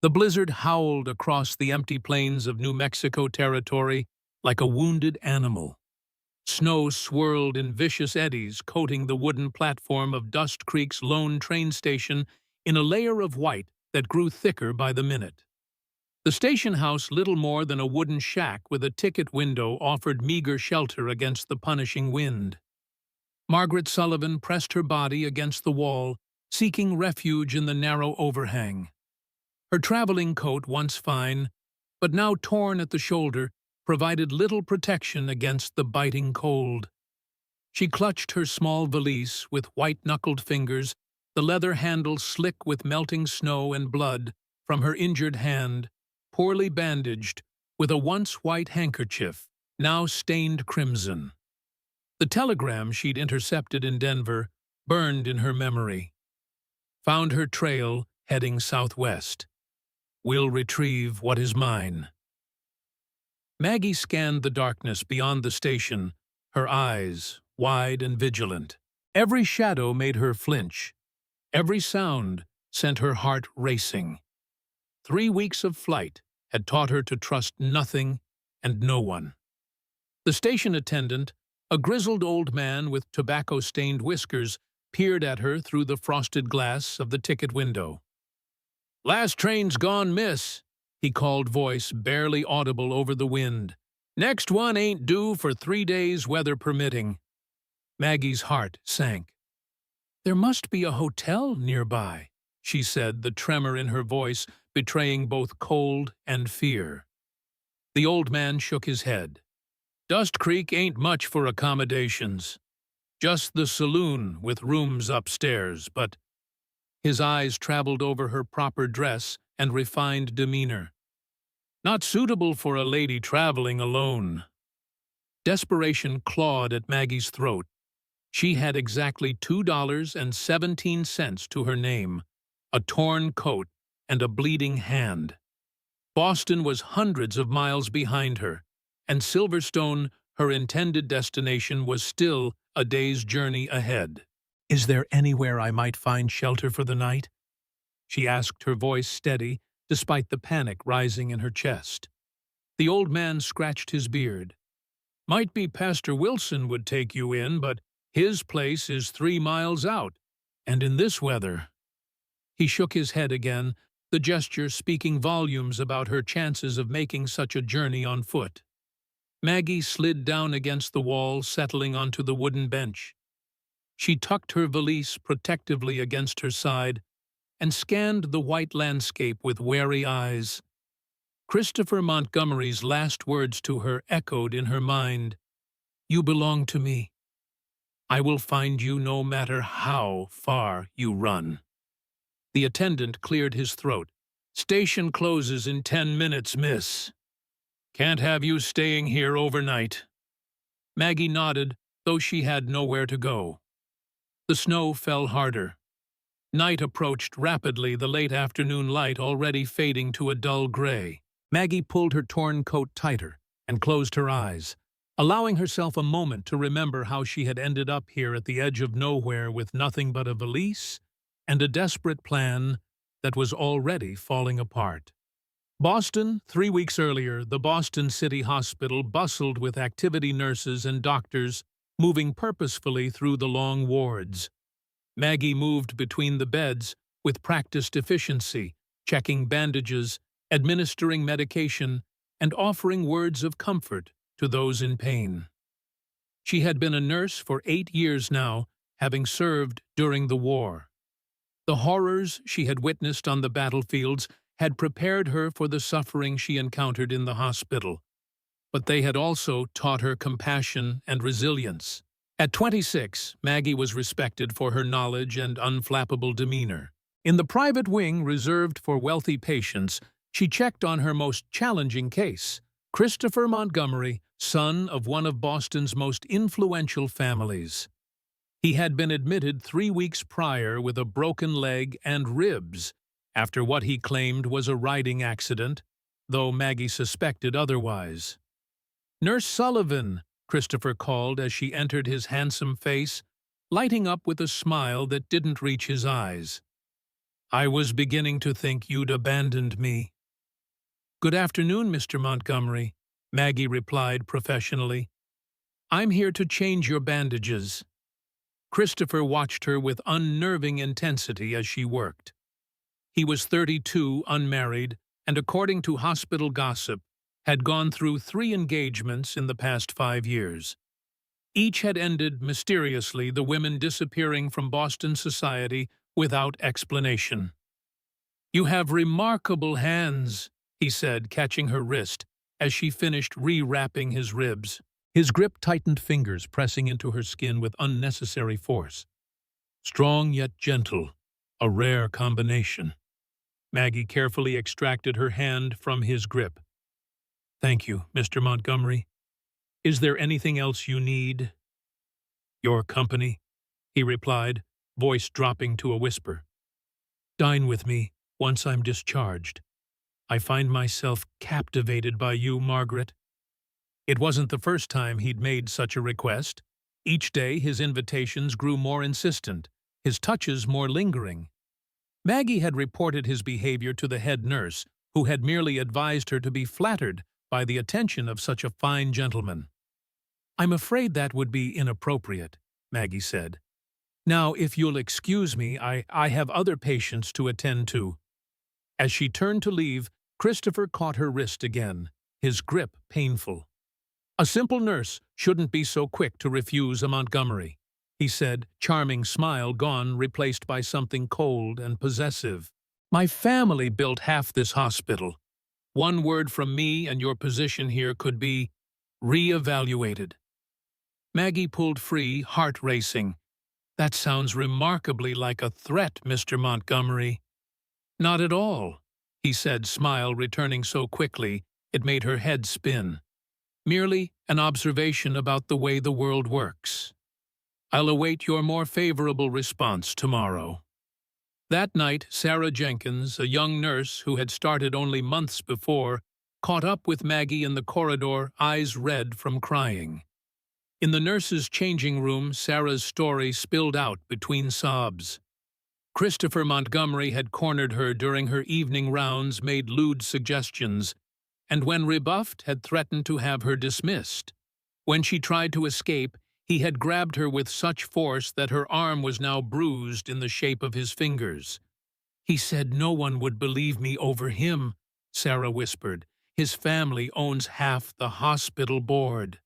The blizzard howled across the empty plains of New Mexico territory like a wounded animal. Snow swirled in vicious eddies, coating the wooden platform of Dust Creek's lone train station in a layer of white that grew thicker by the minute. The station house, little more than a wooden shack with a ticket window, offered meager shelter against the punishing wind. Margaret Sullivan pressed her body against the wall, seeking refuge in the narrow overhang. Her traveling coat, once fine, but now torn at the shoulder, provided little protection against the biting cold. She clutched her small valise with white-knuckled fingers, the leather handle slick with melting snow and blood from her injured hand, poorly bandaged with a once white handkerchief, now stained crimson. The telegram she'd intercepted in Denver burned in her memory. Found her trail heading southwest. Will retrieve what is mine. Maggie scanned the darkness beyond the station, her eyes wide and vigilant. Every shadow made her flinch. Every sound sent her heart racing. 3 weeks of flight had taught her to trust nothing and no one. The station attendant, a grizzled old man with tobacco-stained whiskers, peered at her through the frosted glass of the ticket window. "Last train's gone, miss," he called, voice barely audible over the wind. "Next one ain't due for 3 days, weather permitting." Maggie's heart sank. "There must be a hotel nearby," she said, the tremor in her voice betraying both cold and fear. The old man shook his head. "Dust Creek ain't much for accommodations. Just the saloon with rooms upstairs, but—" His eyes traveled over her proper dress and refined demeanor. "Not suitable for a lady traveling alone." Desperation clawed at Maggie's throat. She had exactly $2.17 to her name, a torn coat, and a bleeding hand. Boston was hundreds of miles behind her, and Silverstone, her intended destination, was still a day's journey ahead. "Is there anywhere I might find shelter for the night?" she asked, her voice steady, despite the panic rising in her chest. The old man scratched his beard. "Might be Pastor Wilson would take you in, but his place is 3 miles out, and in this weather—" He shook his head again, the gesture speaking volumes about her chances of making such a journey on foot. Maggie slid down against the wall, settling onto the wooden bench. She tucked her valise protectively against her side and scanned the white landscape with wary eyes. Christopher Montgomery's last words to her echoed in her mind. "You belong to me. I will find you no matter how far you run." The attendant cleared his throat. "Station closes in 10 minutes, miss. Can't have you staying here overnight." Maggie nodded, though she had nowhere to go. The snow fell harder. Night approached rapidly, the late afternoon light already fading to a dull gray. Maggie pulled her torn coat tighter and closed her eyes, allowing herself a moment to remember how she had ended up here at the edge of nowhere with nothing but a valise and a desperate plan that was already falling apart. Boston, 3 weeks earlier, the Boston City Hospital bustled with activity nurses and doctors moving purposefully through the long wards. Maggie moved between the beds with practiced efficiency, checking bandages, administering medication, and offering words of comfort to those in pain. She had been a nurse for 8 years now, having served during the war. The horrors she had witnessed on the battlefields had prepared her for the suffering she encountered in the hospital, but they had also taught her compassion and resilience. At 26, Maggie was respected for her knowledge and unflappable demeanor. In the private wing reserved for wealthy patients, she checked on her most challenging case, Christopher Montgomery, son of one of Boston's most influential families. He had been admitted 3 weeks prior with a broken leg and ribs after what he claimed was a riding accident, though Maggie suspected otherwise. "Nurse Sullivan," Christopher called as she entered, his handsome face lighting up with a smile that didn't reach his eyes. I was beginning to think you'd abandoned me." "Good afternoon, Mr. Montgomery," Maggie replied professionally. "I'm here to change your bandages." Christopher watched her with unnerving intensity as she worked. He was 32, unmarried, and according to hospital gossip, had gone through 3 engagements in the past 5 years. Each had ended mysteriously, the women disappearing from Boston society without explanation. "You have remarkable hands," he said, catching her wrist as she finished rewrapping his ribs. His grip tightened, fingers pressing into her skin with unnecessary force. Strong yet gentle, a rare combination. Maggie carefully extracted her hand from his grip. "Thank you, Mr. Montgomery. Is there anything else you need?" "Your company," he replied, voice dropping to a whisper. "Dine with me once I'm discharged. I find myself captivated by you, Margaret." It wasn't the first time he'd made such a request. Each day his invitations grew more insistent, his touches more lingering. Maggie had reported his behavior to the head nurse, who had merely advised her to be flattered by the attention of such a fine gentleman. "I'm afraid that would be inappropriate," Maggie said. "Now, if you'll excuse me, I have other patients to attend to." As she turned to leave, Christopher caught her wrist again, his grip painful. "A simple nurse shouldn't be so quick to refuse a Montgomery," he said, charming smile gone, replaced by something cold and possessive. "My family built half this hospital. One word from me and your position here could be re-evaluated." Maggie pulled free, heart racing. "That sounds remarkably like a threat, Mr. Montgomery." "Not at all," he said, smile returning so quickly it made her head spin. "Merely an observation about the way the world works. I'll await your more favorable response tomorrow." That night, Sarah Jenkins, a young nurse who had started only months before, caught up with Maggie in the corridor, eyes red from crying. In the nurse's changing room, Sarah's story spilled out between sobs. Christopher Montgomery had cornered her during her evening rounds, made lewd suggestions, and when rebuffed had threatened to have her dismissed. When she tried to escape, he had grabbed her with such force that her arm was now bruised in the shape of his fingers. "He said no one would believe me over him," Sarah whispered. "His family owns half the hospital board."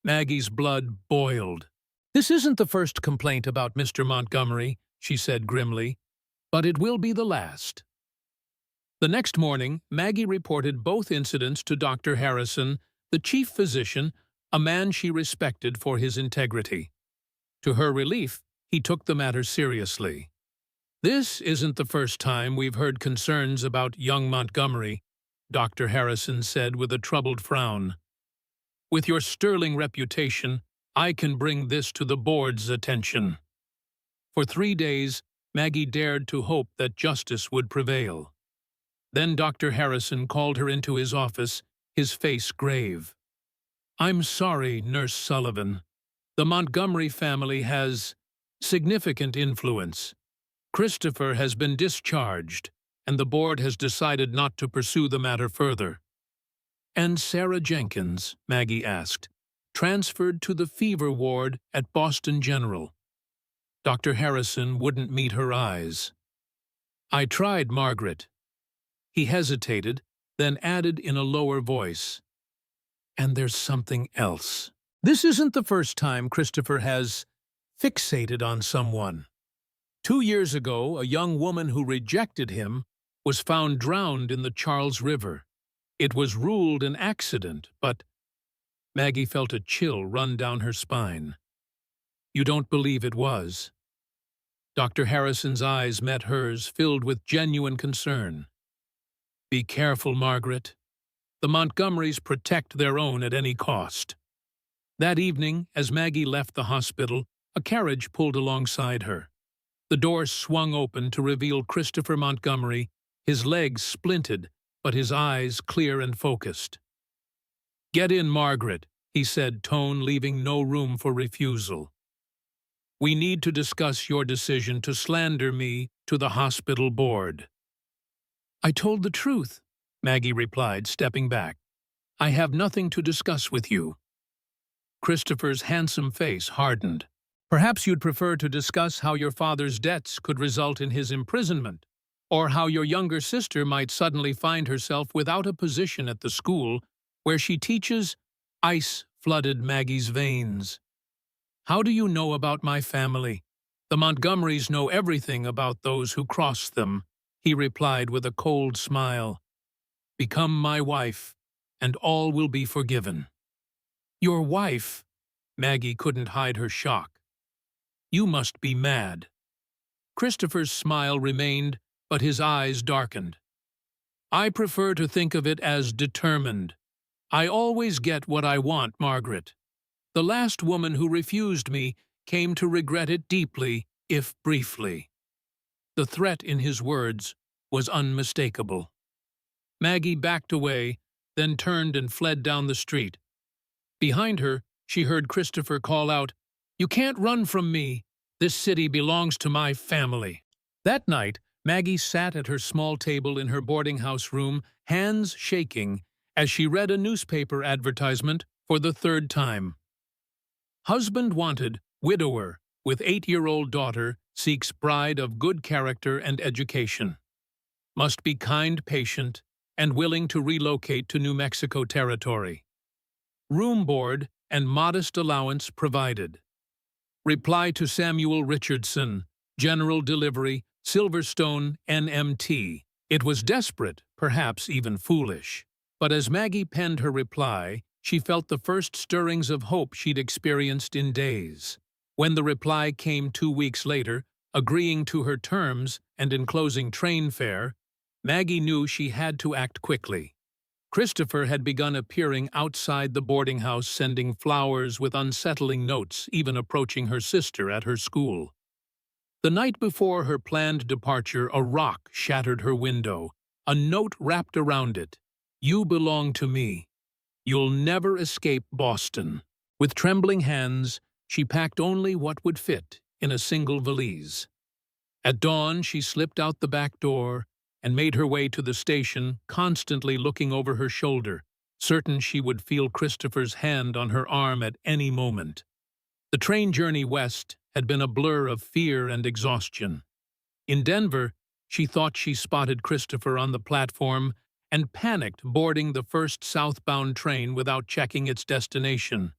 Maggie's blood boiled. "This isn't the first complaint about Mr. Montgomery," she said grimly, "but it will be the last." The next morning, Maggie reported both incidents to Dr. Harrison, the chief physician, a man she respected for his integrity. To her relief, he took the matter seriously. "This isn't the first time we've heard concerns about young Montgomery," Dr. Harrison said with a troubled frown. "With your sterling reputation, I can bring this to the board's attention." For 3 days, Maggie dared to hope that justice would prevail. Then Dr. Harrison called her into his office, his face grave. "I'm sorry, Nurse Sullivan. The Montgomery family has significant influence. Christopher has been discharged, and the board has decided not to pursue the matter further." "And Sarah Jenkins," Maggie asked, "transferred to the fever ward at Boston General." Dr. Harrison wouldn't meet her eyes. "I tried, Margaret." He hesitated, then added in a lower voice, "And there's something else. This isn't the first time Christopher has fixated on someone. 2 years ago, a young woman who rejected him was found drowned in the Charles River. It was ruled an accident, but—" Maggie felt a chill run down her spine. "You don't believe it was?" Dr. Harrison's eyes met hers, filled with genuine concern. "Be careful, Margaret. The Montgomerys protect their own at any cost." That evening, as Maggie left the hospital, a carriage pulled alongside her. The door swung open to reveal Christopher Montgomery, his legs splinted, but his eyes clear and focused. "Get in, Margaret," he said, tone leaving no room for refusal. We need to discuss your decision to slander me to the hospital board." "I told the truth," Maggie replied, stepping back. "I have nothing to discuss with you." Christopher's handsome face hardened. "Perhaps you'd prefer to discuss how your father's debts could result in his imprisonment, or how your younger sister might suddenly find herself without a position at the school where she teaches." Ice flooded Maggie's veins. "How do you know about my family? The Montgomerys know everything about those who cross them," he replied with a cold smile. "Become my wife, and all will be forgiven." "Your wife?" Maggie couldn't hide her shock. "You must be mad." Christopher's smile remained, but his eyes darkened. "I prefer to think of it as determined. I always get what I want, Margaret. The last woman who refused me came to regret it deeply, if briefly." The threat in his words was unmistakable. Maggie backed away, then turned and fled down the street. Behind her, she heard Christopher call out, "You can't run from me. This city belongs to my family." That night, Maggie sat at her small table in her boarding house room, hands shaking, as she read a newspaper advertisement for the third time. "Husband wanted, widower, with 8-year-old daughter, seeks bride of good character and education. Must be kind, patient, and willing to relocate to New Mexico territory. Room board and modest allowance provided. Reply to Samuel Richardson, General Delivery, Silverstone, NMT." It was desperate, perhaps even foolish. But as Maggie penned her reply, she felt the first stirrings of hope she'd experienced in days. When the reply came 2 weeks later, agreeing to her terms and enclosing train fare, Maggie knew she had to act quickly. Christopher had begun appearing outside the boarding house, sending flowers with unsettling notes, even approaching her sister at her school. The night before her planned departure, a rock shattered her window, a note wrapped around it. "You belong to me. You'll never escape Boston." With trembling hands, she packed only what would fit in a single valise. At dawn, she slipped out the back door and made her way to the station, constantly looking over her shoulder, certain she would feel Christopher's hand on her arm at any moment. The train journey west had been a blur of fear and exhaustion. In Denver, she thought she spotted Christopher on the platform and panicked, boarding the first southbound train without checking its destination.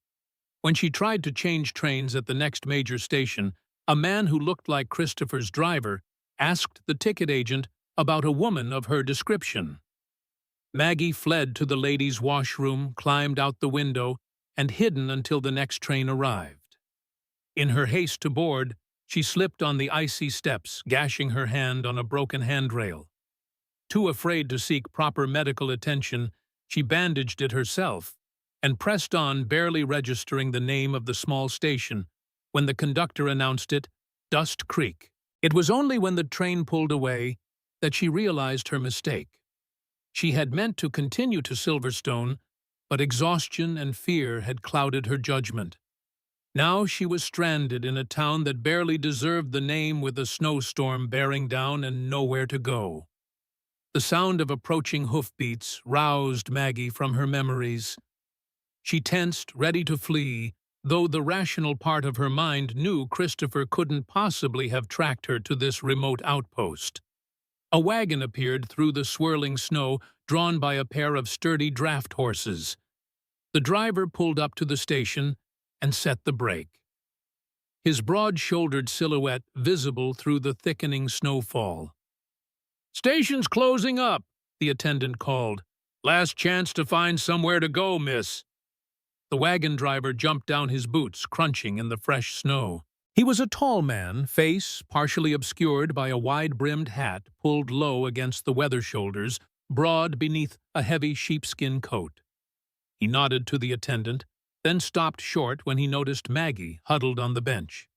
When she tried to change trains at the next major station, a man who looked like Christopher's driver asked the ticket agent about a woman of her description. Maggie fled to the ladies' washroom, climbed out the window, and hidden until the next train arrived. In her haste to board, she slipped on the icy steps, gashing her hand on a broken handrail. Too afraid to seek proper medical attention, she bandaged it herself and pressed on, barely registering the name of the small station when the conductor announced it, Dust Creek. It was only when the train pulled away that she realized her mistake. She had meant to continue to Silverstone, but exhaustion and fear had clouded her judgment. Now she was stranded in a town that barely deserved the name, with a snowstorm bearing down and nowhere to go. The sound of approaching hoofbeats roused Maggie from her memories. She tensed, ready to flee, though the rational part of her mind knew Christopher couldn't possibly have tracked her to this remote outpost. A wagon appeared through the swirling snow, drawn by a pair of sturdy draft horses. The driver pulled up to the station and set the brake, his broad-shouldered silhouette visible through the thickening snowfall. "Station's closing up," the attendant called. "Last chance to find somewhere to go, miss." The wagon driver jumped down, his boots crunching in the fresh snow. He was a tall man, face partially obscured by a wide-brimmed hat pulled low against the weather shoulders, broad beneath a heavy sheepskin coat. He nodded to the attendant, then stopped short when he noticed Maggie huddled on the bench.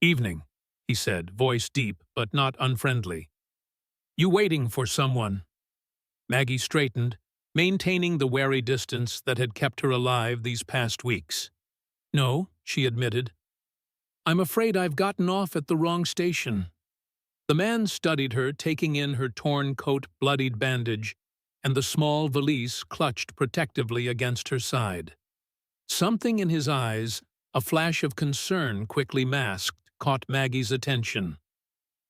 "Evening," he said, voice deep but not unfriendly. "You waiting for someone?" Maggie straightened, maintaining the wary distance that had kept her alive these past weeks. "No," she admitted. I'm afraid I've gotten off at the wrong station. The man studied her, taking in her torn coat, bloodied bandage, and the small valise clutched protectively against her side. Something in his eyes, a flash of concern quickly masked, caught Maggie's attention.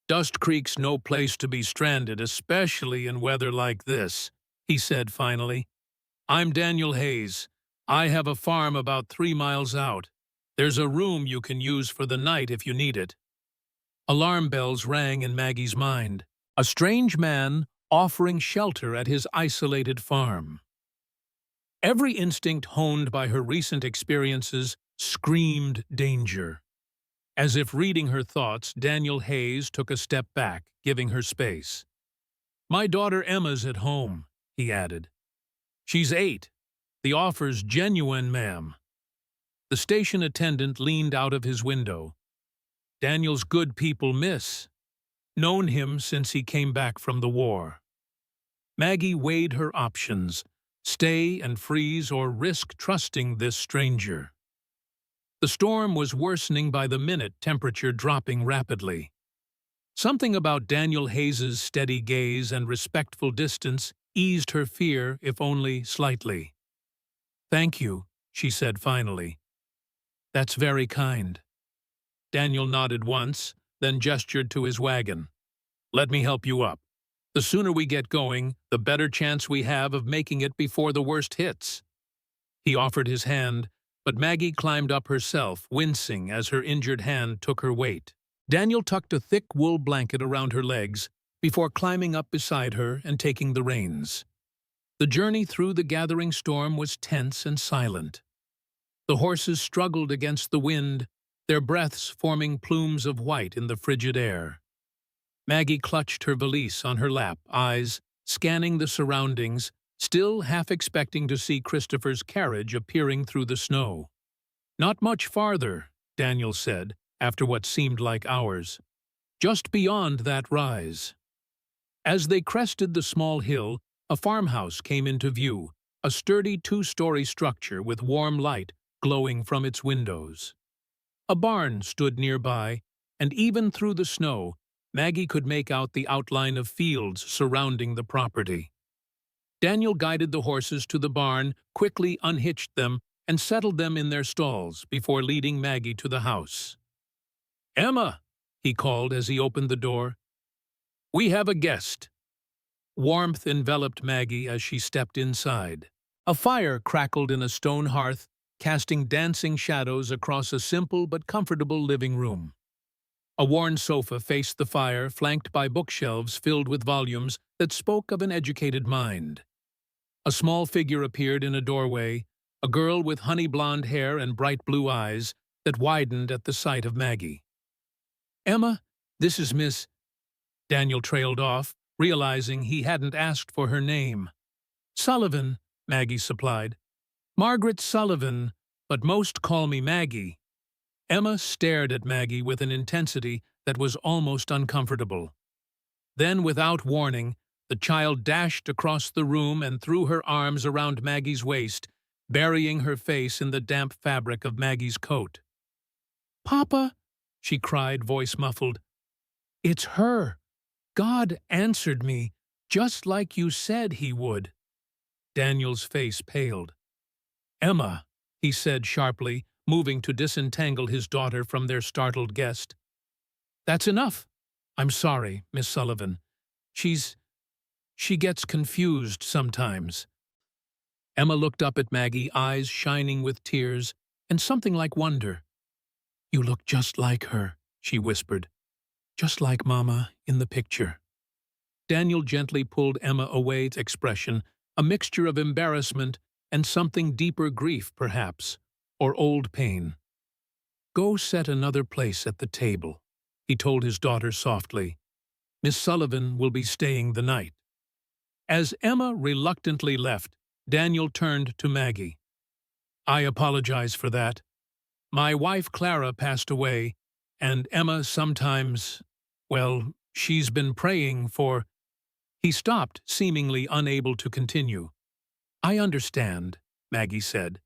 "Dust Creek's no place to be stranded, especially in weather like this," he said finally. "I'm Daniel Hayes. I have a farm about 3 miles out. There's a room you can use for the night if you need it." Alarm bells rang in Maggie's mind. A strange man offering shelter at his isolated farm. Every instinct honed by her recent experiences screamed danger. As if reading her thoughts, Daniel Hayes took a step back, giving her space. "My daughter Emma's at home," he added. "She's 8. The offer's genuine, ma'am." The station attendant leaned out of his window. "Daniel's good people, miss. Known him since he came back from the war." Maggie weighed her options: stay and freeze or risk trusting this stranger. The storm was worsening by the minute, temperature dropping rapidly. Something about Daniel Hayes's steady gaze and respectful distance eased her fear, if only slightly. "Thank you," she said finally. "That's very kind." Daniel nodded once, then gestured to his wagon. "Let me help you up. The sooner we get going, the better chance we have of making it before the worst hits." He offered his hand, but Maggie climbed up herself, wincing as her injured hand took her weight. Daniel tucked a thick wool blanket around her legs before climbing up beside her and taking the reins. The journey through the gathering storm was tense and silent. The horses struggled against the wind, their breaths forming plumes of white in the frigid air. Maggie clutched her valise on her lap, eyes scanning the surroundings, still half expecting to see Christopher's carriage appearing through the snow. "Not much farther," Daniel said, after what seemed like hours. "Just beyond that rise." As they crested the small hill, a farmhouse came into view, a sturdy 2-story structure with warm light glowing from its windows. A barn stood nearby, and even through the snow, Maggie could make out the outline of fields surrounding the property. Daniel guided the horses to the barn, quickly unhitched them, and settled them in their stalls before leading Maggie to the house. "Emma," he called as he opened the door. "We have a guest." Warmth enveloped Maggie as she stepped inside. A fire crackled in a stone hearth, casting dancing shadows across a simple but comfortable living room. A worn sofa faced the fire, flanked by bookshelves filled with volumes that spoke of an educated mind. A small figure appeared in a doorway, a girl with honey-blonde hair and bright blue eyes that widened at the sight of Maggie. "Emma, this is Miss—" Daniel trailed off, realizing he hadn't asked for her name. "Sullivan," Maggie supplied. "Margaret Sullivan, but most call me Maggie." Emma stared at Maggie with an intensity that was almost uncomfortable. Then, without warning, the child dashed across the room and threw her arms around Maggie's waist, burying her face in the damp fabric of Maggie's coat. "Papa," she cried, voice muffled. "It's her. God answered me, just like you said he would." Daniel's face paled. "Emma," he said sharply, moving to disentangle his daughter from their startled guest. "That's enough. I'm sorry, Miss Sullivan. She gets confused sometimes." Emma looked up at Maggie, eyes shining with tears and something like wonder. "You look just like her," she whispered. "Just like Mama in the picture." Daniel gently pulled Emma away, expression, a mixture of embarrassment and something deeper, grief perhaps, or old pain. "Go set another place at the table," he told his daughter softly. "Miss Sullivan will be staying the night." As Emma reluctantly left, Daniel turned to Maggie. "I apologize for that. My wife Clara passed away, and Emma sometimes, well, she's been praying for—" He stopped, seemingly unable to continue. "I understand," Maggie said.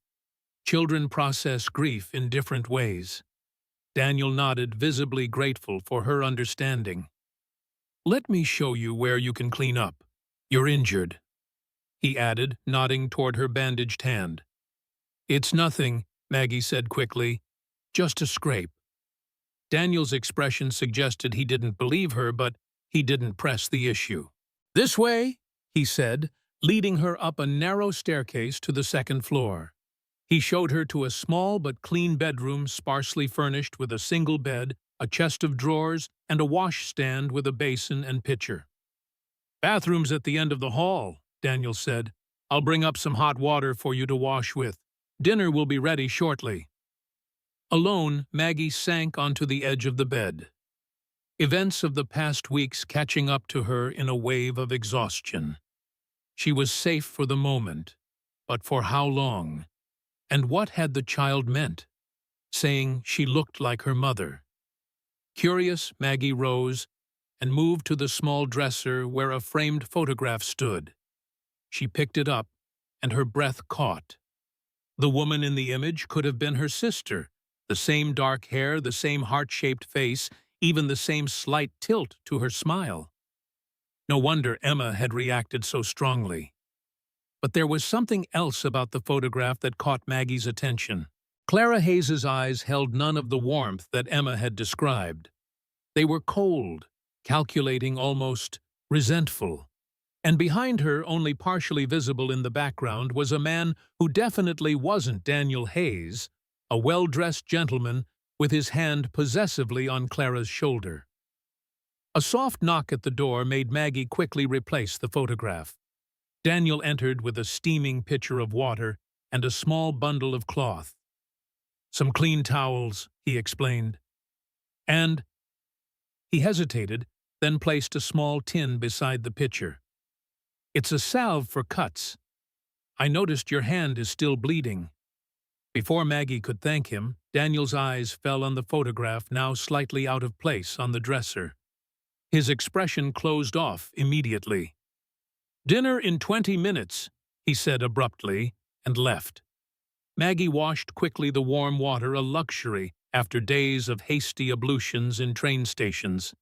"Children process grief in different ways." Daniel nodded, visibly grateful for her understanding. "Let me show you where you can clean up. You're injured," he added, nodding toward her bandaged hand. "It's nothing," Maggie said quickly. "Just a scrape." Daniel's expression suggested he didn't believe her, but he didn't press the issue. "This way," he said, leading her up a narrow staircase to the second floor. He showed her to a small but clean bedroom sparsely furnished with a single bed, a chest of drawers, and a washstand with a basin and pitcher. "Bathroom's at the end of the hall," Daniel said. "I'll bring up some hot water for you to wash with. Dinner will be ready shortly." Alone, Maggie sank onto the edge of the bed. Events of the past weeks catching up to her in a wave of exhaustion. She was safe for the moment, but for how long? And what had the child meant, saying she looked like her mother? Curious, Maggie rose and moved to the small dresser where a framed photograph stood. She picked it up, and her breath caught. The woman in the image could have been her sister, the same dark hair, the same heart-shaped face, even the same slight tilt to her smile. No wonder Emma had reacted so strongly. But there was something else about the photograph that caught Maggie's attention. Clara Hayes's eyes held none of the warmth that Emma had described. They were cold, calculating, almost resentful. And behind her, only partially visible in the background, was a man who definitely wasn't Daniel Hayes, a well-dressed gentleman with his hand possessively on Clara's shoulder. A soft knock at the door made Maggie quickly replace the photograph. Daniel entered with a steaming pitcher of water and a small bundle of cloth. "Some clean towels," he explained. "And—" He hesitated, then placed a small tin beside the pitcher. "It's a salve for cuts. I noticed your hand is still bleeding." Before Maggie could thank him, Daniel's eyes fell on the photograph, now slightly out of place on the dresser. His expression closed off immediately. "Dinner in 20 minutes, he said abruptly, and left. Maggie washed quickly the warm water, a luxury after days of hasty ablutions in train stations.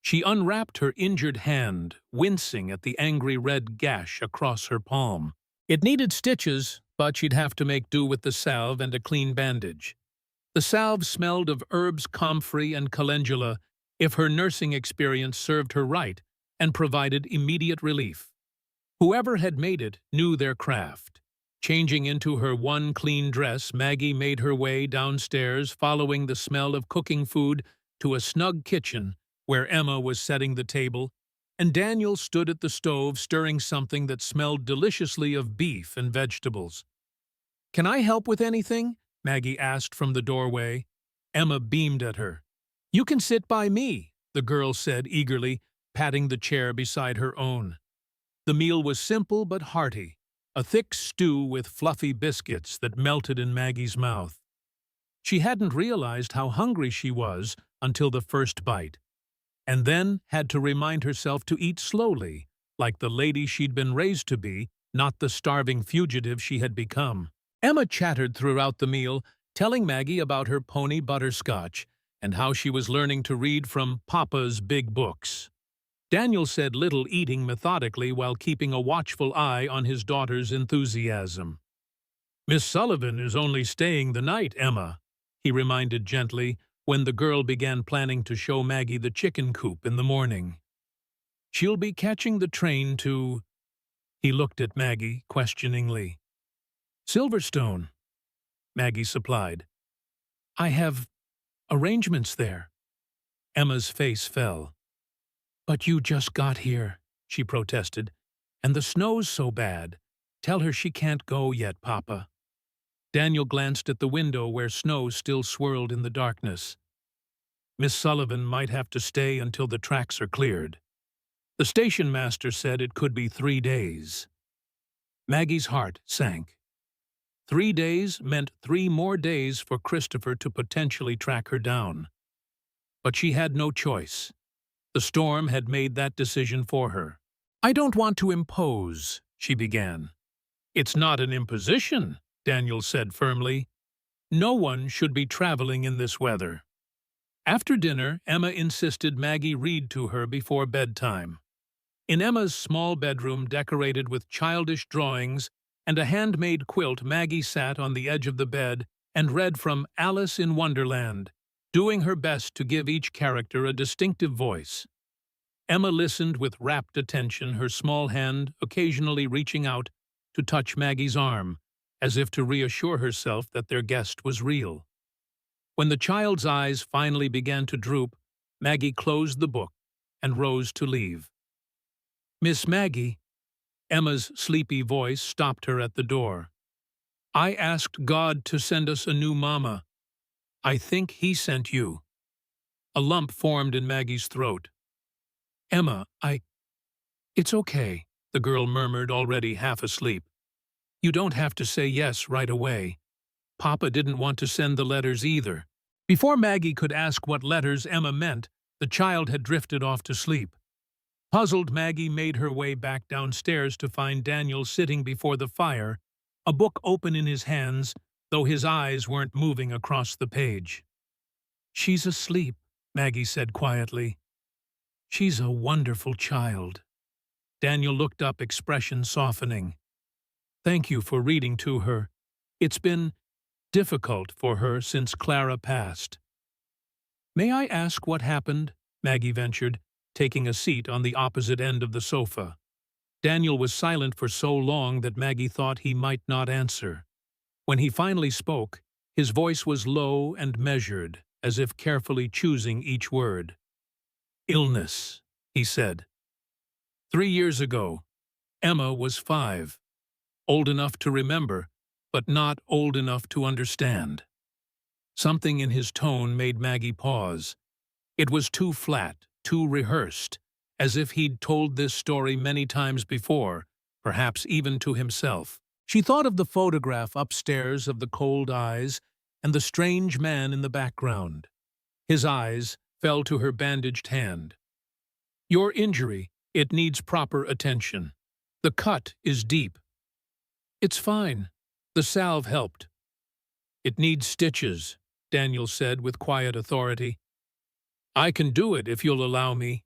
She unwrapped her injured hand, wincing at the angry red gash across her palm. It needed stitches, but she'd have to make do with the salve and a clean bandage. The salve smelled of herbs comfrey and calendula, if her nursing experience served her right, and provided immediate relief. Whoever had made it knew their craft. Changing into her one clean dress, Maggie made her way downstairs, following the smell of cooking food to a snug kitchen where Emma was setting the table, and Daniel stood at the stove stirring something that smelled deliciously of beef and vegetables. "Can I help with anything?" Maggie asked from the doorway. Emma beamed at her. "You can sit by me," the girl said eagerly, patting the chair beside her own. The meal was simple but hearty, a thick stew with fluffy biscuits that melted in Maggie's mouth. She hadn't realized how hungry she was until the first bite, and then had to remind herself to eat slowly, like the lady she'd been raised to be, not the starving fugitive she had become. Emma chattered throughout the meal, telling Maggie about her pony Butterscotch and how she was learning to read from Papa's big books. Daniel said little, eating methodically while keeping a watchful eye on his daughter's enthusiasm. "Miss Sullivan is only staying the night, Emma," he reminded gently when the girl began planning to show Maggie the chicken coop in the morning. "She'll be catching the train to—" He looked at Maggie questioningly. "Silverstone," Maggie supplied. "I have arrangements there." Emma's face fell. "But you just got here," she protested, "and the snow's so bad. Tell her she can't go yet, Papa." Daniel glanced at the window where snow still swirled in the darkness. "Miss Sullivan might have to stay until the tracks are cleared. The station master said it could be 3 days. Maggie's heart sank. 3 days meant 3 more days for Christopher to potentially track her down. But she had no choice. The storm had made that decision for her. "I don't want to impose," she began. "It's not an imposition," Daniel said firmly. "No one should be traveling in this weather." After dinner, Emma insisted Maggie read to her before bedtime. In Emma's small bedroom decorated with childish drawings and a handmade quilt, Maggie sat on the edge of the bed and read from Alice in Wonderland, doing her best to give each character a distinctive voice. Emma listened with rapt attention, her small hand occasionally reaching out to touch Maggie's arm, as if to reassure herself that their guest was real. When the child's eyes finally began to droop, Maggie closed the book and rose to leave. "Miss Maggie," Emma's sleepy voice stopped her at the door. "I asked God to send us a new mama. I think He sent you." A lump formed in Maggie's throat. "Emma, It's okay," the girl murmured, already half asleep. "You don't have to say yes right away. Papa didn't want to send the letters either." Before Maggie could ask what letters Emma meant, the child had drifted off to sleep. Puzzled, Maggie made her way back downstairs to find Daniel sitting before the fire, a book open in his hands, though his eyes weren't moving across the page. "She's asleep," Maggie said quietly. "She's a wonderful child." Daniel looked up, expression softening. "Thank you for reading to her. It's been difficult for her since Clara passed." "May I ask what happened?" Maggie ventured, taking a seat on the opposite end of the sofa. Daniel was silent for so long that Maggie thought he might not answer. When he finally spoke, his voice was low and measured, as if carefully choosing each word. "Illness," he said. 3 years ago, Emma was 5, old enough to remember, but not old enough to understand. Something in his tone made Maggie pause. It was too flat, too rehearsed, as if he'd told this story many times before, perhaps even to himself. She thought of the photograph upstairs of the cold eyes and the strange man in the background. His eyes fell to her bandaged hand. "Your injury, it needs proper attention. The cut is deep." "It's fine. The salve helped." "It needs stitches," Daniel said with quiet authority. "I can do it if you'll allow me."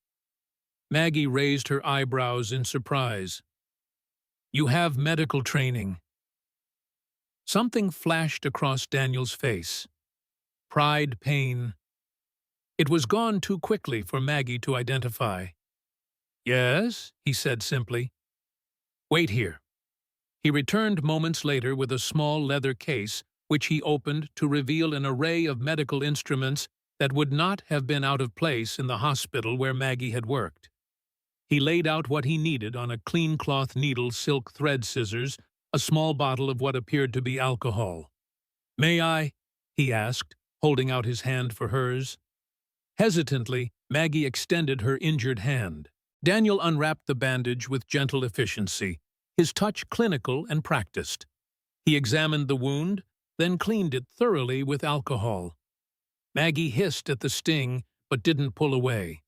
Maggie raised her eyebrows in surprise. "You have medical training." Something flashed across Daniel's face. Pride, pain. It was gone too quickly for Maggie to identify. "Yes," he said simply. "Wait here." He returned moments later with a small leather case, which he opened to reveal an array of medical instruments that would not have been out of place in the hospital where Maggie had worked. He laid out what he needed on a clean cloth needle, silk thread scissors, a small bottle of what appeared to be alcohol. "May I?" he asked, holding out his hand for hers. Hesitantly, Maggie extended her injured hand. Daniel unwrapped the bandage with gentle efficiency, his touch clinical and practiced. He examined the wound, then cleaned it thoroughly with alcohol. Maggie hissed at the sting, but didn't pull away.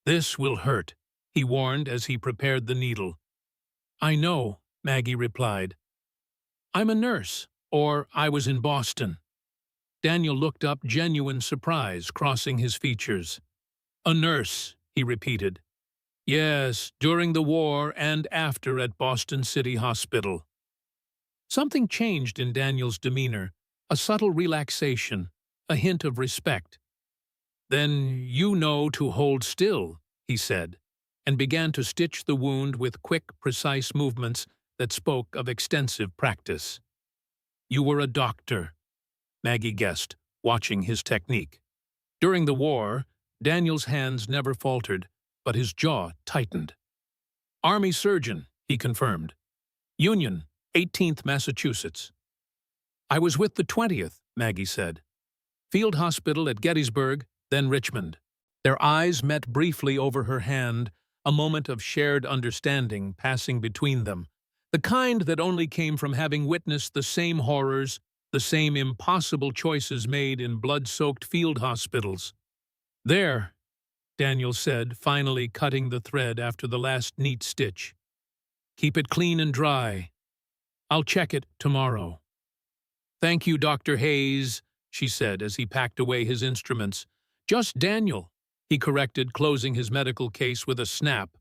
"This will hurt," he warned as he prepared the needle. "I know," Maggie replied. "I'm a nurse, or I was in Boston." Daniel looked up, genuine surprise crossing his features. "A nurse," he repeated. "Yes, during the war and after at Boston City Hospital." Something changed in Daniel's demeanor, a subtle relaxation, a hint of respect. "Then you know to hold still," he said, and began to stitch the wound with quick, precise movements that spoke of extensive practice. "You were a doctor," Maggie guessed, watching his technique. During the war, Daniel's hands never faltered, but his jaw tightened. "Army surgeon," he confirmed. "Union, 18th Massachusetts." "I was with the 20th, Maggie said. "Field hospital at Gettysburg, then Richmond." Their eyes met briefly over her hand, a moment of shared understanding passing between them, the kind that only came from having witnessed the same horrors, the same impossible choices made in blood-soaked field hospitals. "There," Daniel said, finally cutting the thread after the last neat stitch. "Keep it clean and dry. I'll check it tomorrow." "Thank you, Dr. Hayes," she said as he packed away his instruments. Just Daniel, he corrected, closing his medical case with a snap.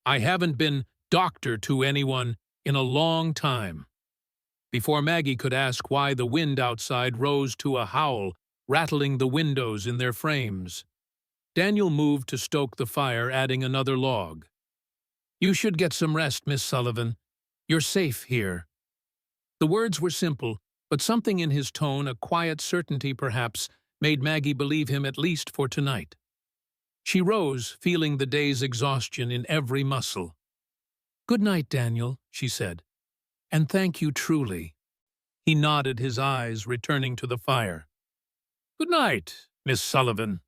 I haven't been doctor to anyone in a long time. Before Maggie could ask why, the wind outside rose to a howl, rattling the windows in their frames. Daniel moved to stoke the fire, adding another log. You should get some rest, Miss Sullivan. You're safe here. The words were simple, but something in his tone, a quiet certainty perhaps, made Maggie believe him, at least for tonight. She rose, feeling the day's exhaustion in every muscle. Good night, Daniel, she said. And thank you truly. He nodded, his eyes returning to the fire. Good night, Miss Sullivan.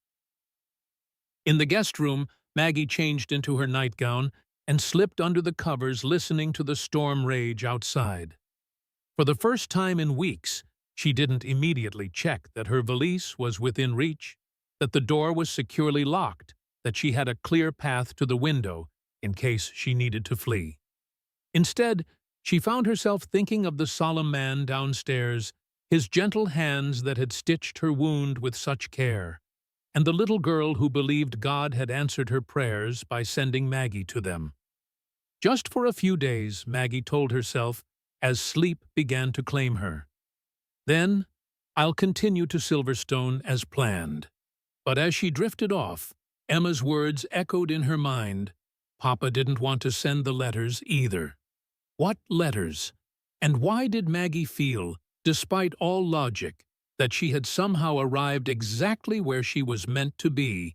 In the guest room, Maggie changed into her nightgown and slipped under the covers, listening to the storm rage outside. For the first time in weeks, she didn't immediately check that her valise was within reach, that the door was securely locked, that she had a clear path to the window in case she needed to flee. Instead, she found herself thinking of the solemn man downstairs, his gentle hands that had stitched her wound with such care, and the little girl who believed God had answered her prayers by sending Maggie to them. Just for a few days, Maggie told herself, as sleep began to claim her. Then, I'll continue to Silverstone as planned. But as she drifted off, Emma's words echoed in her mind. Papa didn't want to send the letters either. What letters? And why did Maggie feel, despite all logic, that she had somehow arrived exactly where she was meant to be?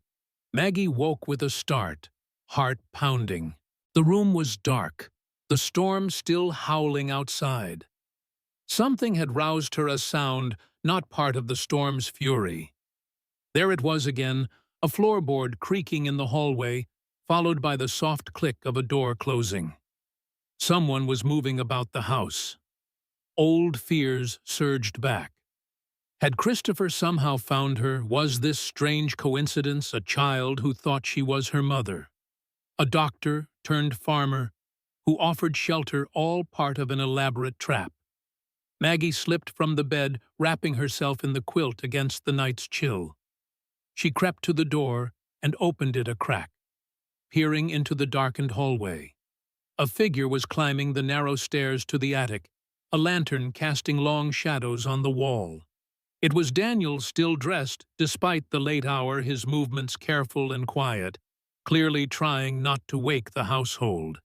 Maggie woke with a start, heart pounding. The room was dark, the storm still howling outside. Something had roused her, a sound not part of the storm's fury. There it was again, a floorboard creaking in the hallway, followed by the soft click of a door closing. Someone was moving about the house. Old fears surged back. Had Christopher somehow found her? Was this strange coincidence a child who thought she was her mother? A doctor turned farmer who offered shelter, all part of an elaborate trap. Maggie slipped from the bed, wrapping herself in the quilt against the night's chill. She crept to the door and opened it a crack, peering into the darkened hallway. A figure was climbing the narrow stairs to the attic, a lantern casting long shadows on the wall. It was Daniel, still dressed, despite the late hour, his movements careful and quiet, clearly trying not to wake the household.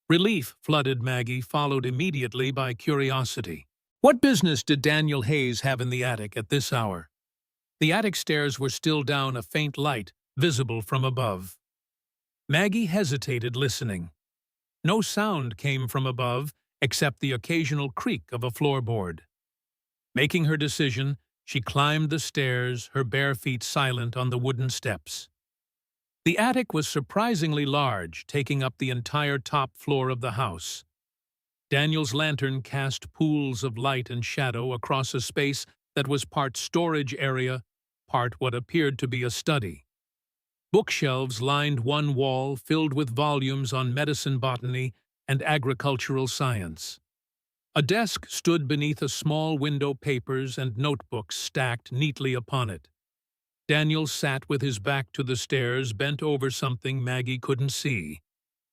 Relief flooded Maggie, followed immediately by curiosity. What business did Daniel Hayes have in the attic at this hour? The attic stairs were still down, a faint light visible from above. Maggie hesitated, listening. No sound came from above, except the occasional creak of a floorboard. Making her decision, she climbed the stairs, her bare feet silent on the wooden steps. The attic was surprisingly large, taking up the entire top floor of the house. Daniel's lantern cast pools of light and shadow across a space that was part storage area, part what appeared to be a study. Bookshelves lined one wall, filled with volumes on medicine, botany, and agricultural science. A desk stood beneath a small window, papers and notebooks stacked neatly upon it. Daniel sat with his back to the stairs, bent over something Maggie couldn't see.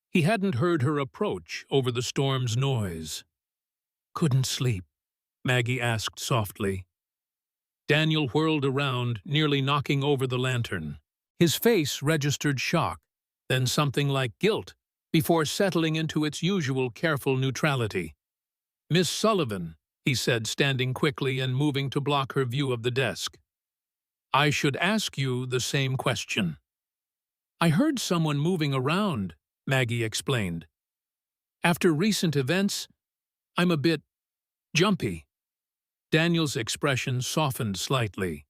He hadn't heard her approach over the storm's noise. Couldn't sleep? Maggie asked softly. Daniel whirled around, nearly knocking over the lantern. His face registered shock, then something like guilt, before settling into its usual careful neutrality. Miss Sullivan, he said, standing quickly and moving to block her view of the desk. I should ask you the same question. I heard someone moving around, Maggie explained. After recent events, I'm a bit jumpy. Daniel's expression softened slightly.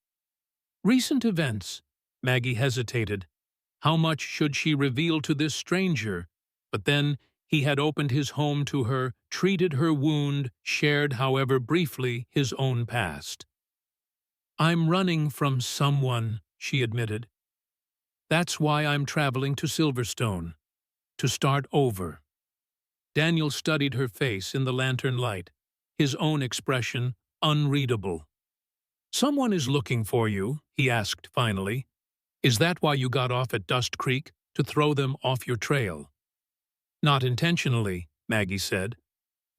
Recent events? Maggie hesitated. How much should she reveal to this stranger? But then he had opened his home to her, treated her wound, shared, however briefly, his own past. I'm running from someone, she admitted. That's why I'm traveling to Silverstone, to start over. Daniel studied her face in the lantern light, his own expression unreadable. Someone is looking for you, he asked finally. Is that why you got off at Dust Creek, to throw them off your trail? Not intentionally, Maggie said.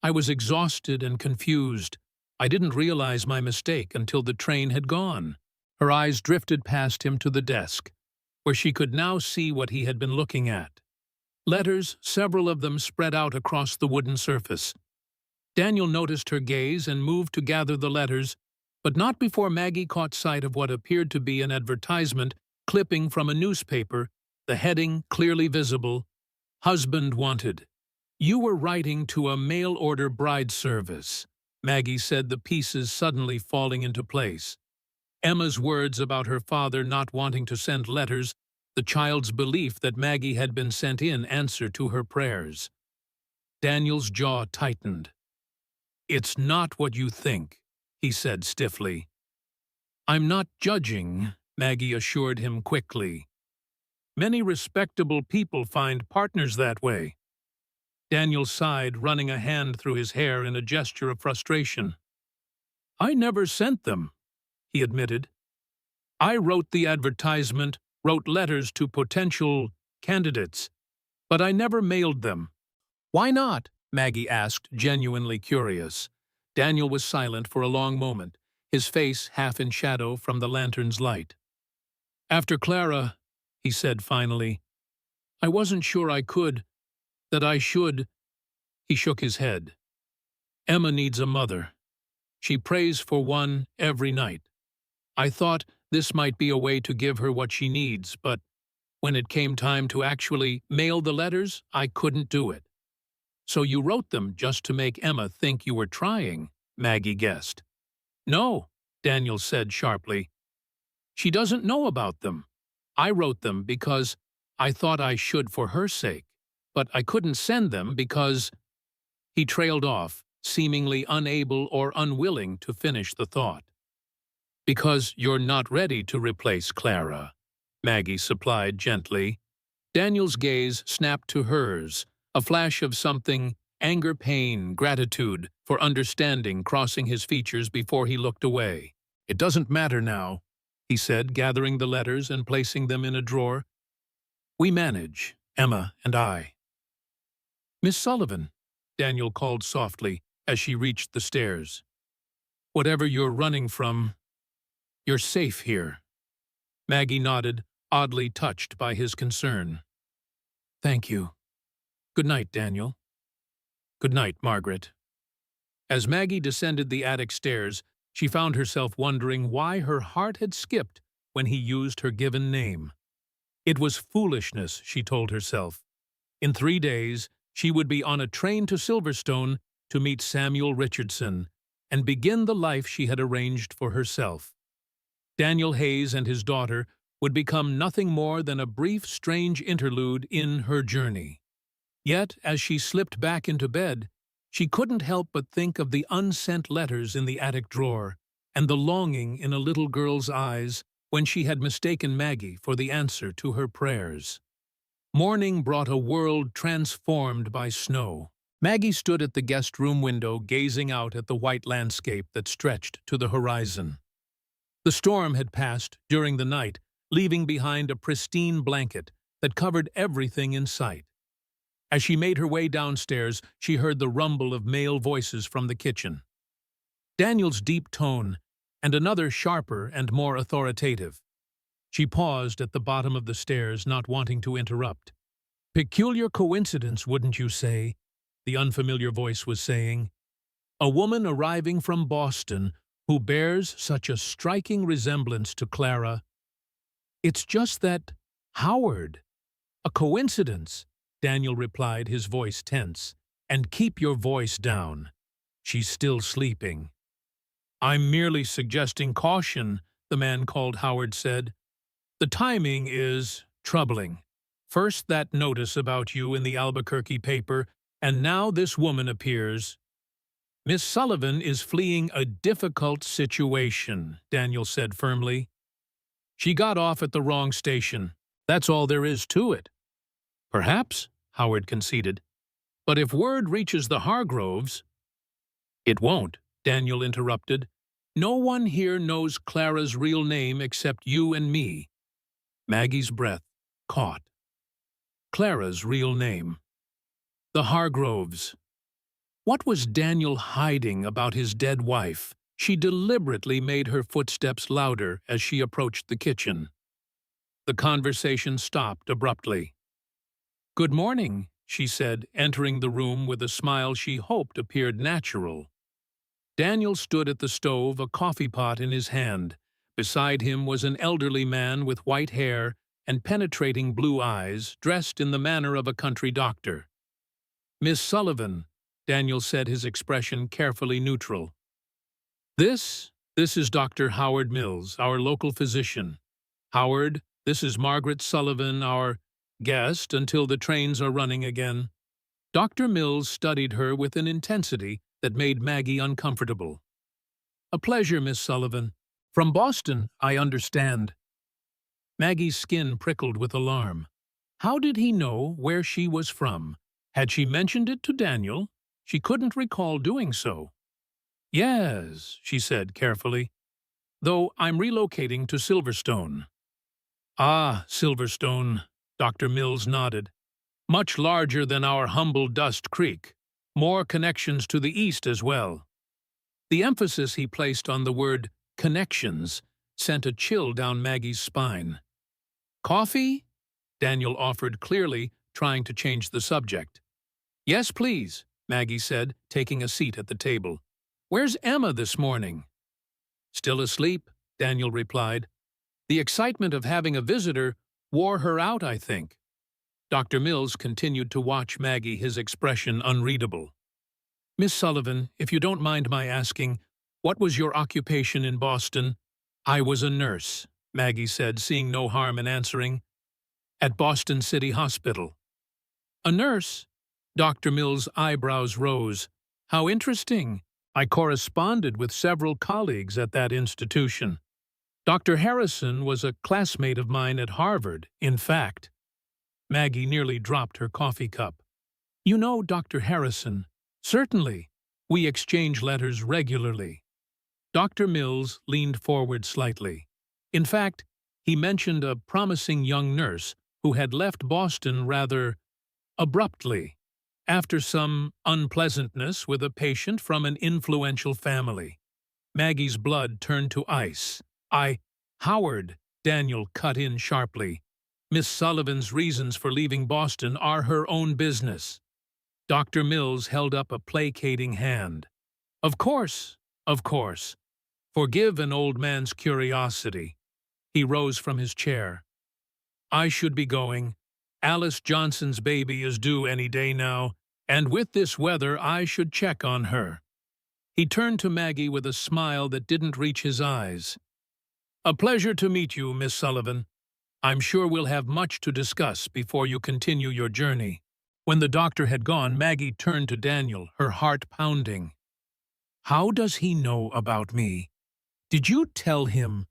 I was exhausted and confused. I didn't realize my mistake until the train had gone. Her eyes drifted past him to the desk, where she could now see what he had been looking at. Letters, several of them spread out across the wooden surface. Daniel noticed her gaze and moved to gather the letters, but not before Maggie caught sight of what appeared to be an advertisement clipping from a newspaper, the heading clearly visible, "Husband Wanted." You were writing to a mail-order bride service, Maggie said, the pieces suddenly falling into place. Emma's words about her father not wanting to send letters, the child's belief that Maggie had been sent in answer to her prayers. Daniel's jaw tightened. It's not what you think, he said stiffly. I'm not judging, Maggie assured him quickly. Many respectable people find partners that way. Daniel sighed, running a hand through his hair in a gesture of frustration. I never sent them, he admitted. I wrote the advertisement, wrote letters to potential candidates, but I never mailed them. Why not? Maggie asked, genuinely curious. Daniel was silent for a long moment, his face half in shadow from the lantern's light. After Clara, he said finally, I wasn't sure I could, that I should. He shook his head. Emma needs a mother. She prays for one every night. I thought this might be a way to give her what she needs, but when it came time to actually mail the letters, I couldn't do it. So you wrote them just to make Emma think you were trying, Maggie guessed. No, Daniel said sharply. She doesn't know about them. I wrote them because I thought I should for her sake, but I couldn't send them because... He trailed off, seemingly unable or unwilling to finish the thought. Because you're not ready to replace Clara, Maggie supplied gently. Daniel's gaze snapped to hers, a flash of something, anger, pain, gratitude, for understanding crossing his features before he looked away. It doesn't matter now, he said, gathering the letters and placing them in a drawer. We manage, Emma and I. Miss Sullivan, Daniel called softly as she reached the stairs. Whatever you're running from, you're safe here. Maggie nodded, oddly touched by his concern. Thank you. Good night, Daniel. Good night, Margaret. As Maggie descended the attic stairs, she found herself wondering why her heart had skipped when he used her given name. It was foolishness, she told herself. In 3 days, she would be on a train to Silverstone to meet Samuel Richardson and begin the life she had arranged for herself. Daniel Hayes and his daughter would become nothing more than a brief, strange interlude in her journey. Yet, as she slipped back into bed, she couldn't help but think of the unsent letters in the attic drawer and the longing in a little girl's eyes when she had mistaken Maggie for the answer to her prayers. Morning brought a world transformed by snow. Maggie stood at the guest room window, gazing out at the white landscape that stretched to the horizon. The storm had passed during the night, leaving behind a pristine blanket that covered everything in sight. As she made her way downstairs, she heard the rumble of male voices from the kitchen. Daniel's deep tone, and another sharper and more authoritative. She paused at the bottom of the stairs, not wanting to interrupt. Peculiar coincidence, wouldn't you say? The unfamiliar voice was saying. A woman arriving from Boston who bears such a striking resemblance to Clara. It's just that, Howard. A coincidence, Daniel replied, his voice tense. And keep your voice down. She's still sleeping. I'm merely suggesting caution, the man called Howard said. The timing is troubling. First that notice about you in the Albuquerque paper, and now this woman appears. Miss Sullivan is fleeing a difficult situation, Daniel said firmly. She got off at the wrong station. That's all there is to it. Perhaps, Howard conceded. But if word reaches the Hargroves... It won't, Daniel interrupted. No one here knows Clara's real name except you and me. Maggie's breath caught. Clara's real name. The Hargroves. What was Daniel hiding about his dead wife? She deliberately made her footsteps louder as she approached the kitchen. The conversation stopped abruptly. "Good morning," she said, entering the room with a smile she hoped appeared natural. Daniel stood at the stove, a coffee pot in his hand. Beside him was an elderly man with white hair and penetrating blue eyes, dressed in the manner of a country doctor. "Miss Sullivan," Daniel said, his expression carefully neutral. This is Dr. Howard Mills, our local physician. Howard, this is Margaret Sullivan, our guest, until the trains are running again." Dr. Mills studied her with an intensity that made Maggie uncomfortable. "A pleasure, Miss Sullivan. From Boston, I understand." Maggie's skin prickled with alarm. How did he know where she was from? Had she mentioned it to Daniel? She couldn't recall doing so. "Yes," she said carefully, "though I'm relocating to Silverstone." "Ah, Silverstone," Dr. Mills nodded. "Much larger than our humble Dust Creek. More connections to the east as well." The emphasis he placed on the word connections sent a chill down Maggie's spine. "Coffee?" Daniel offered clearly, trying to change the subject. "Yes, please," Maggie said, taking a seat at the table. "Where's Emma this morning?" "Still asleep," Daniel replied. "The excitement of having a visitor wore her out, I think." Dr. Mills continued to watch Maggie, his expression unreadable. "Miss Sullivan, if you don't mind my asking, what was your occupation in Boston?" "I was a nurse," Maggie said, seeing no harm in answering. "At Boston City Hospital." "A nurse?" Dr. Mills' eyebrows rose. "How interesting. I corresponded with several colleagues at that institution. Dr. Harrison was a classmate of mine at Harvard, in fact." Maggie nearly dropped her coffee cup. "You know Dr. Harrison?" "Certainly. We exchange letters regularly." Dr. Mills leaned forward slightly. In fact, he mentioned a promising young nurse who had left Boston rather abruptly, after some unpleasantness with a patient from an influential family. Maggie's blood turned to ice. "Howard," Daniel cut in sharply. "Miss Sullivan's reasons for leaving Boston are her own business." Dr. Mills held up a placating hand. Of course. Forgive an old man's curiosity." He rose from his chair. "I should be going. Alice Johnson's baby is due any day now, and with this weather I should check on her." He turned to Maggie with a smile that didn't reach his eyes. "A pleasure to meet you, Miss Sullivan. I'm sure we'll have much to discuss before you continue your journey." When the doctor had gone, Maggie turned to Daniel, her heart pounding. "How does he know about me? Did you tell him?"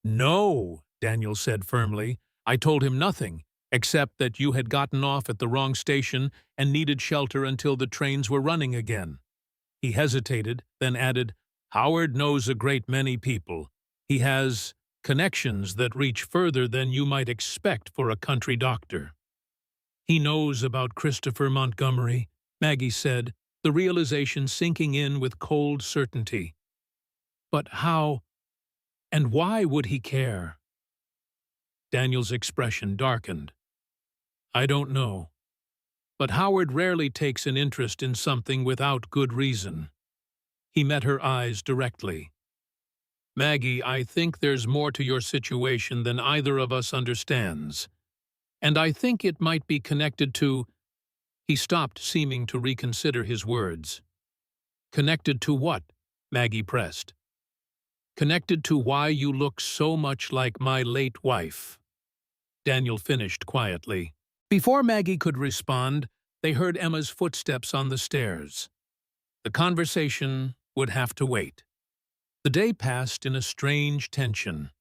"No," Daniel said firmly. "I told him nothing, except that you had gotten off at the wrong station and needed shelter until the trains were running again." He hesitated, then added, "Howard knows a great many people. He has connections that reach further than you might expect for a country doctor." "He knows about Christopher Montgomery," Maggie said, the realization sinking in with cold certainty. "But how and why would he care?" Daniel's expression darkened. "I don't know. But Howard rarely takes an interest in something without good reason." He met her eyes directly. "Maggie, I think there's more to your situation than either of us understands. And I think it might be connected to—" He stopped, seeming to reconsider his words. "Connected to what?" Maggie pressed. "Connected to why you look so much like my late wife," Daniel finished quietly. Before Maggie could respond, they heard Emma's footsteps on the stairs. The conversation would have to wait. The day passed in a strange tension.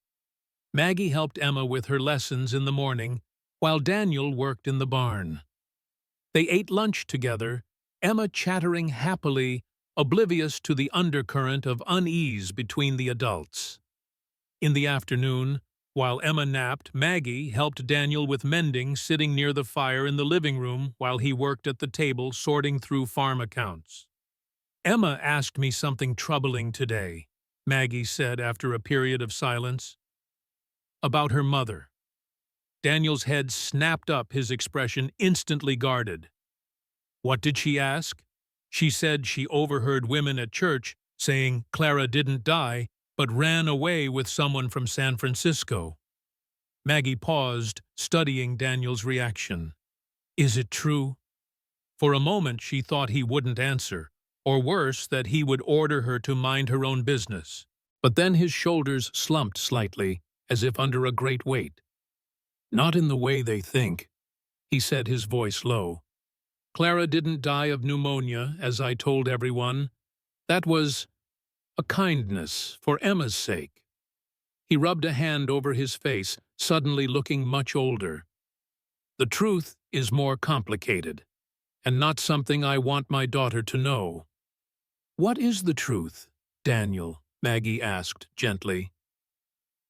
Maggie helped Emma with her lessons in the morning, while Daniel worked in the barn. They ate lunch together, Emma chattering happily, oblivious to the undercurrent of unease between the adults. In the afternoon, While Emma napped, Maggie helped Daniel with mending, sitting near the fire in the living room while he worked at the table sorting through farm accounts. "Emma asked me something troubling today," Maggie said after a period of silence. "About her mother." Daniel's head snapped up, his expression instantly guarded. "What did she ask?" "She said she overheard women at church saying Clara didn't die, but ran away with someone from San Francisco." Maggie paused, studying Daniel's reaction. "Is it true?" For a moment she thought he wouldn't answer, or worse, that he would order her to mind her own business. But then his shoulders slumped slightly, as if under a great weight. "Not in the way they think," he said, his voice low. "Clara didn't die of pneumonia, as I told everyone. That was a kindness for Emma's sake." He rubbed a hand over his face, suddenly looking much older. "The truth is more complicated, and not something I want my daughter to know." "What is the truth, Daniel?" Maggie asked gently.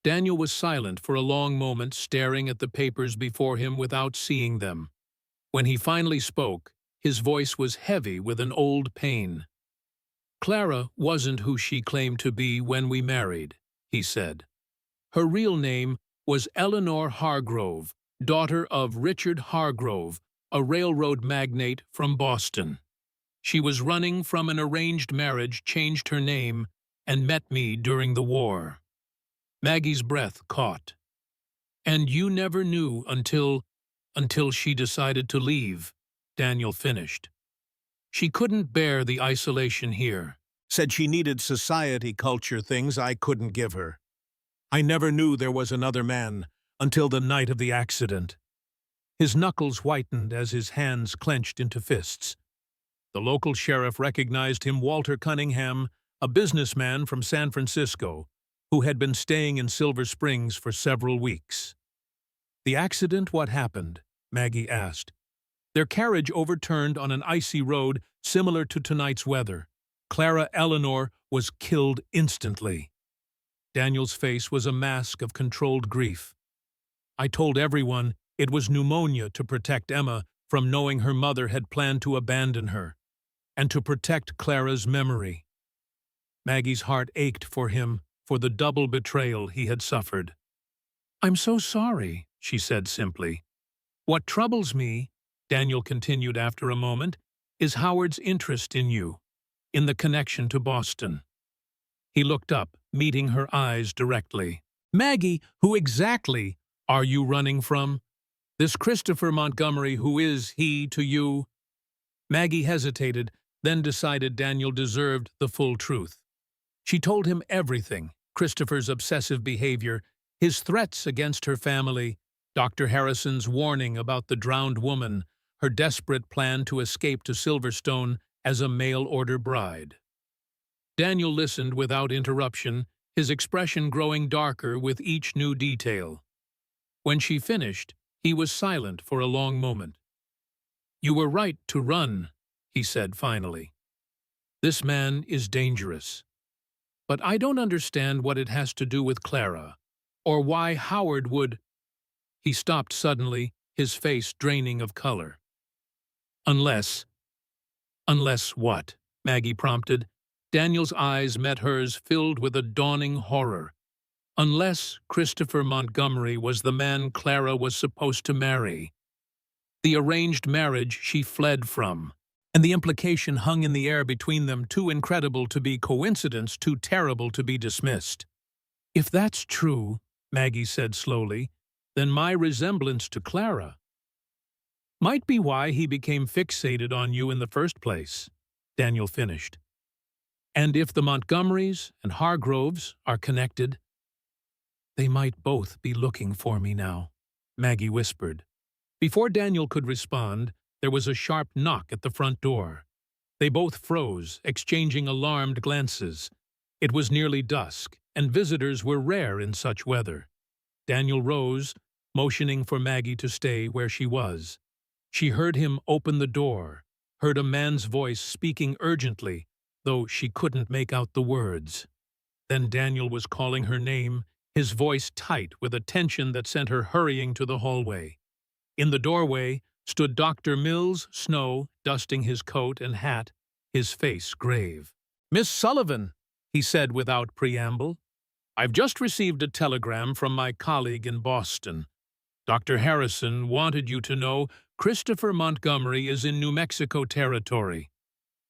Daniel was silent for a long moment, staring at the papers before him without seeing them. When he finally spoke, his voice was heavy with an old pain. "Clara wasn't who she claimed to be when we married," he said. "Her real name was Eleanor Hargrove, daughter of Richard Hargrove, a railroad magnate from Boston. She was running from an arranged marriage, changed her name, and met me during the war." Maggie's breath caught. "And you never knew until she decided to leave," Daniel finished. "She couldn't bear the isolation here. Said she needed society culture, things I couldn't give her. I never knew there was another man until the night of the accident." His knuckles whitened as his hands clenched into fists. The local sheriff recognized him, Walter Cunningham, a businessman from San Francisco, who had been staying in Silver Springs for several weeks. "The accident, what happened?" Maggie asked. "Their carriage overturned on an icy road similar to tonight's weather. Clara Eleanor was killed instantly." Daniel's face was a mask of controlled grief. "I told everyone it was pneumonia to protect Emma from knowing her mother had planned to abandon her, and to protect Clara's memory." Maggie's heart ached for him, for the double betrayal he had suffered. "I'm so sorry," she said simply. "What troubles me," Daniel continued after a moment, "is Howard's interest in you, in the connection to Boston." He looked up, meeting her eyes directly. "Maggie, who exactly are you running from? This Christopher Montgomery, who is he to you?" Maggie hesitated, then decided Daniel deserved the full truth. She told him everything: Christopher's obsessive behavior, his threats against her family, Dr. Harrison's warning about the drowned woman, her desperate plan to escape to Silverstone as a mail-order bride. Daniel listened without interruption, his expression growing darker with each new detail. When she finished, he was silent for a long moment. "You were right to run," he said finally. "This man is dangerous. But I don't understand what it has to do with Clara, or why Howard would—" He stopped suddenly, his face draining of color. "Unless—" "Unless what?" Maggie prompted. Daniel's eyes met hers, filled with a dawning horror. "Unless Christopher Montgomery was the man Clara was supposed to marry. The arranged marriage she fled from. And the implication hung in the air between them, too incredible to be coincidence, too terrible to be dismissed." "If that's true," Maggie said slowly, "then my resemblance to Clara might be why he became fixated on you in the first place," Daniel finished. "And if the Montgomerys and Hargroves are connected—" "They might both be looking for me now," Maggie whispered. Before Daniel could respond, there was a sharp knock at the front door. They both froze, exchanging alarmed glances. It was nearly dusk, and visitors were rare in such weather. Daniel rose, motioning for Maggie to stay where she was. She heard him open the door, heard a man's voice speaking urgently, though she couldn't make out the words. Then Daniel was calling her name, his voice tight with a tension that sent her hurrying to the hallway. In the doorway stood Dr. Mills Snow, dusting his coat and hat, his face grave. "Miss Sullivan," he said without preamble, "I've just received a telegram from my colleague in Boston. Dr. Harrison wanted you to know Christopher Montgomery is in New Mexico territory.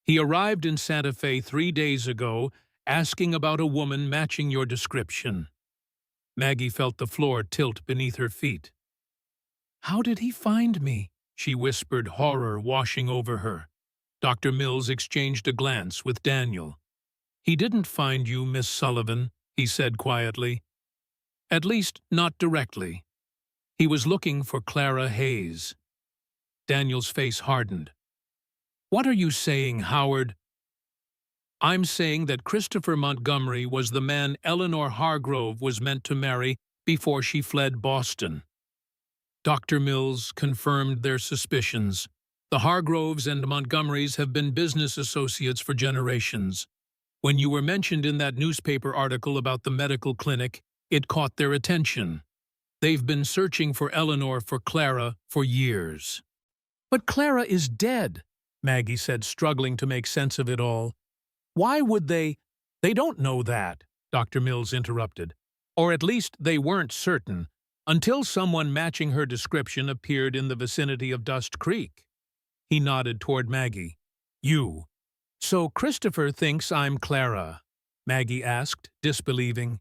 He arrived in Santa Fe 3 days ago, asking about a woman matching your description." Maggie felt the floor tilt beneath her feet. "How did he find me?" she whispered, horror washing over her. Dr. Mills exchanged a glance with Daniel. "He didn't find you, Miss Sullivan," he said quietly. "At least, not directly. He was looking for Clara Hayes." Daniel's face hardened. "What are you saying, Howard?" "I'm saying that Christopher Montgomery was the man Eleanor Hargrove was meant to marry before she fled Boston." Dr. Mills confirmed their suspicions. The Hargroves and Montgomerys have been business associates for generations. When you were mentioned in that newspaper article about the medical clinic, it caught their attention. They've been searching for Eleanor for Clara for years. "But Clara is dead," Maggie said, struggling to make sense of it all. "Why would they—" "They don't know that," Dr. Mills interrupted. "Or at least they weren't certain, until someone matching her description appeared in the vicinity of Dust Creek." He nodded toward Maggie. "You. So Christopher thinks I'm Clara?" Maggie asked, disbelieving.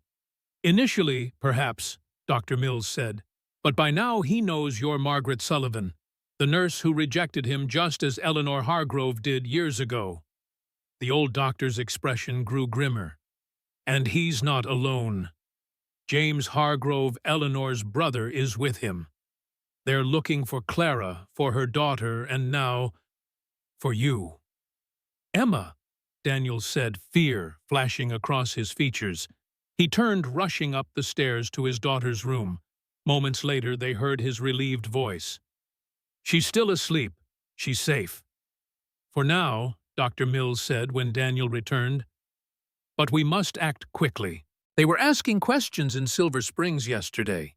"Initially, perhaps," Dr. Mills said, "but by now he knows you're Margaret Sullivan, the nurse who rejected him just as Eleanor Hargrove did years ago." The old doctor's expression grew grimmer. "And he's not alone. James Hargrove, Eleanor's brother, is with him. They're looking for Clara, for her daughter, and now for you." "Emma," Daniel said, fear flashing across his features. He turned, rushing up the stairs to his daughter's room. Moments later, they heard his relieved voice. "She's still asleep. She's safe." "For now," Dr. Mills said when Daniel returned. "But we must act quickly. They were asking questions in Silver Springs yesterday.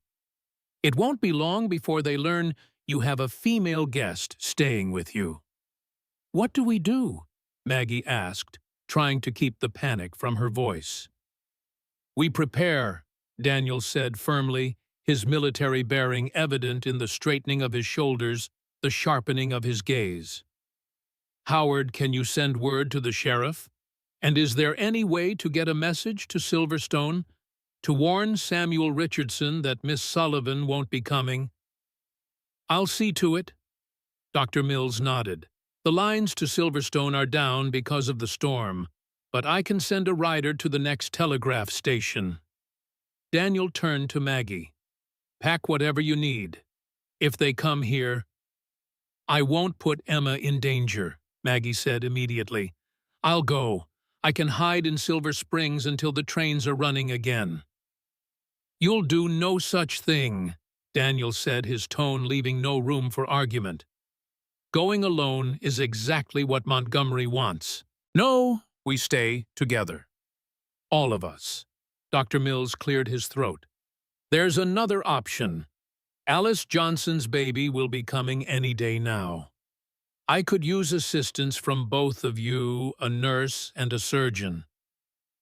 It won't be long before they learn you have a female guest staying with you." "What do we do?" Maggie asked, trying to keep the panic from her voice. "We prepare," Daniel said firmly, his military bearing evident in the straightening of his shoulders, the sharpening of his gaze. "Howard, can you send word to the sheriff? And is there any way to get a message to Silverstone, to warn Samuel Richardson that Miss Sullivan won't be coming?" "I'll see to it." Dr. Mills nodded. "The lines to Silverstone are down because of the storm, but I can send a rider to the next telegraph station." Daniel turned to Maggie. "Pack whatever you need. If they come here—" "I won't put Emma in danger," Maggie said immediately. "I'll go. I can hide in Silver Springs until the trains are running again." "You'll do no such thing," Daniel said, his tone leaving no room for argument. "Going alone is exactly what Montgomery wants. No, we stay together. All of us." Dr. Mills cleared his throat. "There's another option. Alice Johnson's baby will be coming any day now. I could use assistance from both of you, a nurse and a surgeon.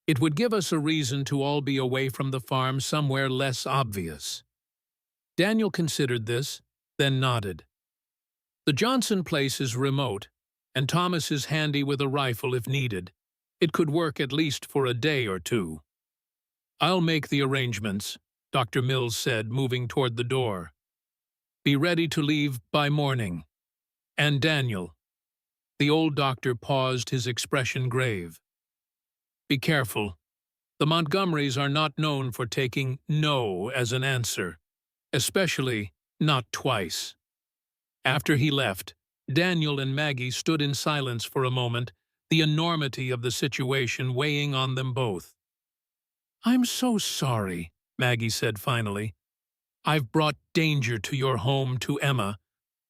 It would give us a reason to all be away from the farm somewhere less obvious." Daniel considered this, then nodded. "The Johnson place is remote, and Thomas is handy with a rifle if needed. It could work at least for a day or two." "I'll make the arrangements," Dr. Mills said, moving toward the door. "Be ready to leave by morning. And Daniel." The old doctor paused, his expression grave. "Be careful. The Montgomerys are not known for taking no as an answer, especially not twice." After he left, Daniel and Maggie stood in silence for a moment, the enormity of the situation weighing on them both. "I'm so sorry," Maggie said finally. "I've brought danger to your home, to Emma."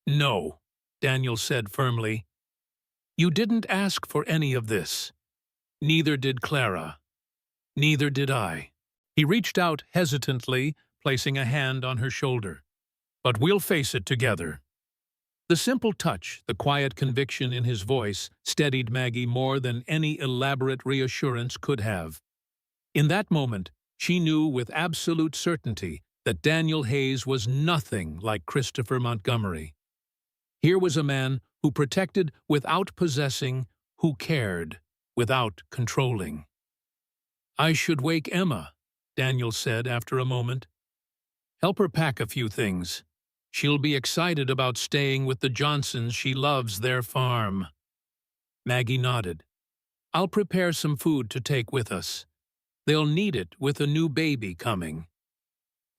"No," Daniel said firmly. "You didn't ask for any of this. Neither did Clara. Neither did I." He reached out hesitantly, placing a hand on her shoulder. "But we'll face it together." The simple touch, the quiet conviction in his voice, steadied Maggie more than any elaborate reassurance could have. In that moment, she knew with absolute certainty that Daniel Hayes was nothing like Christopher Montgomery. Here was a man who protected without possessing, who cared without controlling. "I should wake Emma," Daniel said after a moment. "Help her pack a few things. She'll be excited about staying with the Johnsons. She loves their farm." Maggie nodded. "I'll prepare some food to take with us. They'll need it with a new baby coming."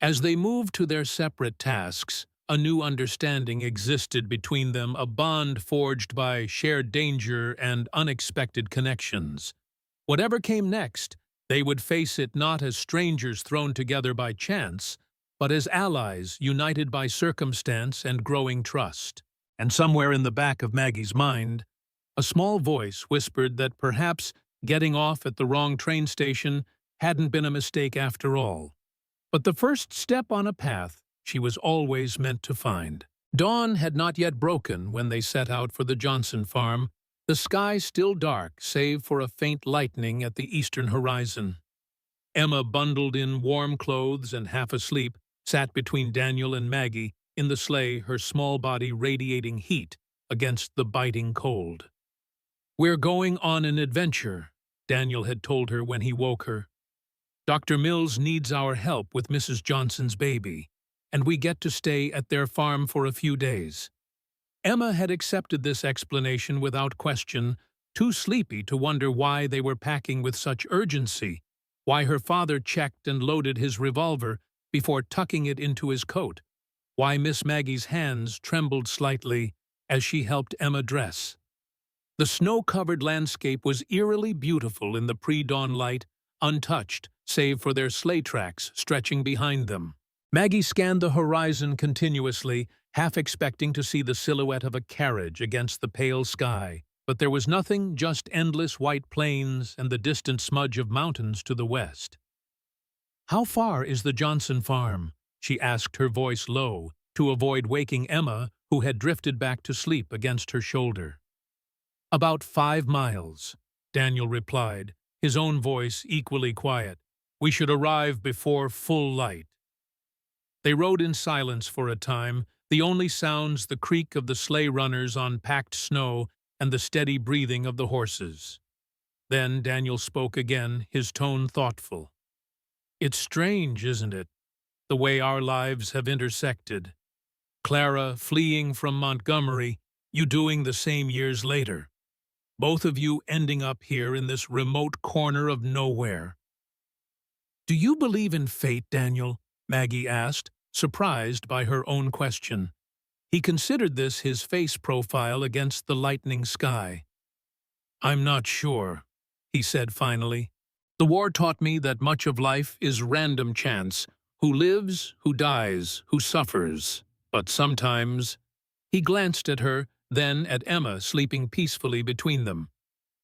As they moved to their separate tasks, a new understanding existed between them, a bond forged by shared danger and unexpected connections. Whatever came next, they would face it not as strangers thrown together by chance, but as allies united by circumstance and growing trust. And somewhere in the back of Maggie's mind, a small voice whispered that perhaps getting off at the wrong train station hadn't been a mistake after all, but the first step on a path she was always meant to find. Dawn had not yet broken when they set out for the Johnson farm, the sky still dark save for a faint lightning at the eastern horizon. Emma, bundled in warm clothes and half asleep, sat between Daniel and Maggie in the sleigh, her small body radiating heat against the biting cold. "We're going on an adventure," Daniel had told her when he woke her. "Dr. Mills needs our help with Mrs. Johnson's baby, and we get to stay at their farm for a few days." Emma had accepted this explanation without question, too sleepy to wonder why they were packing with such urgency, why her father checked and loaded his revolver before tucking it into his coat, why Miss Maggie's hands trembled slightly as she helped Emma dress. The snow-covered landscape was eerily beautiful in the pre-dawn light, untouched save for their sleigh tracks stretching behind them. Maggie scanned the horizon continuously, half expecting to see the silhouette of a carriage against the pale sky, but there was nothing, just endless white plains and the distant smudge of mountains to the west. "How far is the Johnson farm?" she asked, her voice low, to avoid waking Emma, who had drifted back to sleep against her shoulder. "About 5 miles, Daniel replied, his own voice equally quiet. "We should arrive before full light." They rode in silence for a time, the only sounds the creak of the sleigh runners on packed snow and the steady breathing of the horses. Then Daniel spoke again, his tone thoughtful. "It's strange, isn't it, the way our lives have intersected? Clara fleeing from Montgomery, you doing the same years later. Both of you ending up here in this remote corner of nowhere." "Do you believe in fate, Daniel?" Maggie asked, surprised by her own question. He considered this his face profile against the lightening sky. "I'm not sure," he said finally. "The war taught me that much of life is random chance, who lives, who dies, who suffers. But sometimes—" He glanced at her, then at Emma sleeping peacefully between them.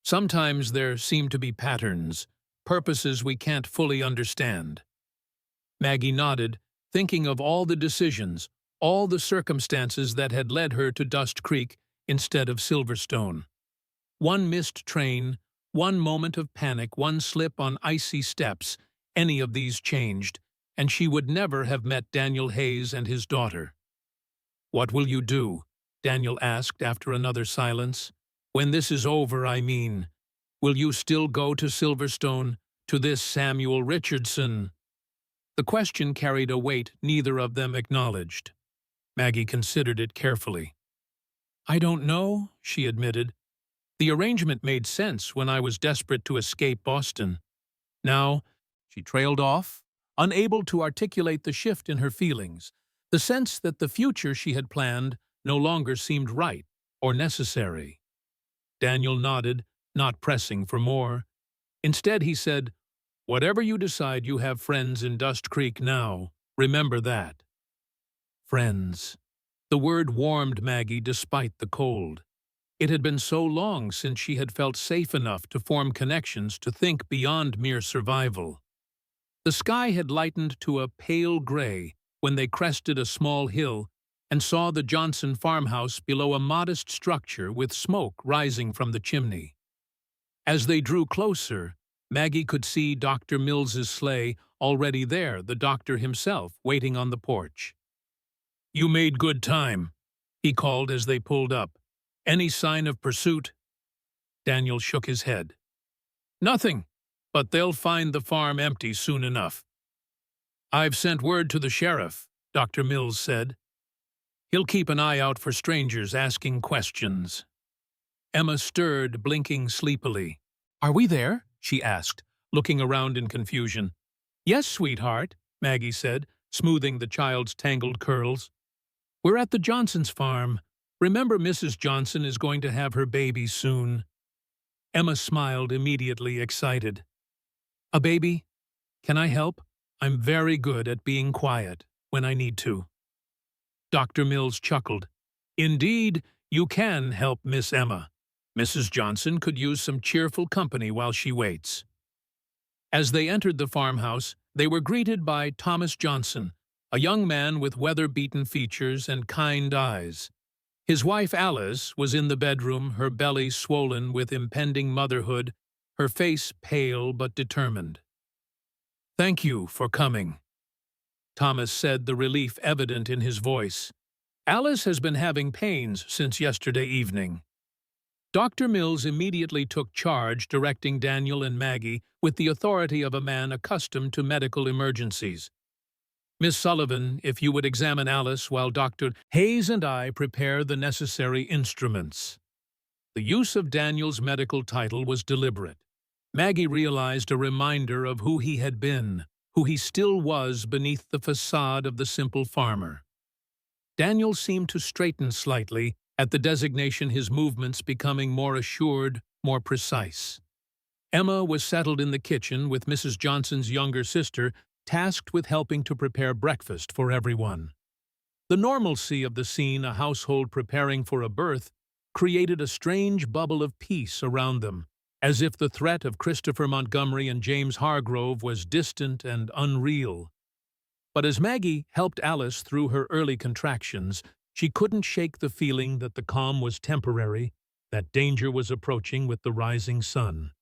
"Sometimes there seem to be patterns, purposes we can't fully understand." Maggie nodded, thinking of all the decisions, all the circumstances that had led her to Dust Creek instead of Silverstone. One missed train, one moment of panic, one slip on icy steps, any of these changed, and she would never have met Daniel Hayes and his daughter. "What will you do?" Daniel asked after another silence. "When this is over, I mean. Will you still go to Silverstone, to this Samuel Richardson?" The question carried a weight neither of them acknowledged. Maggie considered it carefully. "I don't know," she admitted. "The arrangement made sense when I was desperate to escape Boston. Now," she trailed off, unable to articulate the shift in her feelings, the sense that the future she had planned no longer seemed right or necessary. Daniel nodded, not pressing for more. Instead, he said, "Whatever you decide, you have friends in Dust Creek now. Remember that." Friends. The word warmed Maggie despite the cold. It had been so long since she had felt safe enough to form connections, to think beyond mere survival. The sky had lightened to a pale gray when they crested a small hill and saw the Johnson farmhouse below a modest structure with smoke rising from the chimney. As they drew closer, Maggie could see Dr. Mills's sleigh already there, the doctor himself waiting on the porch. "You made good time," he called as they pulled up. "Any sign of pursuit?" Daniel shook his head. "Nothing, but they'll find the farm empty soon enough." "I've sent word to the sheriff," Dr. Mills said. "He'll keep an eye out for strangers asking questions." Emma stirred, blinking sleepily. "Are we there?" she asked, looking around in confusion. "Yes, sweetheart," Maggie said, smoothing the child's tangled curls. "We're at the Johnson's farm. Remember, Mrs. Johnson is going to have her baby soon." Emma smiled, immediately excited. "A baby? Can I help? I'm very good at being quiet when I need to." Dr. Mills chuckled. "Indeed, you can help Miss Emma. Mrs. Johnson could use some cheerful company while she waits." As they entered the farmhouse, they were greeted by Thomas Johnson, a young man with weather-beaten features and kind eyes. His wife Alice was in the bedroom, her belly swollen with impending motherhood, her face pale but determined. "Thank you for coming," Thomas said, the relief evident in his voice. "Alice has been having pains since yesterday evening." Dr. Mills immediately took charge, directing Daniel and Maggie with the authority of a man accustomed to medical emergencies. "Miss Sullivan, if you would examine Alice while Dr. Hayes and I prepare the necessary instruments." The use of Daniel's medical title was deliberate. Maggie realized a reminder of who he had been, who he still was beneath the facade of the simple farmer. Daniel seemed to straighten slightly at the designation, his movements becoming more assured, more precise. Emma was settled in the kitchen with Mrs. Johnson's younger sister, tasked with helping to prepare breakfast for everyone. The normalcy of the scene, a household preparing for a birth, created a strange bubble of peace around them, as if the threat of Christopher Montgomery and James Hargrove was distant and unreal. But as Maggie helped Alice through her early contractions, she couldn't shake the feeling that the calm was temporary, that danger was approaching with the rising sun.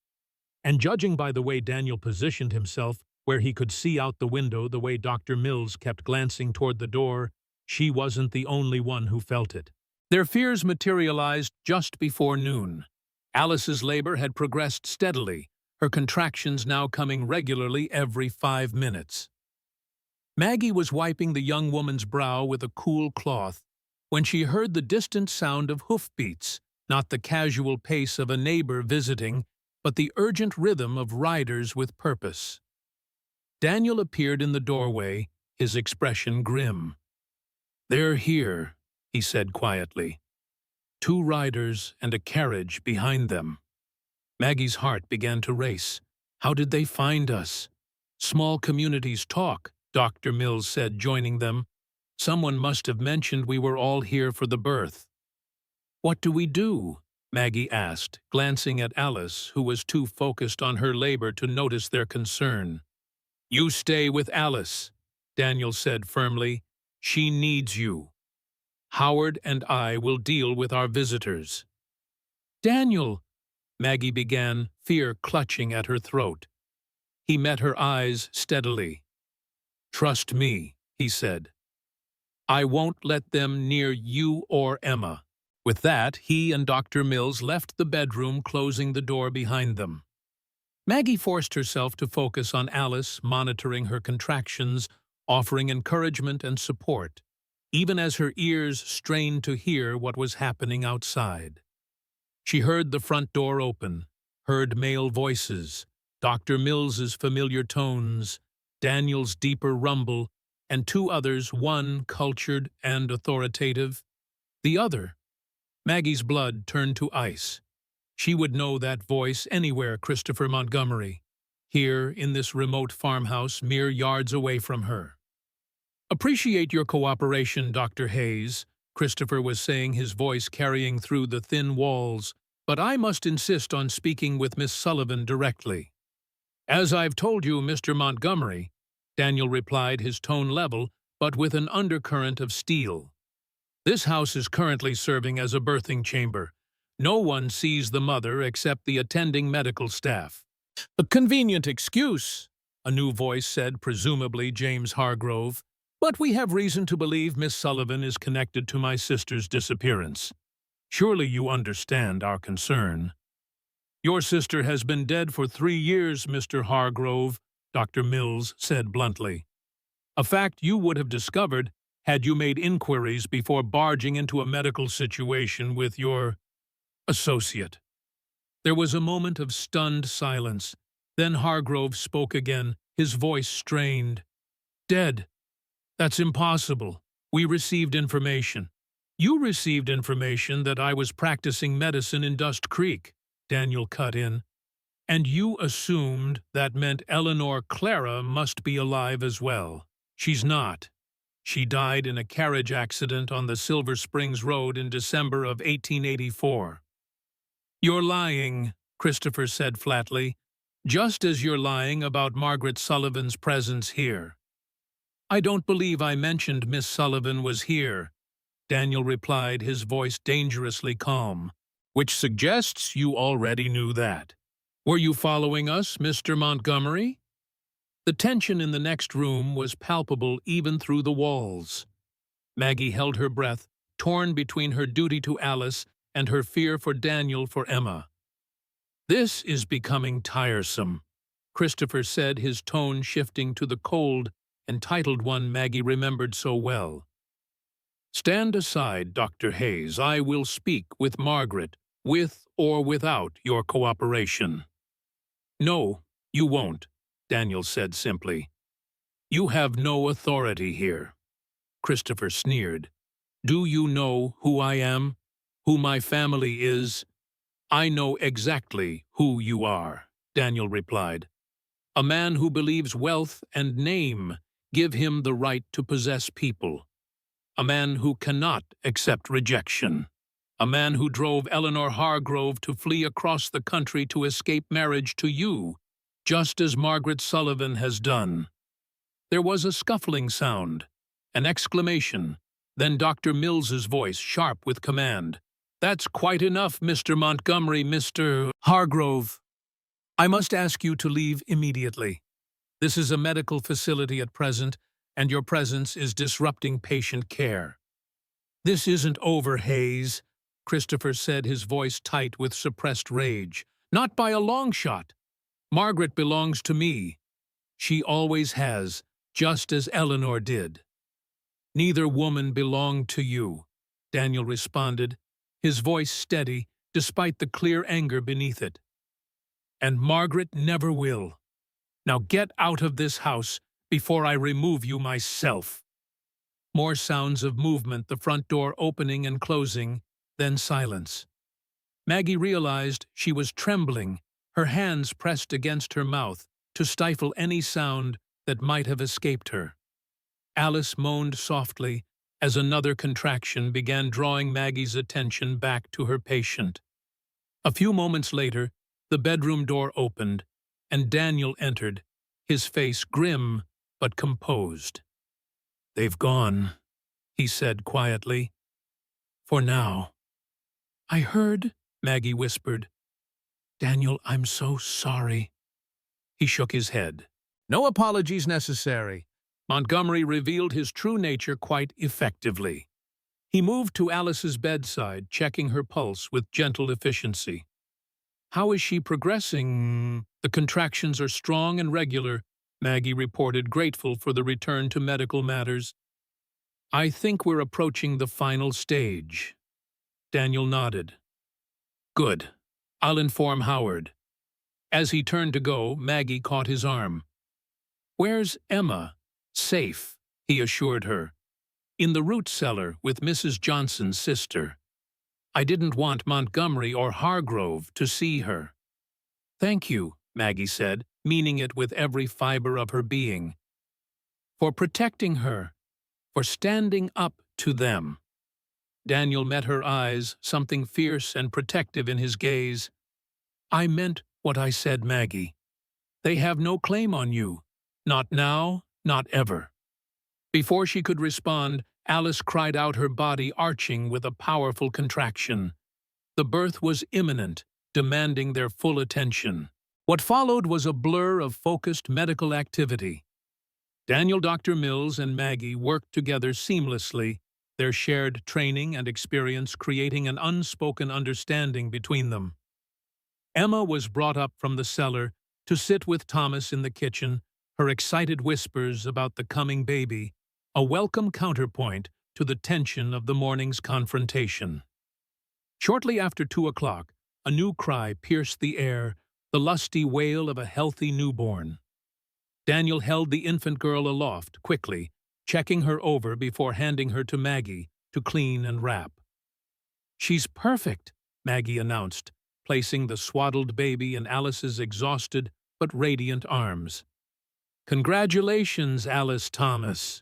And judging by the way Daniel positioned himself, where he could see out the window, the way Dr. Mills kept glancing toward the door, she wasn't the only one who felt it. Their fears materialized just before noon. Alice's labor had progressed steadily, her contractions now coming regularly every 5 minutes. Maggie was wiping the young woman's brow with a cool cloth when she heard the distant sound of hoofbeats, not the casual pace of a neighbor visiting, but the urgent rhythm of riders with purpose. Daniel appeared in the doorway, his expression grim. "They're here," he said quietly. "2 riders and a carriage behind them." Maggie's heart began to race. How did they find us? "Small communities talk," Dr. Mills said, joining them. "Someone must have mentioned we were all here for the birth." "What do we do?" Maggie asked, glancing at Alice, who was too focused on her labor to notice their concern. "You stay with Alice," Daniel said firmly. "She needs you. Howard and I will deal with our visitors." "Daniel," Maggie began, fear clutching at her throat. He met her eyes steadily. "Trust me," he said. "I won't let them near you or Emma." With that, he and Dr. Mills left the bedroom, closing the door behind them. Maggie forced herself to focus on Alice, monitoring her contractions, offering encouragement and support, even as her ears strained to hear what was happening outside. She heard the front door open, heard male voices, Dr. Mills's familiar tones, Daniel's deeper rumble, and 2 others, one cultured and authoritative, the other. Maggie's blood turned to ice. She would know that voice anywhere, Christopher Montgomery, here in this remote farmhouse mere yards away from her. "Appreciate your cooperation, Dr. Hayes," Christopher was saying, his voice carrying through the thin walls, "but I must insist on speaking with Miss Sullivan directly." "As I've told you, Mr. Montgomery," Daniel replied, his tone level, but with an undercurrent of steel. This house is currently serving as a birthing chamber. No one sees the mother except the attending medical staff. A convenient excuse, a new voice said, presumably James Hargrove. But we have reason to believe Miss Sullivan is connected to my sister's disappearance. Surely you understand our concern. Your sister has been dead for 3 years, Mr. Hargrove, Dr. Mills said bluntly. A fact you would have discovered had you made inquiries before barging into a medical situation with your associate. There was a moment of stunned silence. Then Hargrove spoke again, his voice strained. Dead. That's impossible. We received information. You received information that I was practicing medicine in Dust Creek, Daniel cut in. And you assumed that meant Eleanor Clara must be alive as well. She's not. She died in a carriage accident on the Silver Springs Road in December of 1884. You're lying, Christopher said flatly, just as you're lying about Margaret Sullivan's presence here. I don't believe I mentioned Miss Sullivan was here, Daniel replied, his voice dangerously calm, which suggests you already knew that. Were you following us, Mr. Montgomery? The tension in the next room was palpable even through the walls. Maggie held her breath, torn between her duty to Alice and her fear for Daniel for Emma. This is becoming tiresome, Christopher said, his tone shifting to the cold, entitled one Maggie remembered so well. Stand aside, Dr. Hayes. I will speak with Margaret, with or without your cooperation. No, you won't, Daniel said simply. You have no authority here. Christopher sneered. Do you know who I am? Who my family is? I know exactly who you are, Daniel replied. A man who believes wealth and name give him the right to possess people. A man who cannot accept rejection. A man who drove Eleanor Hargrove to flee across the country to escape marriage to you, just as Margaret Sullivan has done. There was a scuffling sound, an exclamation, then Dr. Mills's voice, sharp with command. That's quite enough, Mr. Montgomery, Mr. Hargrove. I must ask you to leave immediately. This is a medical facility at present, and your presence is disrupting patient care. This isn't over, Hayes, Christopher said, his voice tight with suppressed rage. Not by a long shot. Margaret belongs to me. She always has, just as Eleanor did. Neither woman belonged to you, Daniel responded, his voice steady despite the clear anger beneath it. And Margaret never will. Now get out of this house before I remove you myself. More sounds of movement, the front door opening and closing, then silence. Maggie realized she was trembling, her hands pressed against her mouth to stifle any sound that might have escaped her. Alice moaned softly as another contraction began drawing Maggie's attention back to her patient. A few moments later, the bedroom door opened, and Daniel entered, his face grim but composed. They've gone, he said quietly. For now. I heard, Maggie whispered. Daniel, I'm so sorry. He shook his head. No apologies necessary. Montgomery revealed his true nature quite effectively. He moved to Alice's bedside, checking her pulse with gentle efficiency. How is she progressing? The contractions are strong and regular, Maggie reported, grateful for the return to medical matters. I think we're approaching the final stage. Daniel nodded. Good. I'll inform Howard. As he turned to go, Maggie caught his arm. Where's Emma? Safe, he assured her. In the root cellar with Mrs. Johnson's sister. I didn't want Montgomery or Hargrove to see her. Thank you, Maggie said, meaning it with every fiber of her being. For protecting her, for standing up to them. Daniel met her eyes, something fierce and protective in his gaze. I meant what I said, Maggie. They have no claim on you. Not now, not ever. Before she could respond, Alice cried out, her body arching with a powerful contraction. The birth was imminent, demanding their full attention. What followed was a blur of focused medical activity. Daniel, Dr. Mills, and Maggie worked together seamlessly, their shared training and experience creating an unspoken understanding between them. Emma was brought up from the cellar to sit with Thomas in the kitchen, her excited whispers about the coming baby, a welcome counterpoint to the tension of the morning's confrontation. Shortly after 2 o'clock, a new cry pierced the air, the lusty wail of a healthy newborn. Daniel held the infant girl aloft, quickly, checking her over before handing her to Maggie to clean and wrap. "She's perfect," Maggie announced, placing the swaddled baby in Alice's exhausted but radiant arms. "Congratulations, Alice Thomas."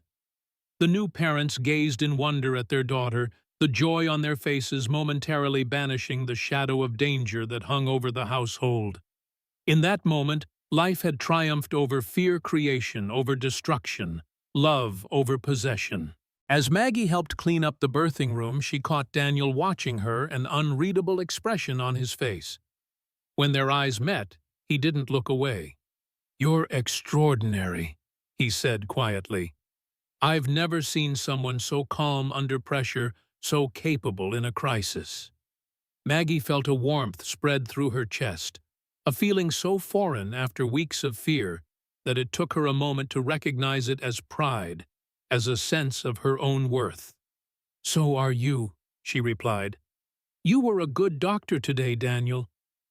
The new parents gazed in wonder at their daughter, the joy on their faces momentarily banishing the shadow of danger that hung over the household. In that moment, life had triumphed over fear, creation over destruction, love over possession. As Maggie helped clean up the birthing room, she caught Daniel watching her, an unreadable expression on his face. When their eyes met, he didn't look away. "You're extraordinary," he said quietly. "I've never seen someone so calm under pressure, so capable in a crisis." Maggie felt a warmth spread through her chest, a feeling so foreign after weeks of fear that it took her a moment to recognize it as pride, as a sense of her own worth. "So are you," she replied. "You were a good doctor today, Daniel,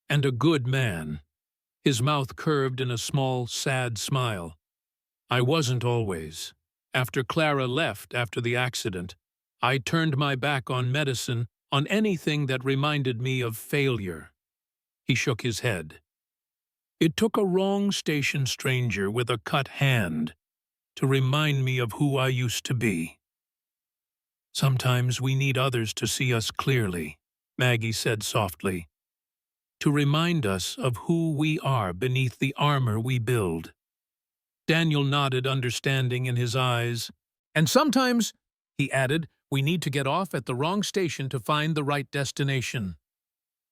and a good man." His mouth curved in a small, sad smile. "I wasn't always. After Clara left after the accident, I turned my back on medicine, on anything that reminded me of failure." He shook his head. "It took a wrong station stranger with a cut hand to remind me of who I used to be." "Sometimes we need others to see us clearly," Maggie said softly, "to remind us of who we are beneath the armor we build." Daniel nodded, understanding in his eyes. "And sometimes," he added, "we need to get off at the wrong station to find the right destination."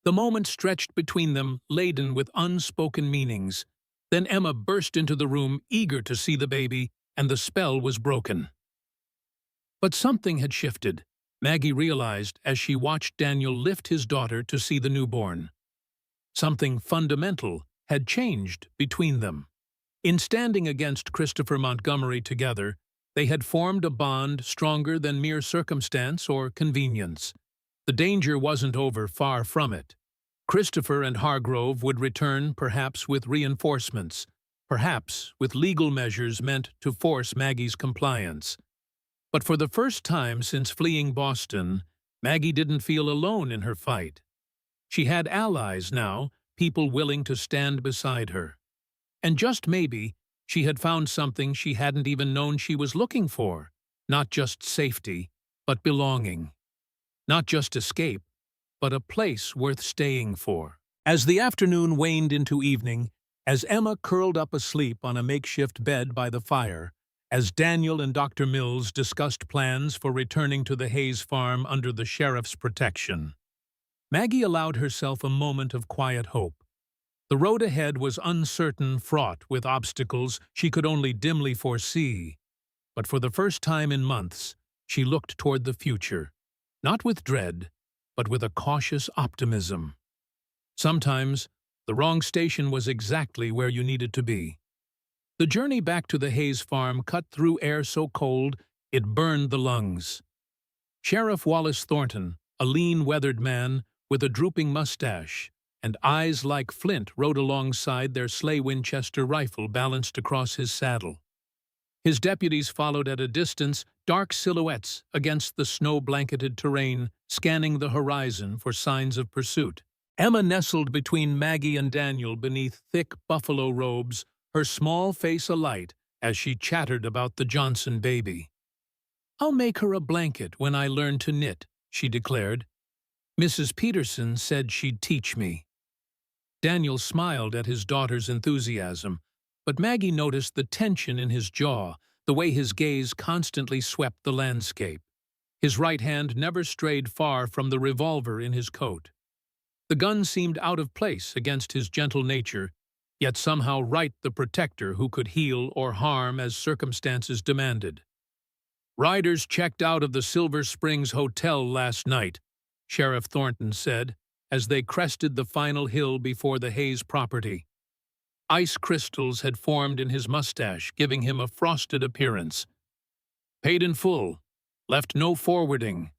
The moment stretched between them, laden with unspoken meanings. Then Emma burst into the room, eager to see the baby, and the spell was broken. But something had shifted, Maggie realized as she watched Daniel lift his daughter to see the newborn. Something fundamental had changed between them. In standing against Christopher Montgomery together, they had formed a bond stronger than mere circumstance or convenience. The danger wasn't over, far from it. Christopher and Hargrove would return, perhaps with reinforcements, perhaps with legal measures meant to force Maggie's compliance. But for the first time since fleeing Boston, Maggie didn't feel alone in her fight. She had allies now, people willing to stand beside her. And just maybe, she had found something she hadn't even known she was looking for. Not just safety, but belonging. Not just escape, but a place worth staying for. As the afternoon waned into evening, as Emma curled up asleep on a makeshift bed by the fire, as Daniel and Dr. Mills discussed plans for returning to the Hayes farm under the sheriff's protection, Maggie allowed herself a moment of quiet hope. The road ahead was uncertain, fraught with obstacles she could only dimly foresee. But for the first time in months, she looked toward the future, not with dread, but with a cautious optimism. Sometimes, the wrong station was exactly where you needed to be. The journey back to the Hayes farm cut through air so cold it burned the lungs. Sheriff Wallace Thornton, a lean, weathered man with a drooping mustache and eyes like flint, rode alongside their sleigh Winchester rifle balanced across his saddle. His deputies followed at a distance, dark silhouettes against the snow-blanketed terrain, scanning the horizon for signs of pursuit. Emma nestled between Maggie and Daniel beneath thick buffalo robes, her small face alight as she chattered about the Johnson baby. "I'll make her a blanket when I learn to knit," she declared. "Mrs. Peterson said she'd teach me." Daniel smiled at his daughter's enthusiasm, but Maggie noticed the tension in his jaw, the way his gaze constantly swept the landscape. His right hand never strayed far from the revolver in his coat. The gun seemed out of place against his gentle nature, yet somehow right the protector who could heal or harm as circumstances demanded. "Riders checked out of the Silver Springs Hotel last night," Sheriff Thornton said, as they crested the final hill before the Hayes property. Ice crystals had formed in his mustache, giving him a frosted appearance. "Paid in full. Left no forwarding."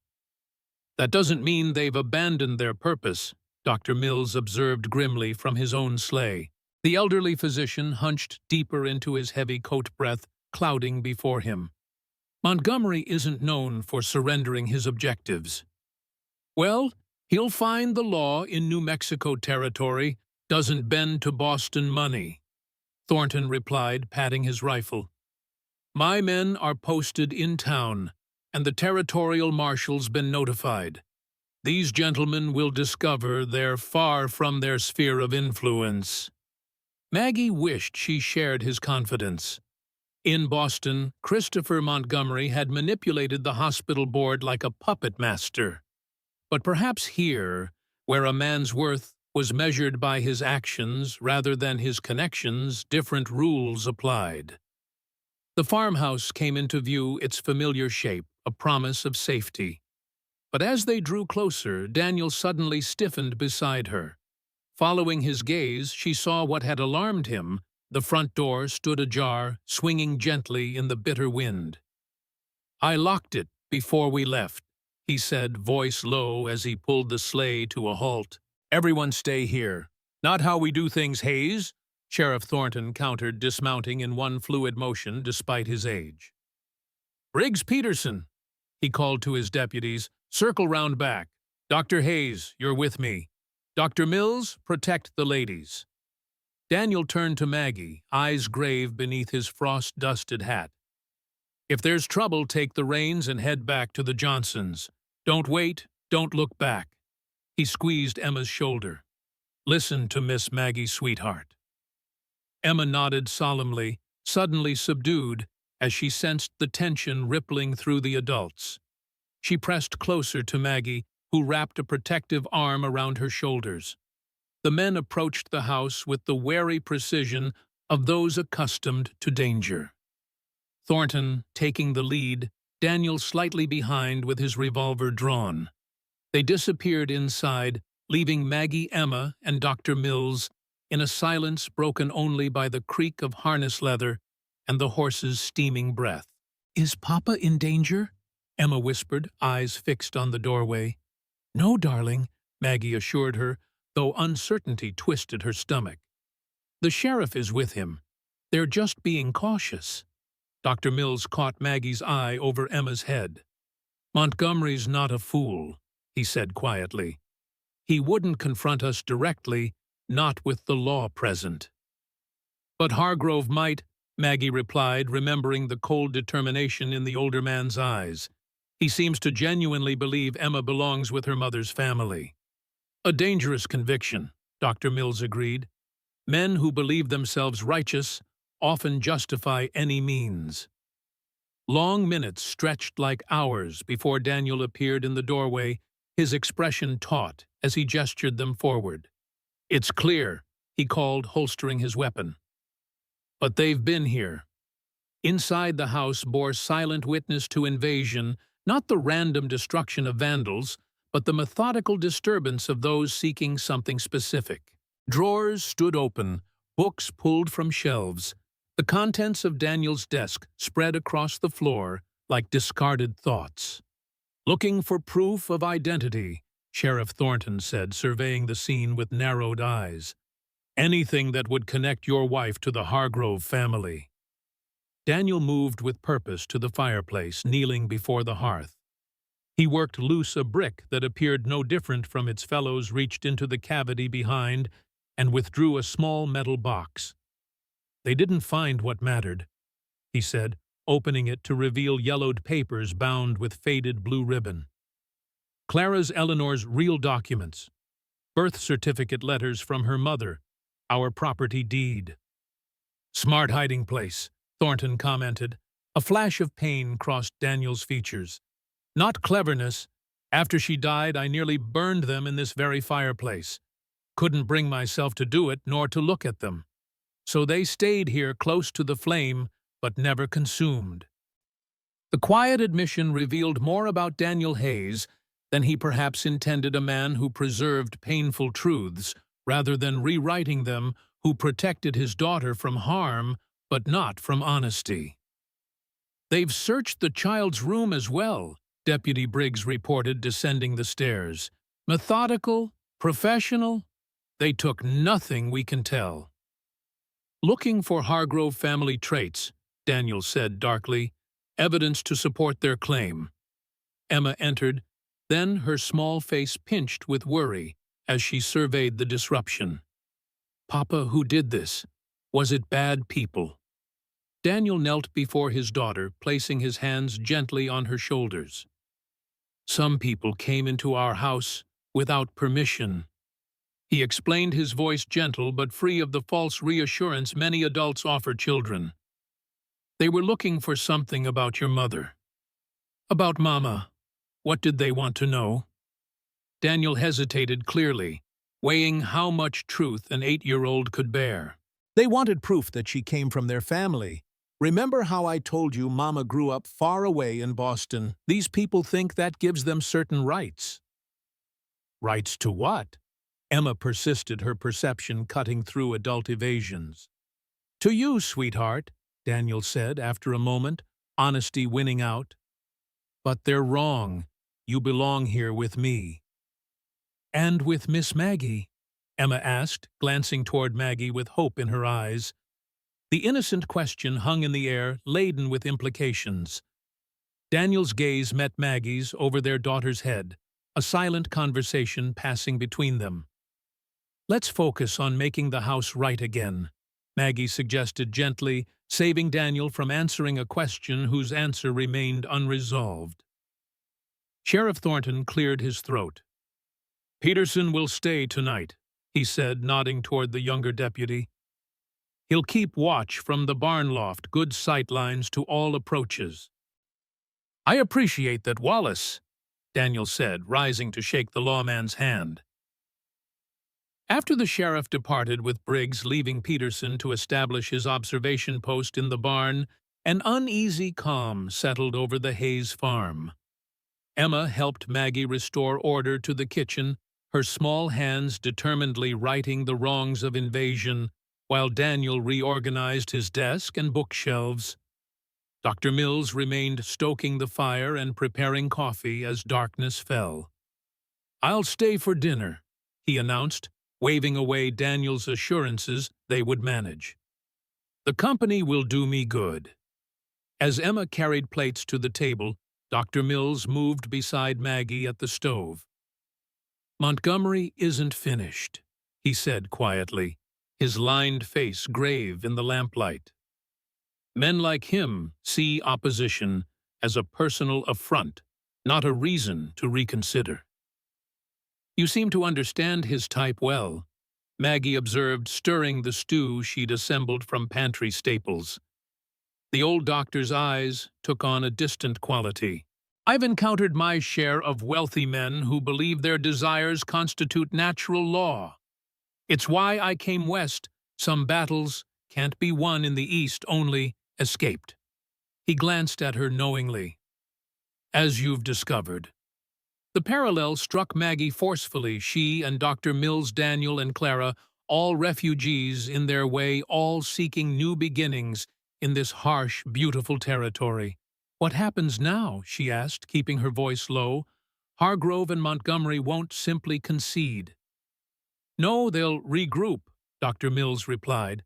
"That doesn't mean they've abandoned their purpose," Dr. Mills observed grimly from his own sleigh. The elderly physician hunched deeper into his heavy coat breath, clouding before him. "Montgomery isn't known for surrendering his objectives." "Well, he'll find the law in New Mexico territory doesn't bend to Boston money," Thornton replied, patting his rifle. "My men are posted in town, and the territorial marshal's been notified. These gentlemen will discover they're far from their sphere of influence." Maggie wished she shared his confidence. In Boston, Christopher Montgomery had manipulated the hospital board like a puppet master. But perhaps here, where a man's worth was measured by his actions rather than his connections, different rules applied. The farmhouse came into view, its familiar shape, a promise of safety. But as they drew closer, Daniel suddenly stiffened beside her. Following his gaze, she saw what had alarmed him. The front door stood ajar, swinging gently in the bitter wind. "I locked it before we left," he said, voice low as he pulled the sleigh to a halt. "Everyone stay here." "Not how we do things, Hayes," Sheriff Thornton countered, dismounting in one fluid motion despite his age. "Briggs Peterson," he called to his deputies, "circle round back. Dr. Hayes, you're with me. Dr. Mills, protect the ladies." Daniel turned to Maggie, eyes grave beneath his frost-dusted hat. "If there's trouble, take the reins and head back to the Johnsons. Don't wait, don't look back." He squeezed Emma's shoulder. "Listen to Miss Maggie, sweetheart." Emma nodded solemnly, suddenly subdued, as she sensed the tension rippling through the adults. She pressed closer to Maggie, who wrapped a protective arm around her shoulders. The men approached the house with the wary precision of those accustomed to danger. Thornton taking the lead, Daniel slightly behind with his revolver drawn. They disappeared inside, leaving Maggie, Emma, and Dr. Mills in a silence broken only by the creak of harness leather and the horse's steaming breath. "Is Papa in danger?" Emma whispered, eyes fixed on the doorway. "No, darling," Maggie assured her, though uncertainty twisted her stomach. "The sheriff is with him. They're just being cautious." Dr. Mills caught Maggie's eye over Emma's head. "Montgomery's not a fool," he said quietly. "He wouldn't confront us directly, not with the law present." "But Hargrove might," Maggie replied, remembering the cold determination in the older man's eyes. "He seems to genuinely believe Emma belongs with her mother's family." "A dangerous conviction," Dr. Mills agreed. "Men who believe themselves righteous often justify any means." Long minutes stretched like hours before Daniel appeared in the doorway, his expression taut as he gestured them forward. "It's clear," he called, holstering his weapon. "But they've been here." Inside the house bore silent witness to invasion, not the random destruction of vandals, but the methodical disturbance of those seeking something specific. Drawers stood open, books pulled from shelves. The contents of Daniel's desk spread across the floor like discarded thoughts. "Looking for proof of identity," Sheriff Thornton said, surveying the scene with narrowed eyes. "Anything that would connect your wife to the Hargrove family." Daniel moved with purpose to the fireplace, kneeling before the hearth. He worked loose a brick that appeared no different from its fellows, reached into the cavity behind, and withdrew a small metal box. "They didn't find what mattered," he said, opening it to reveal yellowed papers bound with faded blue ribbon. "Clara's Eleanor's real documents. Birth certificate letters from her mother. Our property deed." "Smart hiding place," Thornton commented. A flash of pain crossed Daniel's features. Not cleverness. After she died, I nearly burned them in this very fireplace. Couldn't bring myself to do it, nor to look at them. So they stayed here close to the flame, but never consumed. The quiet admission revealed more about Daniel Hayes than he perhaps intended, a man who preserved painful truths rather than rewriting them, who protected his daughter from harm but not from honesty. "They've searched the child's room as well," Deputy Briggs reported, descending the stairs. "Methodical, professional, they took nothing we can tell." "Looking for Hargrove family traits," Daniel said darkly, "evidence to support their claim." Emma entered, then her small face pinched with worry as she surveyed the disruption. "Papa, who did this? Was it bad people?" Daniel knelt before his daughter, placing his hands gently on her shoulders. "Some people came into our house without permission." He explained, his voice gentle but free of the false reassurance many adults offer children. "They were looking for something about your mother." "About Mama? What did they want to know?" Daniel hesitated, clearly, weighing how much truth an 8-year-old could bear. "They wanted proof that she came from their family. Remember how I told you Mama grew up far away in Boston? These people think that gives them certain rights." "Rights to what?" Emma persisted, her perception cutting through adult evasions. "To you, sweetheart," Daniel said after a moment, honesty winning out. "But they're wrong. You belong here with me." "And with Miss Maggie?" Emma asked, glancing toward Maggie with hope in her eyes. The innocent question hung in the air, laden with implications. Daniel's gaze met Maggie's over their daughter's head, a silent conversation passing between them. "Let's focus on making the house right again," Maggie suggested gently, saving Daniel from answering a question whose answer remained unresolved. Sheriff Thornton cleared his throat. "Peterson will stay tonight," he said, nodding toward the younger deputy. "He'll keep watch from the barn loft, good sight lines to all approaches." "I appreciate that, Wallace," Daniel said, rising to shake the lawman's hand. After the sheriff departed, with Briggs leaving Peterson to establish his observation post in the barn, an uneasy calm settled over the Hayes farm. Emma helped Maggie restore order to the kitchen, her small hands determinedly righting the wrongs of invasion, while Daniel reorganized his desk and bookshelves. Dr. Mills remained stoking the fire and preparing coffee as darkness fell. "I'll stay for dinner," he announced, waving away Daniel's assurances they would manage. "The company will do me good." As Emma carried plates to the table, Dr. Mills moved beside Maggie at the stove. "Montgomery isn't finished," he said quietly, his lined face grave in the lamplight. "Men like him see opposition as a personal affront, not a reason to reconsider." "You seem to understand his type well," Maggie observed, stirring the stew she'd assembled from pantry staples. The old doctor's eyes took on a distant quality. "I've encountered my share of wealthy men who believe their desires constitute natural law. It's why I came west. Some battles can't be won in the East, only escaped." He glanced at her knowingly. "As you've discovered." The parallel struck Maggie forcefully. She and Dr. Mills, Daniel and Clara, all refugees in their way, all seeking new beginnings in this harsh, beautiful territory. "What happens now?" she asked, keeping her voice low. "Hargrove and Montgomery won't simply concede." "No, they'll regroup," Dr. Mills replied.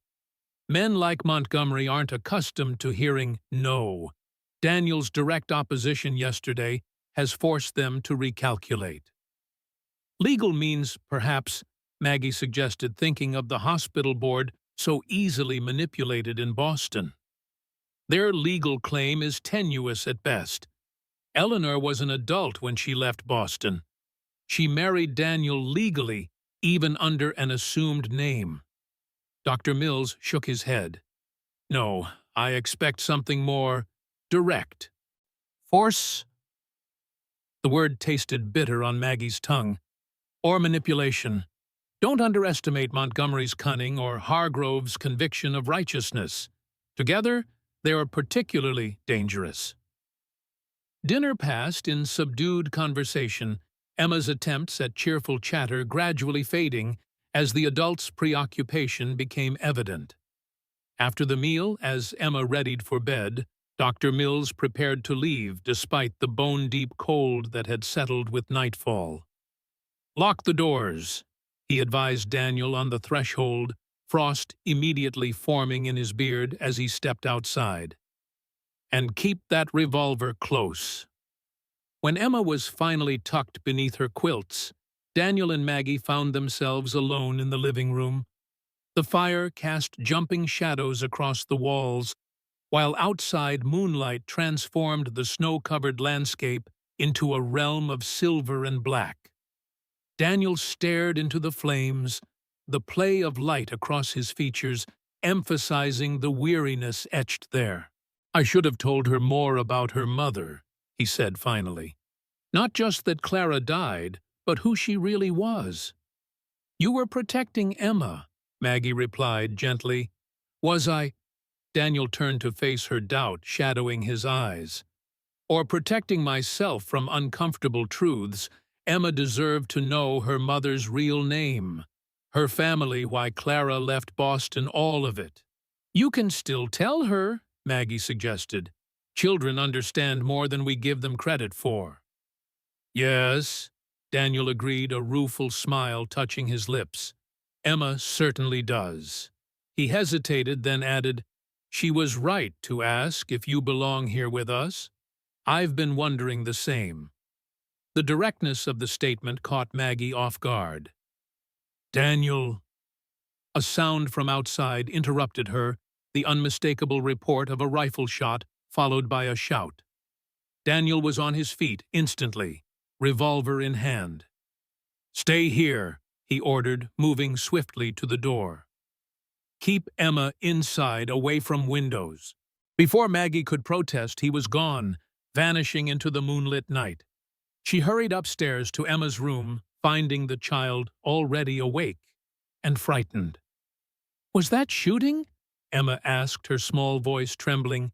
"Men like Montgomery aren't accustomed to hearing no. Daniel's direct opposition yesterday has forced them to recalculate." "Legal means, perhaps," Maggie suggested, thinking of the hospital board so easily manipulated in Boston. "Their legal claim is tenuous at best. Eleanor was an adult when she left Boston. She married Daniel legally, even under an assumed name." Dr. Mills shook his head. "No, I expect something more direct. Force, the word tasted bitter on Maggie's tongue, or manipulation. Don't underestimate Montgomery's cunning or Hargrove's conviction of righteousness. Together, they are particularly dangerous. Dinner passed in subdued conversation, Emma's attempts at cheerful chatter gradually fading as the adults' preoccupation became evident. After the meal, as Emma readied for bed, Dr. Mills prepared to leave despite the bone-deep cold that had settled with nightfall. "Lock the doors," he advised Daniel on the threshold, frost immediately forming in his beard as he stepped outside. "And keep that revolver close." When Emma was finally tucked beneath her quilts, Daniel and Maggie found themselves alone in the living room. The fire cast jumping shadows across the walls, while outside moonlight transformed the snow-covered landscape into a realm of silver and black. Daniel stared into the flames, the play of light across his features emphasizing the weariness etched there. "I should have told her more about her mother," he said finally. "Not just that Clara died, but who she really was." "You were protecting Emma," Maggie replied gently. "Was I?" Daniel turned to face her doubt, shadowing his eyes. "Or protecting myself from uncomfortable truths. Emma deserved to know her mother's real name, her family, why Clara left Boston, all of it." "You can still tell her," Maggie suggested. "Children understand more than we give them credit for." "Yes," Daniel agreed, a rueful smile touching his lips. "Emma certainly does." He hesitated, then added, "She was right to ask if you belong here with us. I've been wondering the same." The directness of the statement caught Maggie off guard. "Daniel." A sound from outside interrupted her, the unmistakable report of a rifle shot, followed by a shout. Daniel was on his feet instantly, revolver in hand. "Stay here," he ordered, moving swiftly to the door. "Keep Emma inside, away from windows." Before Maggie could protest, he was gone, vanishing into the moonlit night. She hurried upstairs to Emma's room, finding the child already awake and frightened. "Was that shooting?" Emma asked, her small voice trembling.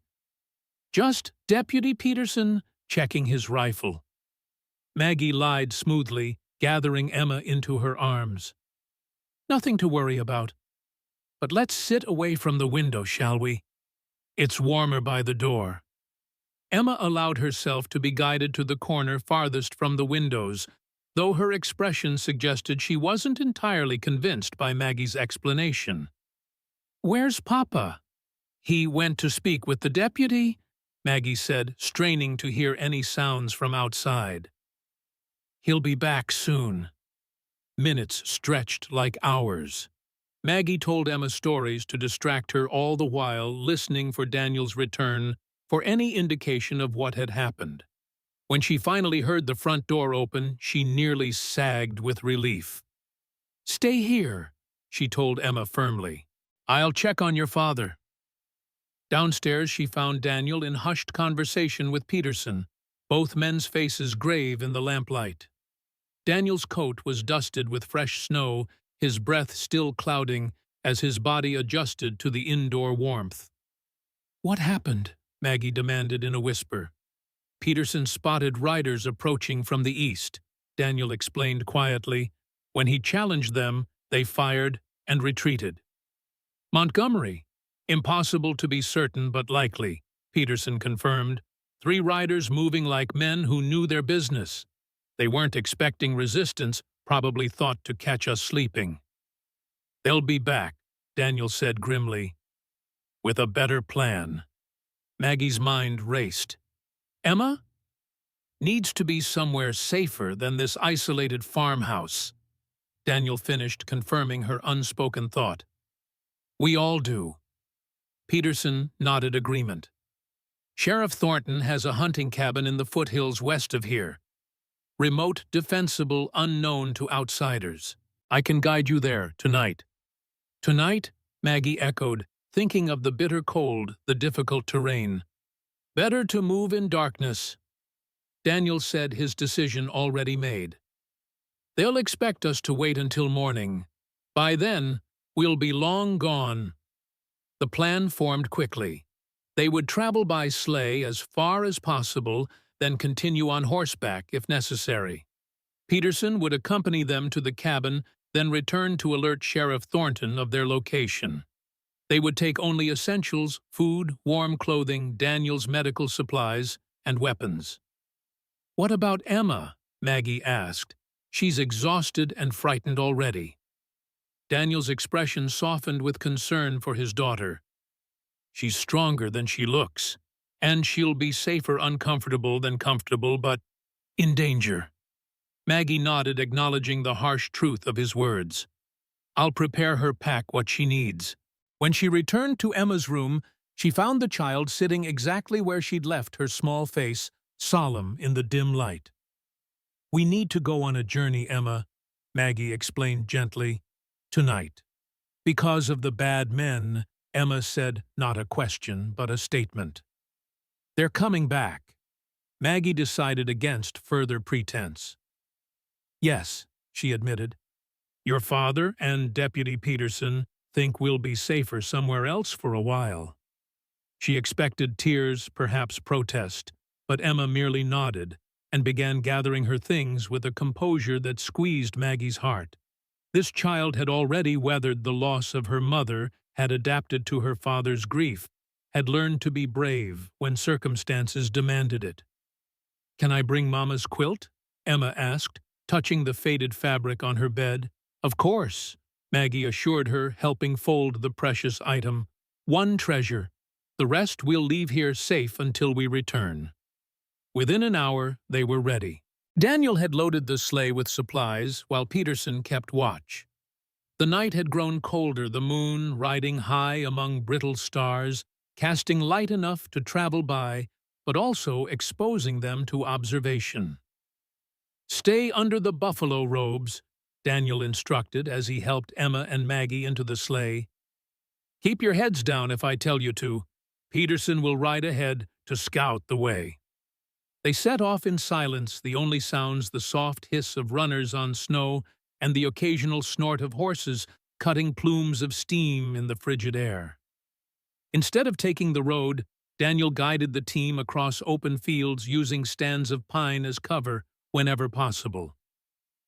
"Just Deputy Peterson checking his rifle." Maggie lied smoothly, gathering Emma into her arms. "Nothing to worry about. But let's sit away from the window, shall we? It's warmer by the door." Emma allowed herself to be guided to the corner farthest from the windows, though her expression suggested she wasn't entirely convinced by Maggie's explanation. "Where's Papa?" "He went to speak with the deputy," Maggie said, straining to hear any sounds from outside. "He'll be back soon." Minutes stretched like hours. Maggie told Emma stories to distract her, all the while listening for Daniel's return for any indication of what had happened. When she finally heard the front door open, she nearly sagged with relief. "Stay here," she told Emma firmly. "I'll check on your father." Downstairs she found Daniel in hushed conversation with Peterson, both men's faces grave in the lamplight. Daniel's coat was dusted with fresh snow, his breath still clouding as his body adjusted to the indoor warmth. "What happened?" Maggie demanded in a whisper. "Peterson spotted riders approaching from the east," Daniel explained quietly. "When he challenged them, they fired and retreated." "Montgomery. Impossible to be certain, but likely," Peterson confirmed. "3 riders moving like men who knew their business. They weren't expecting resistance, probably thought to catch us sleeping." "They'll be back," Daniel said grimly, "with a better plan." Maggie's mind raced. "Emma? Needs to be somewhere safer than this isolated farmhouse," Daniel finished, confirming her unspoken thought. "We all do." Peterson nodded agreement. "Sheriff Thornton has a hunting cabin in the foothills west of here. Remote, defensible, unknown to outsiders. I can guide you there tonight." "Tonight?" Maggie echoed, thinking of the bitter cold, the difficult terrain. Better to move in darkness. Daniel said, his decision already made. They'll expect us to wait until morning. By then, we'll be long gone. The plan formed quickly. They would travel by sleigh as far as possible, then continue on horseback if necessary. Peterson would accompany them to the cabin, then return to alert Sheriff Thornton of their location. They would take only essentials, food, warm clothing, Daniel's medical supplies, and weapons. "What about Emma?" Maggie asked. "She's exhausted and frightened already." Daniel's expression softened with concern for his daughter. "She's stronger than she looks, and she'll be safer uncomfortable than comfortable, but in danger." Maggie nodded, acknowledging the harsh truth of his words. "I'll prepare her pack what she needs." When she returned to Emma's room, she found the child sitting exactly where she'd left her small face, solemn in the dim light. "We need to go on a journey, Emma," Maggie explained gently. "Tonight." "Because of the bad men," Emma said, not a question, but a statement. "They're coming back." Maggie decided against further pretense. "Yes," she admitted. "Your father and Deputy Peterson think we'll be safer somewhere else for a while." She expected tears, perhaps protest, but Emma merely nodded and began gathering her things with a composure that squeezed Maggie's heart. This child had already weathered the loss of her mother, had adapted to her father's grief, had learned to be brave when circumstances demanded it. "Can I bring Mama's quilt?" Emma asked, touching the faded fabric on her bed. "Of course," Maggie assured her, helping fold the precious item. "One treasure. The rest we'll leave here safe until we return." Within an hour, they were ready. Daniel had loaded the sleigh with supplies, while Peterson kept watch. The night had grown colder, the moon, riding high among brittle stars, casting light enough to travel by, but also exposing them to observation. "Stay under the buffalo robes," Daniel instructed as he helped Emma and Maggie into the sleigh. "Keep your heads down if I tell you to. Peterson will ride ahead to scout the way." They set off in silence, the only sounds the soft hiss of runners on snow and the occasional snort of horses cutting plumes of steam in the frigid air. Instead of taking the road, Daniel guided the team across open fields using stands of pine as cover whenever possible.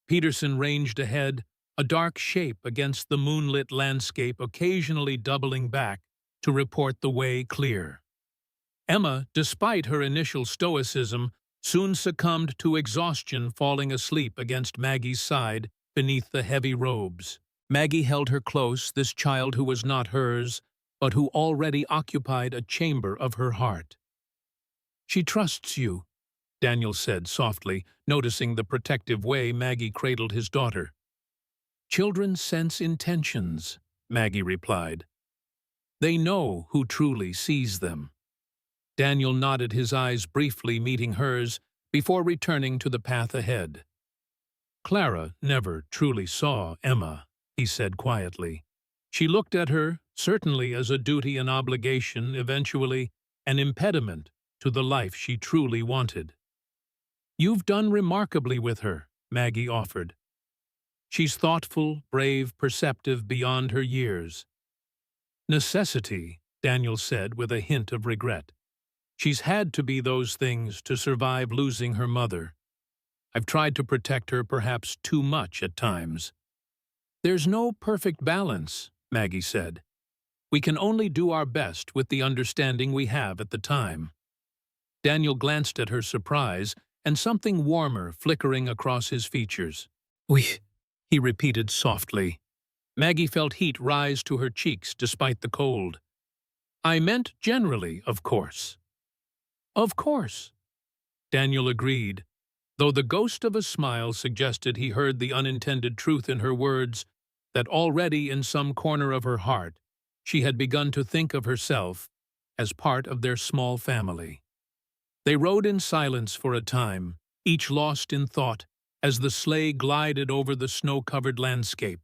Peterson ranged ahead, a dark shape against the moonlit landscape, occasionally doubling back to report the way clear. Emma, despite her initial stoicism, soon succumbed to exhaustion, falling asleep against Maggie's side beneath the heavy robes. Maggie held her close, this child who was not hers, but who already occupied a chamber of her heart. "She trusts you," Daniel said softly, noticing the protective way Maggie cradled his daughter. "Children sense intentions," Maggie replied. "They know who truly sees them." Daniel nodded, his eyes briefly meeting hers before returning to the path ahead. "Clara never truly saw Emma," he said quietly. "She looked at her, certainly as a duty and obligation, eventually an impediment to the life she truly wanted." "You've done remarkably with her," Maggie offered. "She's thoughtful, brave, perceptive beyond her years." "Necessity," Daniel said with a hint of regret. "She's had to be those things to survive losing her mother. I've tried to protect her perhaps too much at times." "There's no perfect balance," Maggie said. "We can only do our best with the understanding we have at the time." Daniel glanced at her surprise and something warmer flickering across his features. "We," he repeated softly. Maggie felt heat rise to her cheeks despite the cold. "I meant generally, of course." "Of course," Daniel agreed, though the ghost of a smile suggested he heard the unintended truth in her words, that already in some corner of her heart she had begun to think of herself as part of their small family. They rode in silence for a time, each lost in thought, as the sleigh glided over the snow-covered landscape.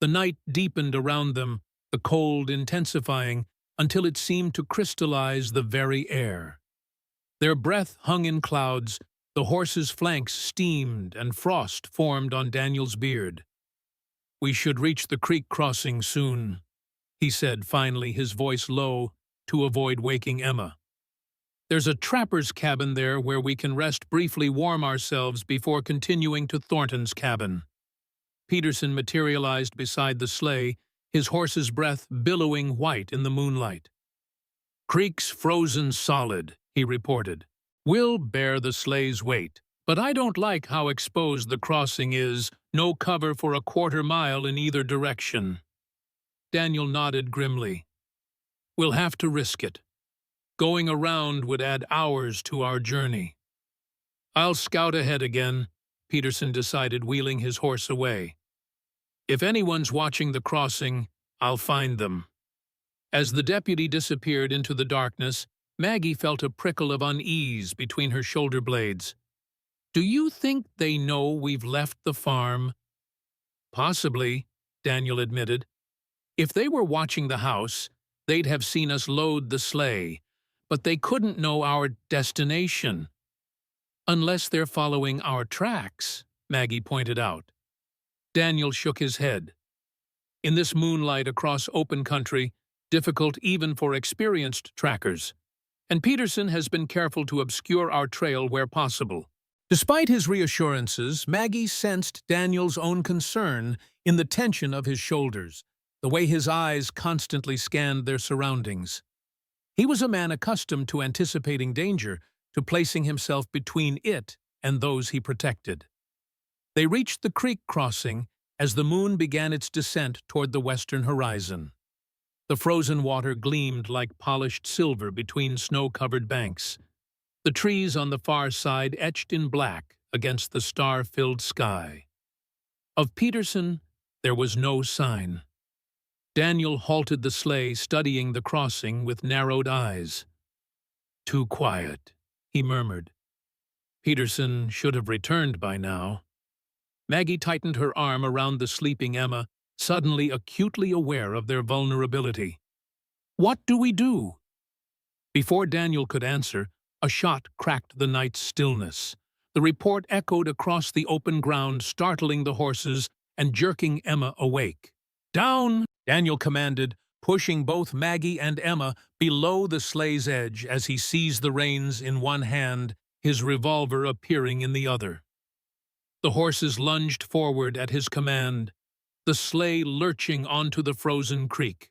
The night deepened around them, the cold intensifying until it seemed to crystallize the very air. Their breath hung in clouds, the horses' flanks steamed, and frost formed on Daniel's beard. "We should reach the creek crossing soon," he said finally, his voice low, to avoid waking Emma. "There's a trapper's cabin there where we can rest briefly, warm ourselves before continuing to Thornton's cabin." Peterson materialized beside the sleigh, his horse's breath billowing white in the moonlight. "Creek's frozen solid," he reported. "We'll bear the sleigh's weight, but I don't like how exposed the crossing is, no cover for a quarter-mile in either direction." Daniel nodded grimly. "We'll have to risk it. Going around would add hours to our journey." "I'll scout ahead again," Peterson decided, wheeling his horse away. "If anyone's watching the crossing, I'll find them." As the deputy disappeared into the darkness, Maggie felt a prickle of unease between her shoulder blades. "Do you think they know we've left the farm?" "Possibly," Daniel admitted. "If they were watching the house, they'd have seen us load the sleigh, but they couldn't know our destination." "Unless they're following our tracks," Maggie pointed out. Daniel shook his head. "In this moonlight across open country, difficult even for experienced trackers, and Peterson has been careful to obscure our trail where possible." Despite his reassurances, Maggie sensed Daniel's own concern in the tension of his shoulders, the way his eyes constantly scanned their surroundings. He was a man accustomed to anticipating danger, to placing himself between it and those he protected. They reached the creek crossing as the moon began its descent toward the western horizon. The frozen water gleamed like polished silver between snow-covered banks. The trees on the far side etched in black against the star-filled sky. Of Peterson, there was no sign. Daniel halted the sleigh, studying the crossing with narrowed eyes. "Too quiet," he murmured. "Peterson should have returned by now." Maggie tightened her arm around the sleeping Emma, suddenly acutely aware of their vulnerability. "What do we do?" Before Daniel could answer, a shot cracked the night's stillness. The report echoed across the open ground, startling the horses and jerking Emma awake. "Down!" Daniel commanded, pushing both Maggie and Emma below the sleigh's edge as he seized the reins in one hand, his revolver appearing in the other. The horses lunged forward at his command, the sleigh lurching onto the frozen creek.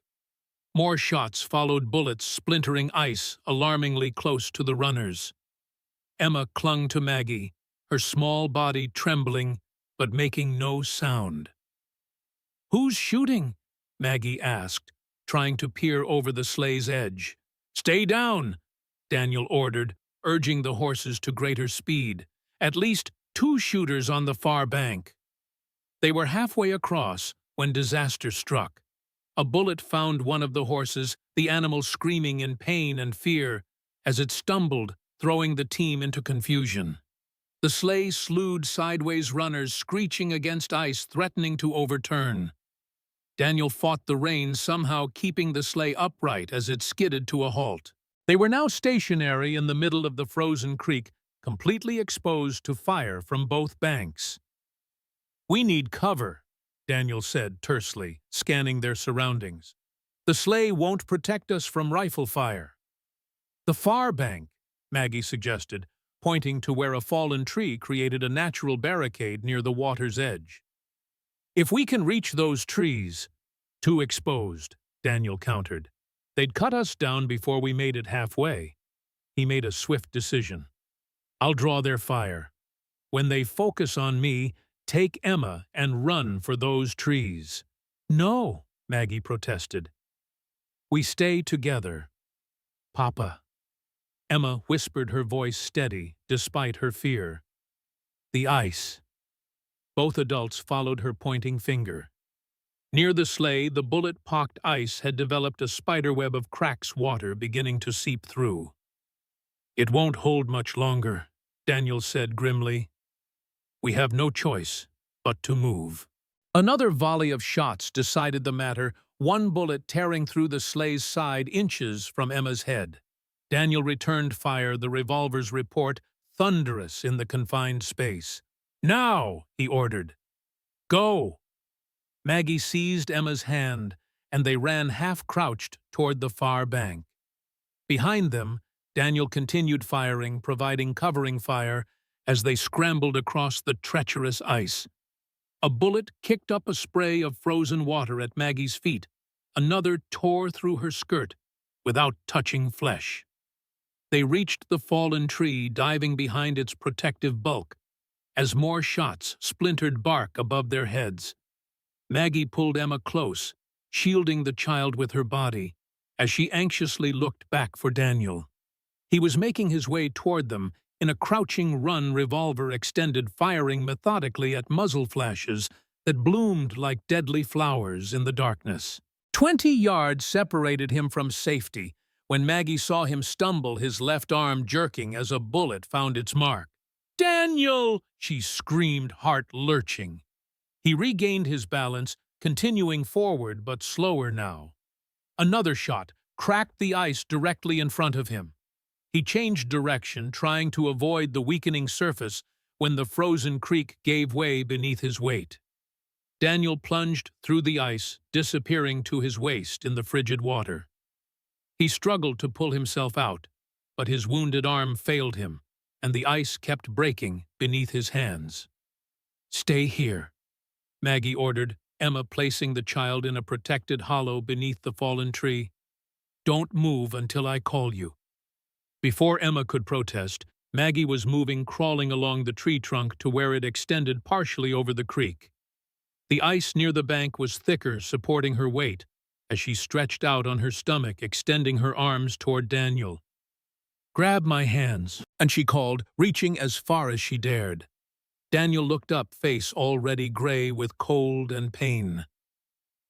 More shots followed, bullets splintering ice alarmingly close to the runners. Emma clung to Maggie, her small body trembling but making no sound. "Who's shooting?" Maggie asked, trying to peer over the sleigh's edge. "Stay down," Daniel ordered, urging the horses to greater speed. "At least 2 shooters on the far bank." They were halfway across when disaster struck. A bullet found one of the horses, the animal screaming in pain and fear as it stumbled, throwing the team into confusion. The sleigh slewed sideways, runners screeching against ice, threatening to overturn. Daniel fought the reins, somehow keeping the sleigh upright as it skidded to a halt. They were now stationary in the middle of the frozen creek, completely exposed to fire from both banks. "We need cover," Daniel said tersely, scanning their surroundings. "The sleigh won't protect us from rifle fire." "The far bank," Maggie suggested, pointing to where a fallen tree created a natural barricade near the water's edge. "If we can reach those trees—" "Too exposed," Daniel countered. "They'd cut us down before we made it halfway." He made a swift decision. "I'll draw their fire. When they focus on me, take Emma and run for those trees." "No," Maggie protested. "We stay together." "Papa." Emma whispered, her voice steady despite her fear. "The ice." Both adults followed her pointing finger. Near the sleigh, the bullet-pocked ice had developed a spiderweb of cracks, water beginning to seep through. "It won't hold much longer," Daniel said grimly. "We have no choice but to move." Another volley of shots decided the matter, one bullet tearing through the sleigh's side inches from Emma's head. Daniel returned fire, the revolver's report thunderous in the confined space. "Now!" he ordered. "Go!" Maggie seized Emma's hand, and they ran half-crouched toward the far bank. Behind them, Daniel continued firing, providing covering fire as they scrambled across the treacherous ice. A bullet kicked up a spray of frozen water at Maggie's feet. Another tore through her skirt, without touching flesh. They reached the fallen tree, diving behind its protective bulk, as more shots splintered bark above their heads. Maggie pulled Emma close, shielding the child with her body, as she anxiously looked back for Daniel. He was making his way toward them in a crouching run, revolver extended, firing methodically at muzzle flashes that bloomed like deadly flowers in the darkness. 20 yards separated him from safety when Maggie saw him stumble, his left arm jerking as a bullet found its mark. "Daniel!" she screamed, heart lurching. He regained his balance, continuing forward but slower now. Another shot cracked the ice directly in front of him. He changed direction, trying to avoid the weakening surface when the frozen creek gave way beneath his weight. Daniel plunged through the ice, disappearing to his waist in the frigid water. He struggled to pull himself out, but his wounded arm failed him, and the ice kept breaking beneath his hands. "Stay here," Maggie ordered, Emma placing the child in a protected hollow beneath the fallen tree. "Don't move until I call you." Before Emma could protest, Maggie was moving, crawling along the tree trunk to where it extended partially over the creek. The ice near the bank was thicker, supporting her weight, as she stretched out on her stomach, extending her arms toward Daniel. "Grab my hands," and she called, reaching as far as she dared. Daniel looked up, face already gray with cold and pain.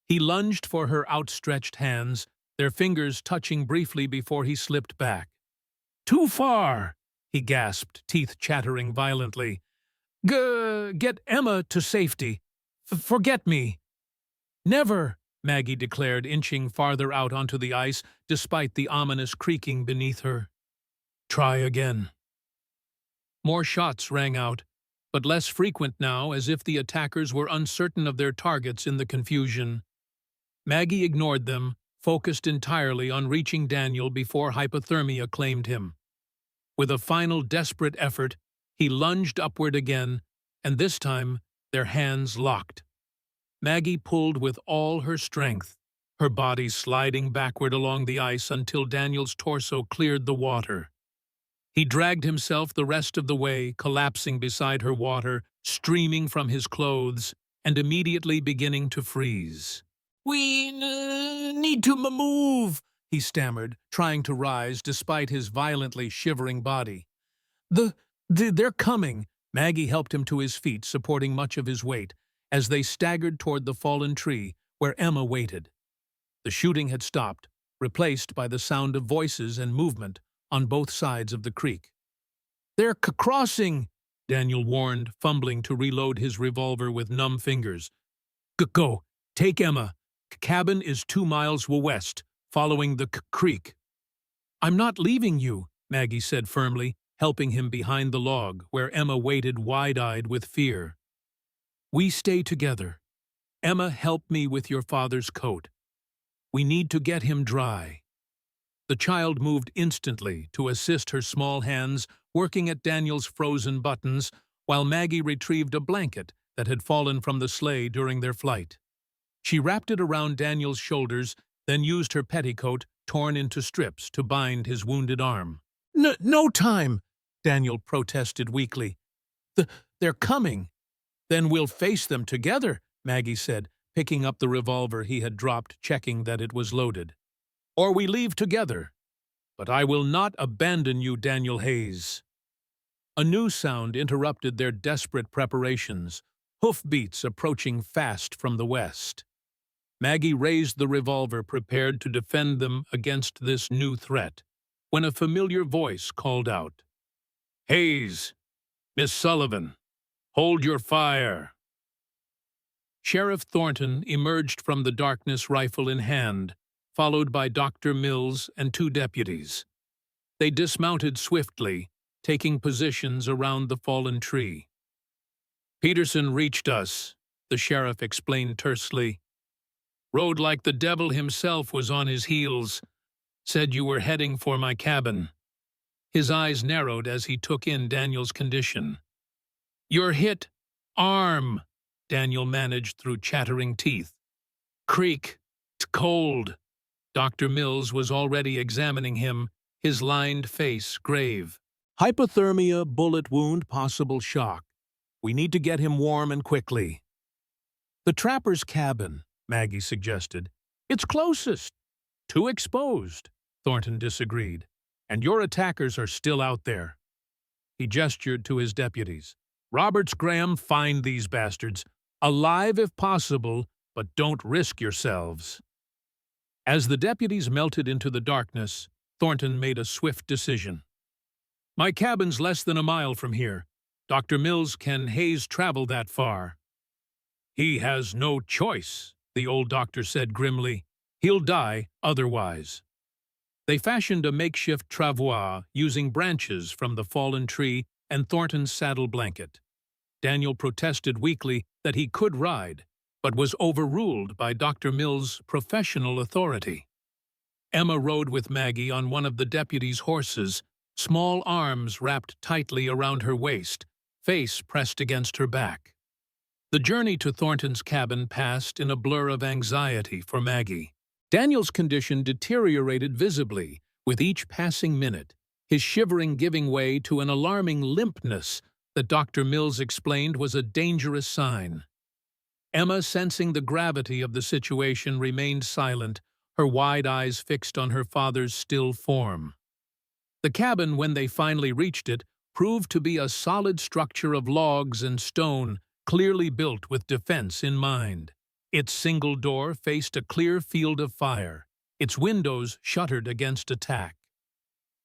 He lunged for her outstretched hands, their fingers touching briefly before he slipped back. "Too far," he gasped, teeth chattering violently. Get Emma to safety. Forget me." "Never," Maggie declared, inching farther out onto the ice, despite the ominous creaking beneath her. "Try again." More shots rang out, but less frequent now, as if the attackers were uncertain of their targets in the confusion. Maggie ignored them, focused entirely on reaching Daniel before hypothermia claimed him. With a final desperate effort, he lunged upward again, and this time their hands locked. Maggie pulled with all her strength, her body sliding backward along the ice until Daniel's torso cleared the water. He dragged himself the rest of the way, collapsing beside her, water streaming from his clothes and immediately beginning to freeze. "We need to move," he stammered, trying to rise despite his violently shivering body. They're coming." Maggie helped him to his feet, supporting much of his weight, as they staggered toward the fallen tree where Emma waited. The shooting had stopped, replaced by the sound of voices and movement on both sides of the creek. "They're crossing," Daniel warned, fumbling to reload his revolver with numb fingers. Go, take Emma. Cabin is 2 miles west, following the creek." "I'm not leaving you," Maggie said firmly, helping him behind the log, where Emma waited wide-eyed with fear. "We stay together. Emma, help me with your father's coat. We need to get him dry." The child moved instantly to assist, her small hands working at Daniel's frozen buttons, while Maggie retrieved a blanket that had fallen from the sleigh during their flight. She wrapped it around Daniel's shoulders, then used her petticoat, torn into strips, to bind his wounded arm. No time," Daniel protested weakly. They're coming." "Then we'll face them together," Maggie said, picking up the revolver he had dropped, checking that it was loaded. "Or we leave together. But I will not abandon you, Daniel Hayes." A new sound interrupted their desperate preparations, hoofbeats approaching fast from the west. Maggie raised the revolver, prepared to defend them against this new threat, when a familiar voice called out, "Hayes, Miss Sullivan, hold your fire." Sheriff Thornton emerged from the darkness, rifle in hand, followed by Dr. Mills and 2 deputies. They dismounted swiftly, taking positions around the fallen tree. "Peterson reached us," the sheriff explained tersely. "Rode like the devil himself was on his heels. Said you were heading for my cabin." His eyes narrowed as he took in Daniel's condition. "You're hit. Arm," Daniel managed through chattering teeth. "Creak. It's cold." Dr. Mills was already examining him, his lined face grave. Hypothermia, bullet wound, possible shock. We need to get him warm and quickly. The trapper's cabin, Maggie suggested. It's closest. Too exposed, Thornton disagreed. And your attackers are still out there. He gestured to his deputies. "Roberts, Graham, find these bastards. Alive if possible, but don't risk yourselves." As the deputies melted into the darkness, Thornton made a swift decision. "My cabin's less than a mile from here. Dr. Mills, can Hayes travel that far?" "He has no choice," the old doctor said grimly. "He'll die otherwise." They fashioned a makeshift travois using branches from the fallen tree and Thornton's saddle blanket. Daniel protested weakly that he could ride, but was overruled by Dr. Mills' professional authority. Emma rode with Maggie on one of the deputies' horses, small arms wrapped tightly around her waist, face pressed against her back. The journey to Thornton's cabin passed in a blur of anxiety for Maggie. Daniel's condition deteriorated visibly with each passing minute, his shivering giving way to an alarming limpness that Dr. Mills explained was a dangerous sign. Emma, sensing the gravity of the situation, remained silent, her wide eyes fixed on her father's still form. The cabin, when they finally reached it, proved to be a solid structure of logs and stone, clearly built with defense in mind. Its single door faced a clear field of fire, its windows shuttered against attack.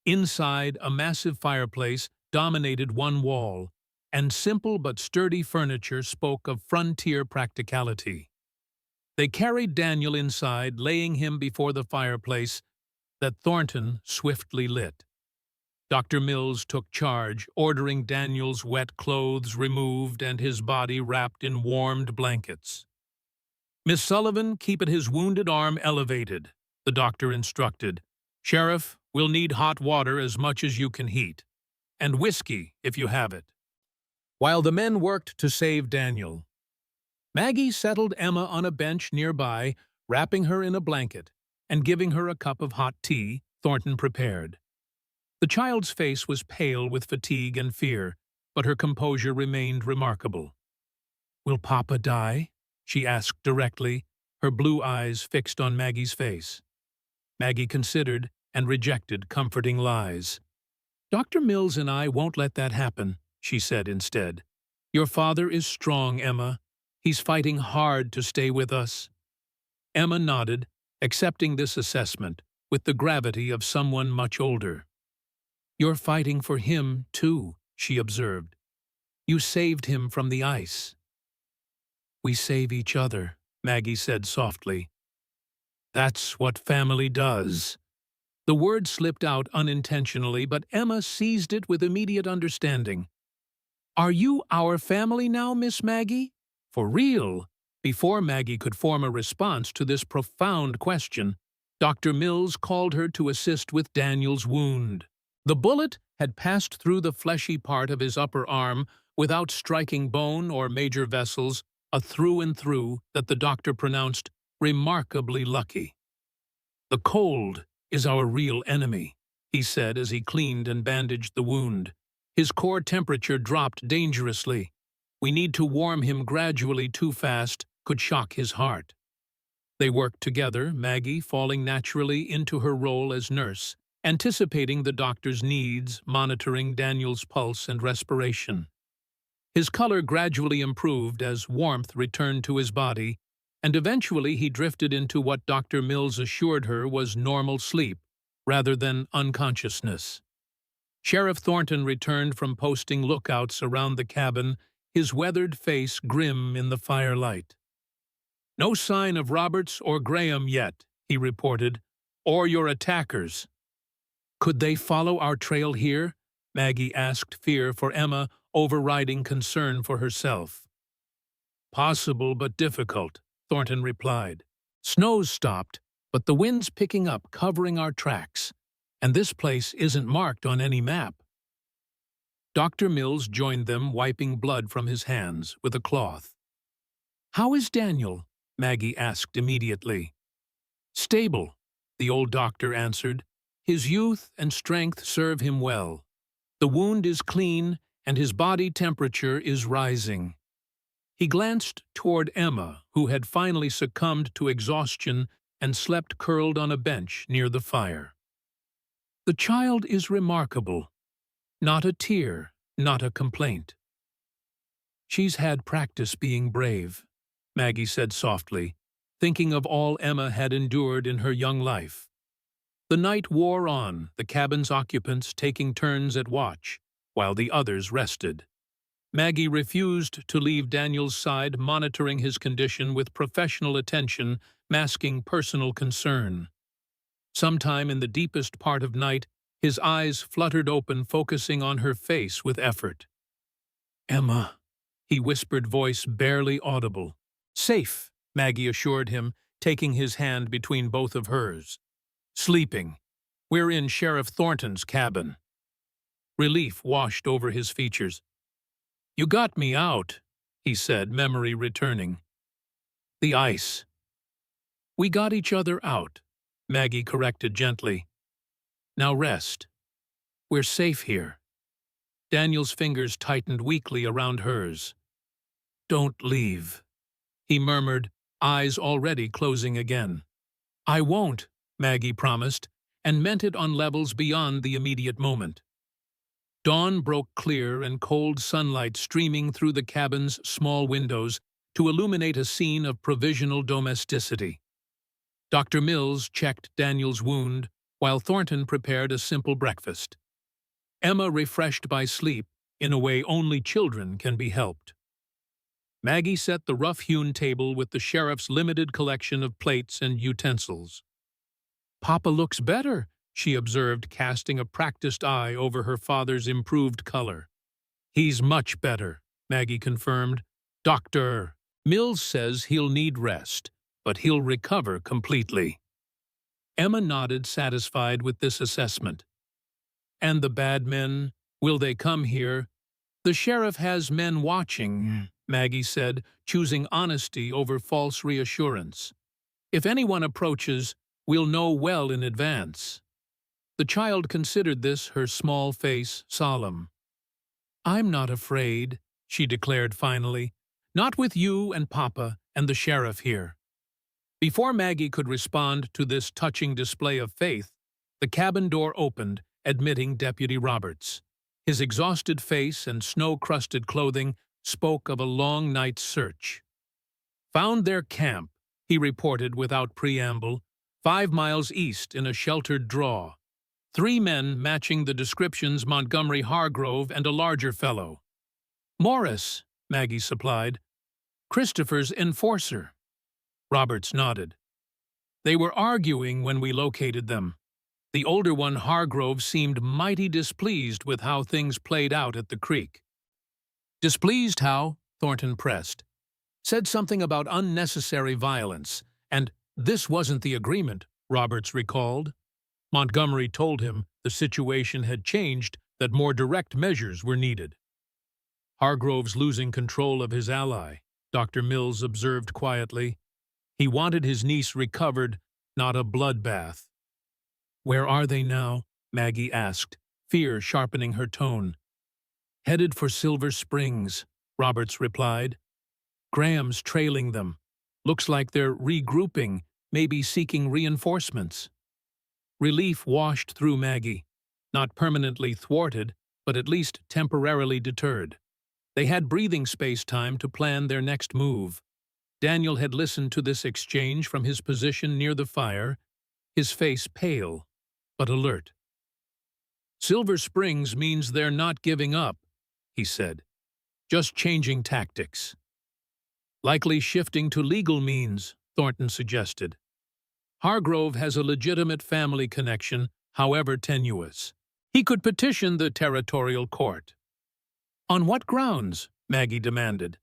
Inside, a massive fireplace dominated one wall, and simple but sturdy furniture spoke of frontier practicality. They carried Daniel inside, laying him before the fireplace that Thornton swiftly lit. Dr. Mills took charge, ordering Daniel's wet clothes removed and his body wrapped in warmed blankets. "Miss Sullivan, keep his wounded arm elevated," the doctor instructed. "Sheriff, we'll need hot water as much as you can heat. And whiskey, if you have it." While the men worked to save Daniel, Maggie settled Emma on a bench nearby, wrapping her in a blanket, and giving her a cup of hot tea Thornton prepared. The child's face was pale with fatigue and fear, but her composure remained remarkable. "Will Papa die?" she asked directly, her blue eyes fixed on Maggie's face. Maggie considered and rejected comforting lies. "Dr. Mills and I won't let that happen," she said instead. "Your father is strong, Emma. He's fighting hard to stay with us." Emma nodded, accepting this assessment with the gravity of someone much older. "You're fighting for him, too," she observed. "You saved him from the ice." "We save each other," Maggie said softly. "That's what family does." The word slipped out unintentionally, but Emma seized it with immediate understanding. "Are you our family now, Miss Maggie? For real?" Before Maggie could form a response to this profound question, Dr. Mills called her to assist with Daniel's wound. The bullet had passed through the fleshy part of his upper arm without striking bone or major vessels, a through and through that the doctor pronounced remarkably lucky. "The cold is our real enemy," he said as he cleaned and bandaged the wound. "His core temperature dropped dangerously. We need to warm him gradually. Too fast could shock his heart." They worked together, Maggie falling naturally into her role as nurse, anticipating the doctor's needs, monitoring Daniel's pulse and respiration. His color gradually improved as warmth returned to his body, and eventually he drifted into what Dr. Mills assured her was normal sleep, rather than unconsciousness. Sheriff Thornton returned from posting lookouts around the cabin, his weathered face grim in the firelight. "No sign of Roberts or Graham yet," he reported, "or your attackers." Could they follow our trail here? Maggie asked, fear for Emma overriding concern for herself. Possible but difficult, Thornton replied. Snow's stopped, but the wind's picking up, covering our tracks, and this place isn't marked on any map. Dr. Mills joined them, wiping blood from his hands with a cloth. How is Daniel? Maggie asked immediately. Stable, the old doctor answered. His youth and strength serve him well. The wound is clean, and his body temperature is rising. He glanced toward Emma, who had finally succumbed to exhaustion and slept curled on a bench near the fire. The child is remarkable. Not a tear, not a complaint. She's had practice being brave, Maggie said softly, thinking of all Emma had endured in her young life. The night wore on, the cabin's occupants taking turns at watch, while the others rested. Maggie refused to leave Daniel's side, monitoring his condition with professional attention, masking personal concern. Sometime in the deepest part of night, his eyes fluttered open, focusing on her face with effort. Emma, he whispered, voice barely audible. Safe, Maggie assured him, taking his hand between both of hers. Sleeping. We're in Sheriff Thornton's cabin. Relief washed over his features. You got me out, he said, memory returning. The ice. We got each other out, Maggie corrected gently. Now rest. We're safe here. Daniel's fingers tightened weakly around hers. Don't leave, he murmured, eyes already closing again. I won't, Maggie promised, and meant it on levels beyond the immediate moment. Dawn broke clear and cold sunlight streaming through the cabin's small windows to illuminate a scene of provisional domesticity. Dr. Mills checked Daniel's wound, while Thornton prepared a simple breakfast. Emma refreshed by sleep, in a way only children can be helped. Maggie set the rough-hewn table with the sheriff's limited collection of plates and utensils. Papa looks better, she observed, casting a practiced eye over her father's improved color. He's much better, Maggie confirmed. Dr. Mills says he'll need rest, but he'll recover completely. Emma nodded, satisfied with this assessment. And the bad men, will they come here? The sheriff has men watching, Maggie said, choosing honesty over false reassurance. If anyone approaches, we'll know well in advance. The child considered this, her small face solemn. I'm not afraid, she declared finally. Not with you and Papa and the sheriff here. Before Maggie could respond to this touching display of faith, the cabin door opened, admitting Deputy Roberts. His exhausted face and snow-crusted clothing spoke of a long night's search. Found their camp, he reported without preamble, 5 miles east in a sheltered draw. 3 men matching the descriptions: Montgomery Hargrove and a larger fellow. Morris, Maggie supplied. Christopher's enforcer. Roberts nodded. They were arguing when we located them. The older one, Hargrove, seemed mighty displeased with how things played out at the creek. Displeased how? Thornton pressed. Said something about unnecessary violence, and this wasn't the agreement, Roberts recalled. Montgomery told him the situation had changed, that more direct measures were needed. Hargrove's losing control of his ally, Dr. Mills observed quietly. He wanted his niece recovered, not a bloodbath. Where are they now? Maggie asked, fear sharpening her tone. Headed for Silver Springs, Roberts replied. Graham's trailing them. Looks like they're regrouping, maybe seeking reinforcements. Relief washed through Maggie, not permanently thwarted, but at least temporarily deterred. They had breathing space time to plan their next move. Daniel had listened to this exchange from his position near the fire, his face pale, but alert. Silver Springs means they're not giving up, he said. Just changing tactics. Likely shifting to legal means, Thornton suggested. Hargrove has a legitimate family connection, however tenuous. He could petition the territorial court. On what grounds? Maggie demanded.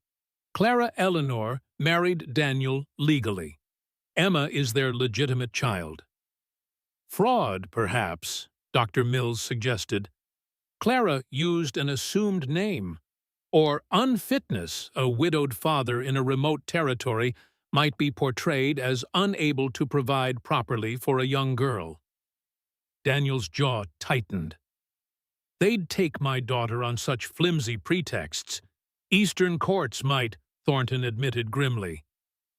Clara Eleanor married Daniel legally. Emma is their legitimate child. Fraud, perhaps, Dr. Mills suggested. Clara used an assumed name, or unfitness. A widowed father in a remote territory might be portrayed as unable to provide properly for a young girl. Daniel's jaw tightened. They'd take my daughter on such flimsy pretexts. Eastern courts might, Thornton admitted grimly.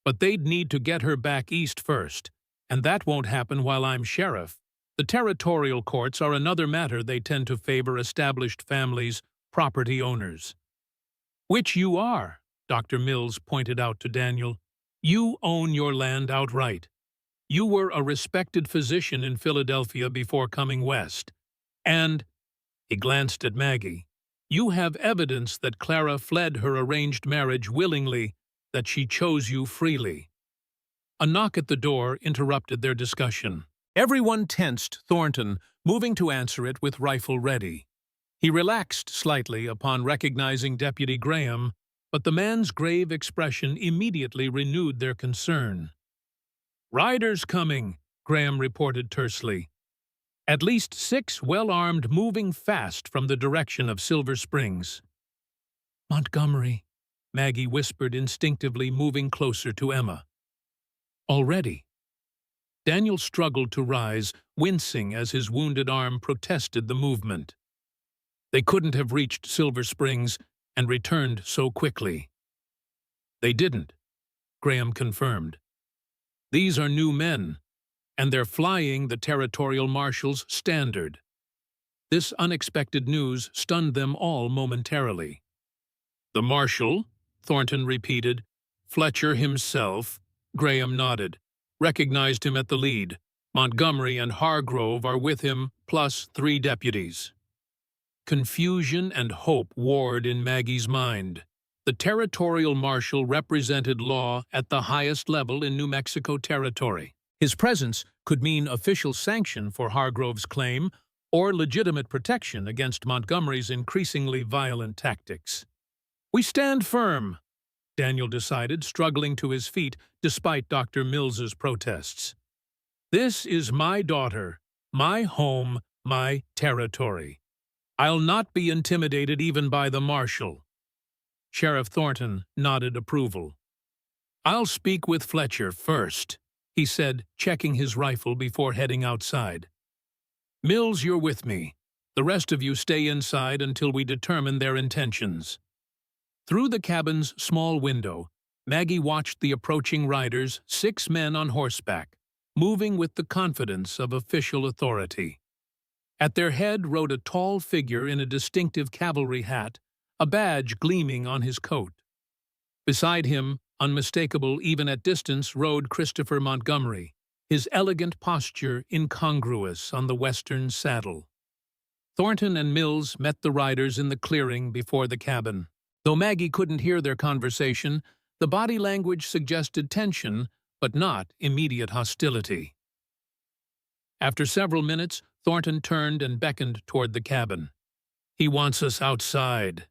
But they'd need to get her back east first, and that won't happen while I'm sheriff. The territorial courts are another matter. They tend to favor established families, property owners. Which you are, Dr. Mills pointed out to Daniel. You own your land outright. You were a respected physician in Philadelphia before coming west. And, he glanced at Maggie, you have evidence that Clara fled her arranged marriage willingly, that she chose you freely. A knock at the door interrupted their discussion. Everyone tensed Thornton, moving to answer it with rifle ready. He relaxed slightly upon recognizing Deputy Graham, but the man's grave expression immediately renewed their concern. "Riders coming," Graham reported tersely. "At least 6 well-armed moving fast from the direction of Silver Springs." "Montgomery," Maggie whispered instinctively, moving closer to Emma. "Already?" Daniel struggled to rise, wincing as his wounded arm protested the movement. They couldn't have reached Silver Springs and returned so quickly. "They didn't," Graham confirmed. "These are new men, and they're flying the territorial marshal's standard." This unexpected news stunned them all momentarily. "The marshal?" Thornton repeated. "Fletcher himself?" Graham nodded. "Recognized him at the lead. Montgomery and Hargrove are with him, plus 3 deputies." Confusion and hope warred in Maggie's mind. The territorial marshal represented law at the highest level in New Mexico territory. His presence could mean official sanction for Hargrove's claim or legitimate protection against Montgomery's increasingly violent tactics. "We stand firm," Daniel decided, struggling to his feet despite Dr. Mills's protests. "This is my daughter, my home, my territory. I'll not be intimidated even by the marshal." Sheriff Thornton nodded approval. "I'll speak with Fletcher first," he said, checking his rifle before heading outside. "Mills, you're with me. The rest of you stay inside until we determine their intentions." Through the cabin's small window, Maggie watched the approaching riders, 6 men on horseback, moving with the confidence of official authority. At their head rode a tall figure in a distinctive cavalry hat, a badge gleaming on his coat. Beside him, unmistakable even at distance, rode Christopher Montgomery, his elegant posture incongruous on the western saddle. Thornton and Mills met the riders in the clearing before the cabin. Though Maggie couldn't hear their conversation, the body language suggested tension, but not immediate hostility. After several minutes, Thornton turned and beckoned toward the cabin. "He wants us outside,"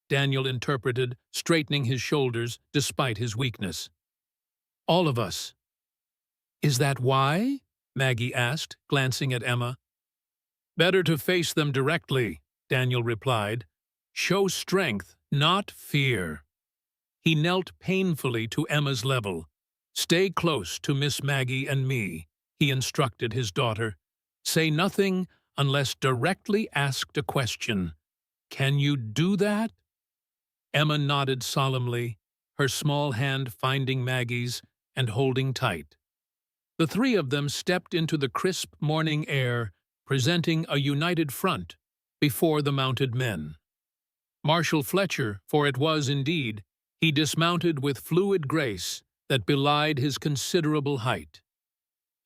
Daniel interpreted, straightening his shoulders despite his weakness. "All of us." "Is that why?" Maggie asked, glancing at Emma. "Better to face them directly," Daniel replied. "Show strength, not fear." He knelt painfully to Emma's level. "Stay close to Miss Maggie and me," he instructed his daughter. "Say nothing unless directly asked a question. Can you do that?" Emma nodded solemnly, her small hand finding Maggie's and holding tight. The 3 of them stepped into the crisp morning air, presenting a united front before the mounted men. Marshal Fletcher, for it was indeed, he dismounted with fluid grace that belied his considerable height.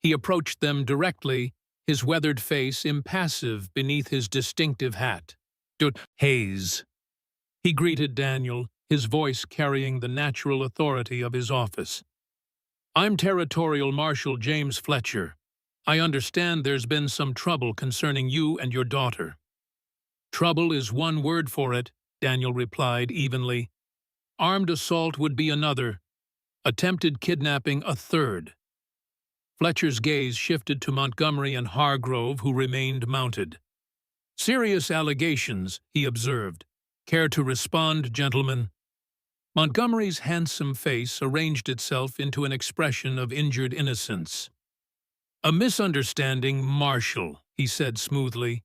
He approached them directly, his weathered face impassive beneath his distinctive hat. "Hayes," he greeted Daniel, his voice carrying the natural authority of his office. "I'm Territorial Marshal James Fletcher. I understand there's been some trouble concerning you and your daughter. Trouble is one word for it, Daniel replied evenly. Armed assault would be another. Attempted kidnapping a third. Fletcher's gaze shifted to Montgomery and Hargrove, who remained mounted. Serious allegations, he observed. Care to respond, gentlemen? Montgomery's handsome face arranged itself into an expression of injured innocence. A misunderstanding, Marshal, he said smoothly.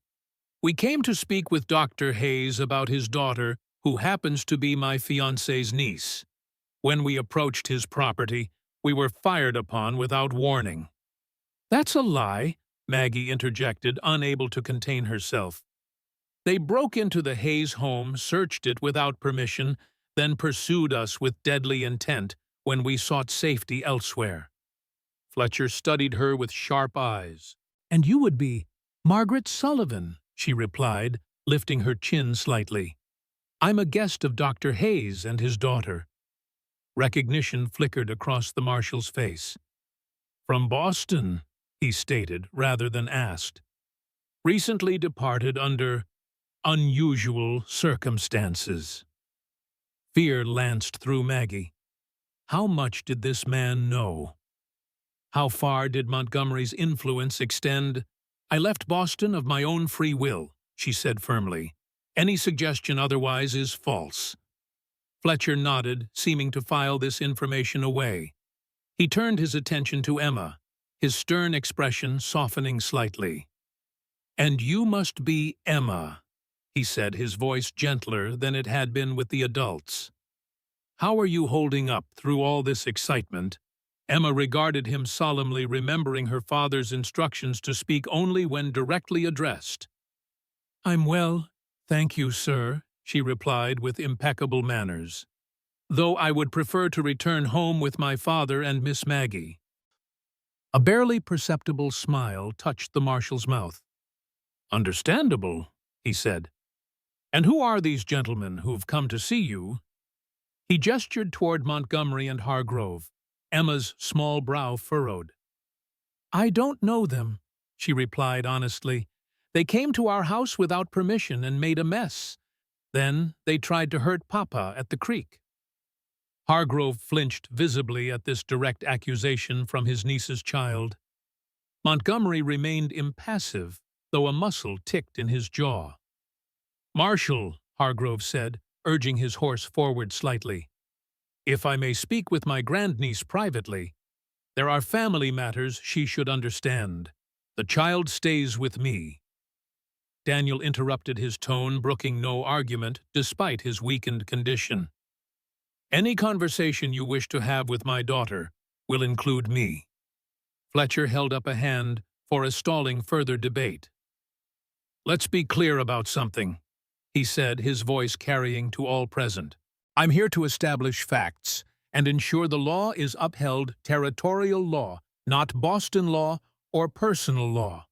We came to speak with Dr. Hayes about his daughter, who happens to be my fiancé's niece. When we approached his property, we were fired upon without warning. That's a lie, Maggie interjected, unable to contain herself. They broke into the Hayes home, searched it without permission, then pursued us with deadly intent when we sought safety elsewhere. Fletcher studied her with sharp eyes. And you would be Margaret Sullivan, she replied, lifting her chin slightly. I'm a guest of Dr. Hayes and his daughter. Recognition flickered across the marshal's face. From Boston, he stated, rather than asked. Recently departed under unusual circumstances. Fear lanced through Maggie. How much did this man know? How far did Montgomery's influence extend? I left Boston of my own free will, she said firmly. Any suggestion otherwise is false. Fletcher nodded, seeming to file this information away. He turned his attention to Emma, his stern expression softening slightly. And you must be Emma, he said, his voice gentler than it had been with the adults. How are you holding up through all this excitement? Emma regarded him solemnly, remembering her father's instructions to speak only when directly addressed. I'm well, thank you, sir, she replied with impeccable manners. Though I would prefer to return home with my father and Miss Maggie. A barely perceptible smile touched the marshal's mouth. Understandable, he said. And who are these gentlemen who've come to see you? He gestured toward Montgomery and Hargrove. Emma's small brow furrowed. I don't know them, she replied honestly. They came to our house without permission and made a mess. Then they tried to hurt Papa at the creek. Hargrove flinched visibly at this direct accusation from his niece's child. Montgomery remained impassive, though a muscle ticked in his jaw. Marshal, Hargrove said, urging his horse forward slightly. If I may speak with my grandniece privately, there are family matters she should understand. The child stays with me. Daniel interrupted his tone, brooking no argument, despite his weakened condition. Any conversation you wish to have with my daughter will include me. Fletcher held up a hand, forestalling further debate. Let's be clear about something, he said, his voice carrying to all present. I'm here to establish facts and ensure the law is upheld, territorial law, not Boston law or personal law.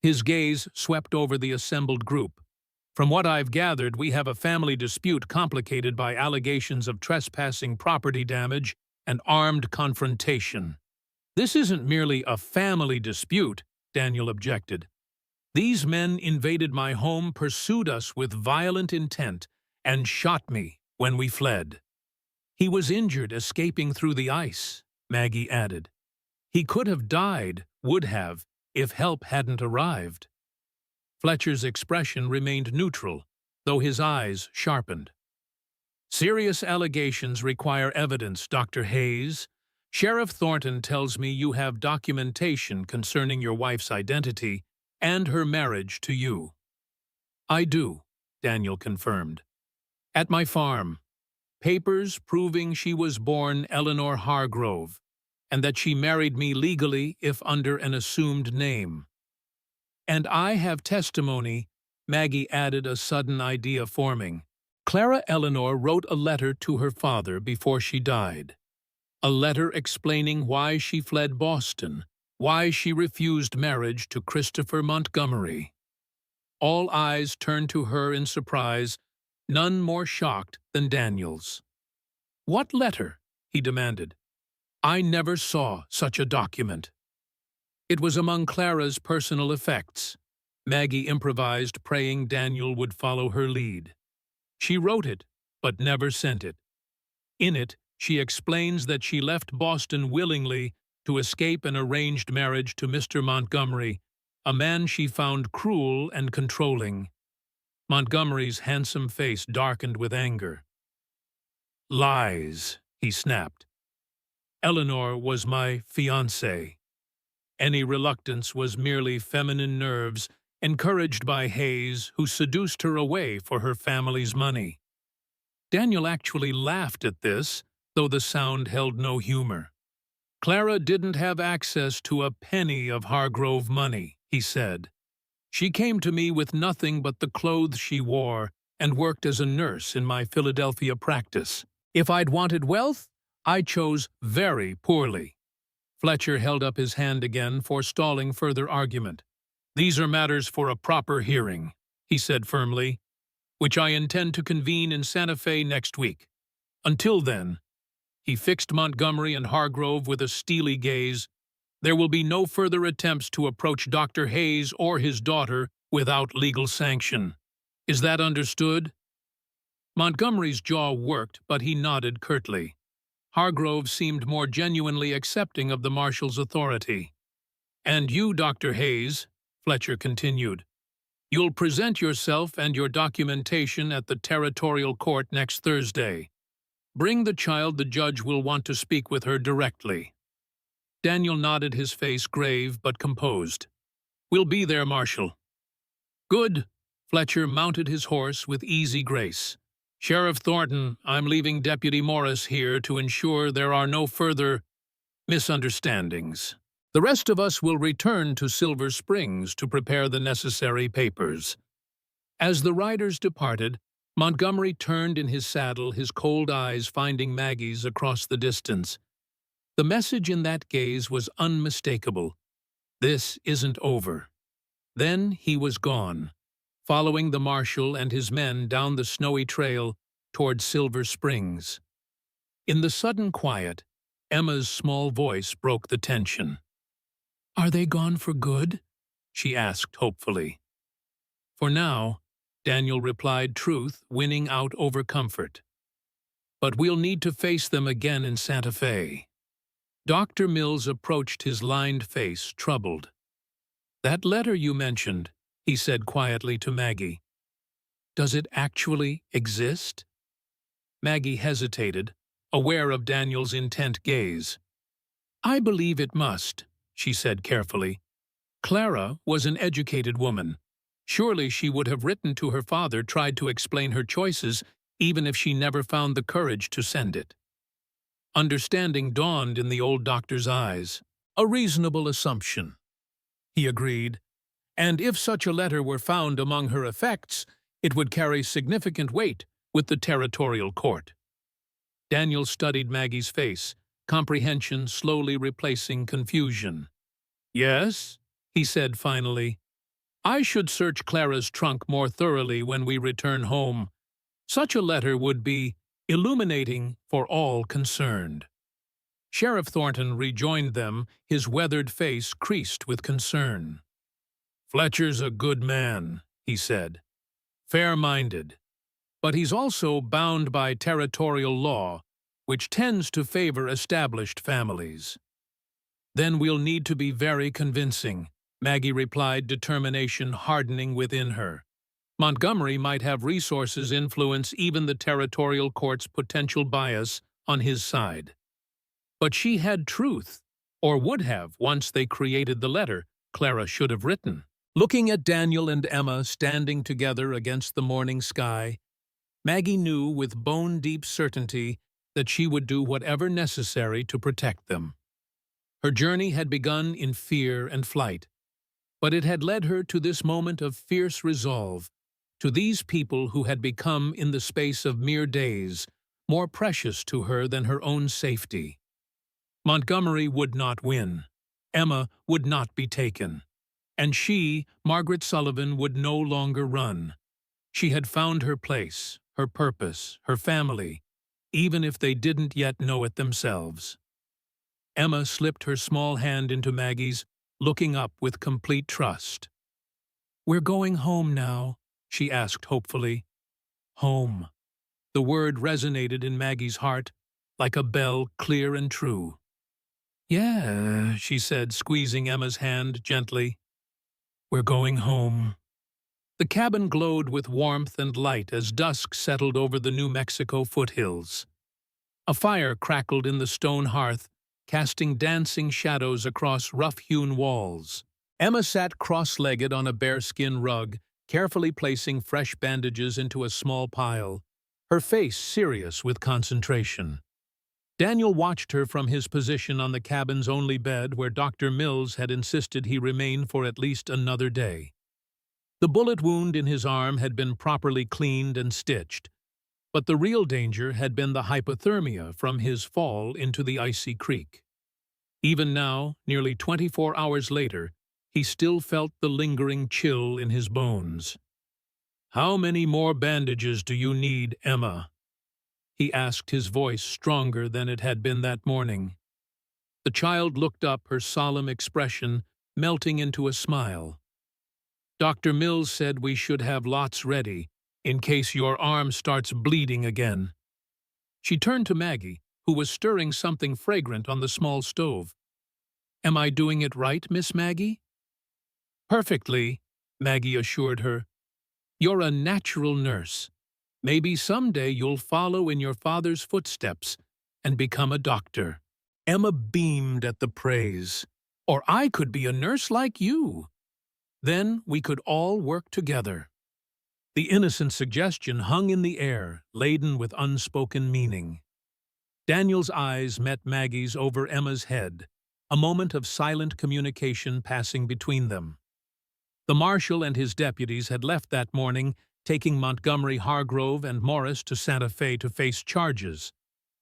His gaze swept over the assembled group. From what I've gathered, we have a family dispute complicated by allegations of trespassing, property damage, and armed confrontation. This isn't merely a family dispute, Daniel objected. These men invaded my home, pursued us with violent intent, and shot me when we fled. He was injured escaping through the ice, Maggie added. He could have died, would have, if help hadn't arrived. Fletcher's expression remained neutral, though his eyes sharpened. Serious allegations require evidence, Dr. Hayes. Sheriff Thornton tells me you have documentation concerning your wife's identity and her marriage to you. I do, Daniel confirmed. At my farm. Papers proving she was born Eleanor Hargrove, and that she married me legally if under an assumed name. And I have testimony, Maggie added, a sudden idea forming. Clara Eleanor wrote a letter to her father before she died. A letter explaining why she fled Boston, why she refused marriage to Christopher Montgomery. All eyes turned to her in surprise, none more shocked than Daniel's. What letter? He demanded. I never saw such a document. It was among Clara's personal effects. Maggie improvised, praying Daniel would follow her lead. She wrote it, but never sent it. In it, she explains that she left Boston willingly to escape an arranged marriage to Mr. Montgomery, a man she found cruel and controlling. Montgomery's handsome face darkened with anger. "Lies," he snapped. "Eleanor was my fiancée. Any reluctance was merely feminine nerves, encouraged by Hayes, who seduced her away for her family's money." Daniel actually laughed at this, though the sound held no humor. "Clara didn't have access to a penny of Hargrove money," he said. "She came to me with nothing but the clothes she wore and worked as a nurse in my Philadelphia practice. If I'd wanted wealth, I chose very poorly." Fletcher held up his hand again, forestalling further argument. "These are matters for a proper hearing," he said firmly, "which I intend to convene in Santa Fe next week. Until then," he fixed Montgomery and Hargrove with a steely gaze, "there will be no further attempts to approach Dr. Hayes or his daughter without legal sanction. Is that understood?" Montgomery's jaw worked, but he nodded curtly. Hargrove seemed more genuinely accepting of the marshal's authority. "And you, Dr. Hayes," Fletcher continued, "you'll present yourself and your documentation at the territorial court next Thursday. Bring the child, the judge will want to speak with her directly." Daniel nodded, his face grave but composed. "We'll be there, Marshal." "Good." Fletcher mounted his horse with easy grace. "Sheriff Thornton, I'm leaving Deputy Morris here to ensure there are no further misunderstandings. The rest of us will return to Silver Springs to prepare the necessary papers." As the riders departed, Montgomery turned in his saddle, his cold eyes finding Maggie's across the distance. The message in that gaze was unmistakable. This isn't over. Then he was gone, following the marshal and his men down the snowy trail toward Silver Springs. In the sudden quiet, Emma's small voice broke the tension. "Are they gone for good?" she asked hopefully. "For now," Daniel replied, truth winning out over comfort. "But we'll need to face them again in Santa Fe." Dr. Mills approached, his lined face troubled. "That letter you mentioned," he said quietly to Maggie. "Does it actually exist?" Maggie hesitated, aware of Daniel's intent gaze. "I believe it must," she said carefully. "Clara was an educated woman. Surely she would have written to her father, tried to explain her choices, even if she never found the courage to send it." Understanding dawned in the old doctor's eyes. "A reasonable assumption," he agreed. "And if such a letter were found among her effects, it would carry significant weight with the territorial court." Daniel studied Maggie's face, comprehension slowly replacing confusion. "Yes," he said finally. "I should search Clara's trunk more thoroughly when we return home. Such a letter would be illuminating for all concerned." Sheriff Thornton rejoined them, his weathered face creased with concern. "Fletcher's a good man," he said. "Fair-minded. But he's also bound by territorial law, which tends to favor established families." "Then we'll need to be very convincing," Maggie replied, determination hardening within her. Montgomery might have resources influence even the territorial court's potential bias on his side. But she had truth, or would have once they created the letter Clara should have written. Looking at Daniel and Emma standing together against the morning sky, Maggie knew with bone-deep certainty that she would do whatever necessary to protect them. Her journey had begun in fear and flight, but it had led her to this moment of fierce resolve, to these people who had become, in the space of mere days, more precious to her than her own safety. Montgomery would not win. Emma would not be taken. And she, Margaret Sullivan, would no longer run. She had found her place, her purpose, her family, even if they didn't yet know it themselves. Emma slipped her small hand into Maggie's, looking up with complete trust. "We're going home now," she asked hopefully. Home. The word resonated in Maggie's heart like a bell clear and true. "Yeah," she said, squeezing Emma's hand gently. "We're going home." The cabin glowed with warmth and light as dusk settled over the New Mexico foothills. A fire crackled in the stone hearth, casting dancing shadows across rough-hewn walls. Emma sat cross-legged on a bearskin rug, carefully placing fresh bandages into a small pile, her face serious with concentration. Daniel watched her from his position on the cabin's only bed where Dr. Mills had insisted he remain for at least another day. The bullet wound in his arm had been properly cleaned and stitched, but the real danger had been the hypothermia from his fall into the icy creek. Even now, nearly 24 hours later, he still felt the lingering chill in his bones. "How many more bandages do you need, Emma?" he asked, his voice stronger than it had been that morning. The child looked up, her solemn expression melting into a smile. "Dr. Mills said we should have lots ready, in case your arm starts bleeding again." She turned to Maggie, who was stirring something fragrant on the small stove. "Am I doing it right, Miss Maggie?" "Perfectly," Maggie assured her. "You're a natural nurse. Maybe someday you'll follow in your father's footsteps and become a doctor." Emma beamed at the praise. "Or I could be a nurse like you. Then we could all work together." The innocent suggestion hung in the air, laden with unspoken meaning. Daniel's eyes met Maggie's over Emma's head, a moment of silent communication passing between them. The marshal and his deputies had left that morning, taking Montgomery, Hargrove, and Morris to Santa Fe to face charges.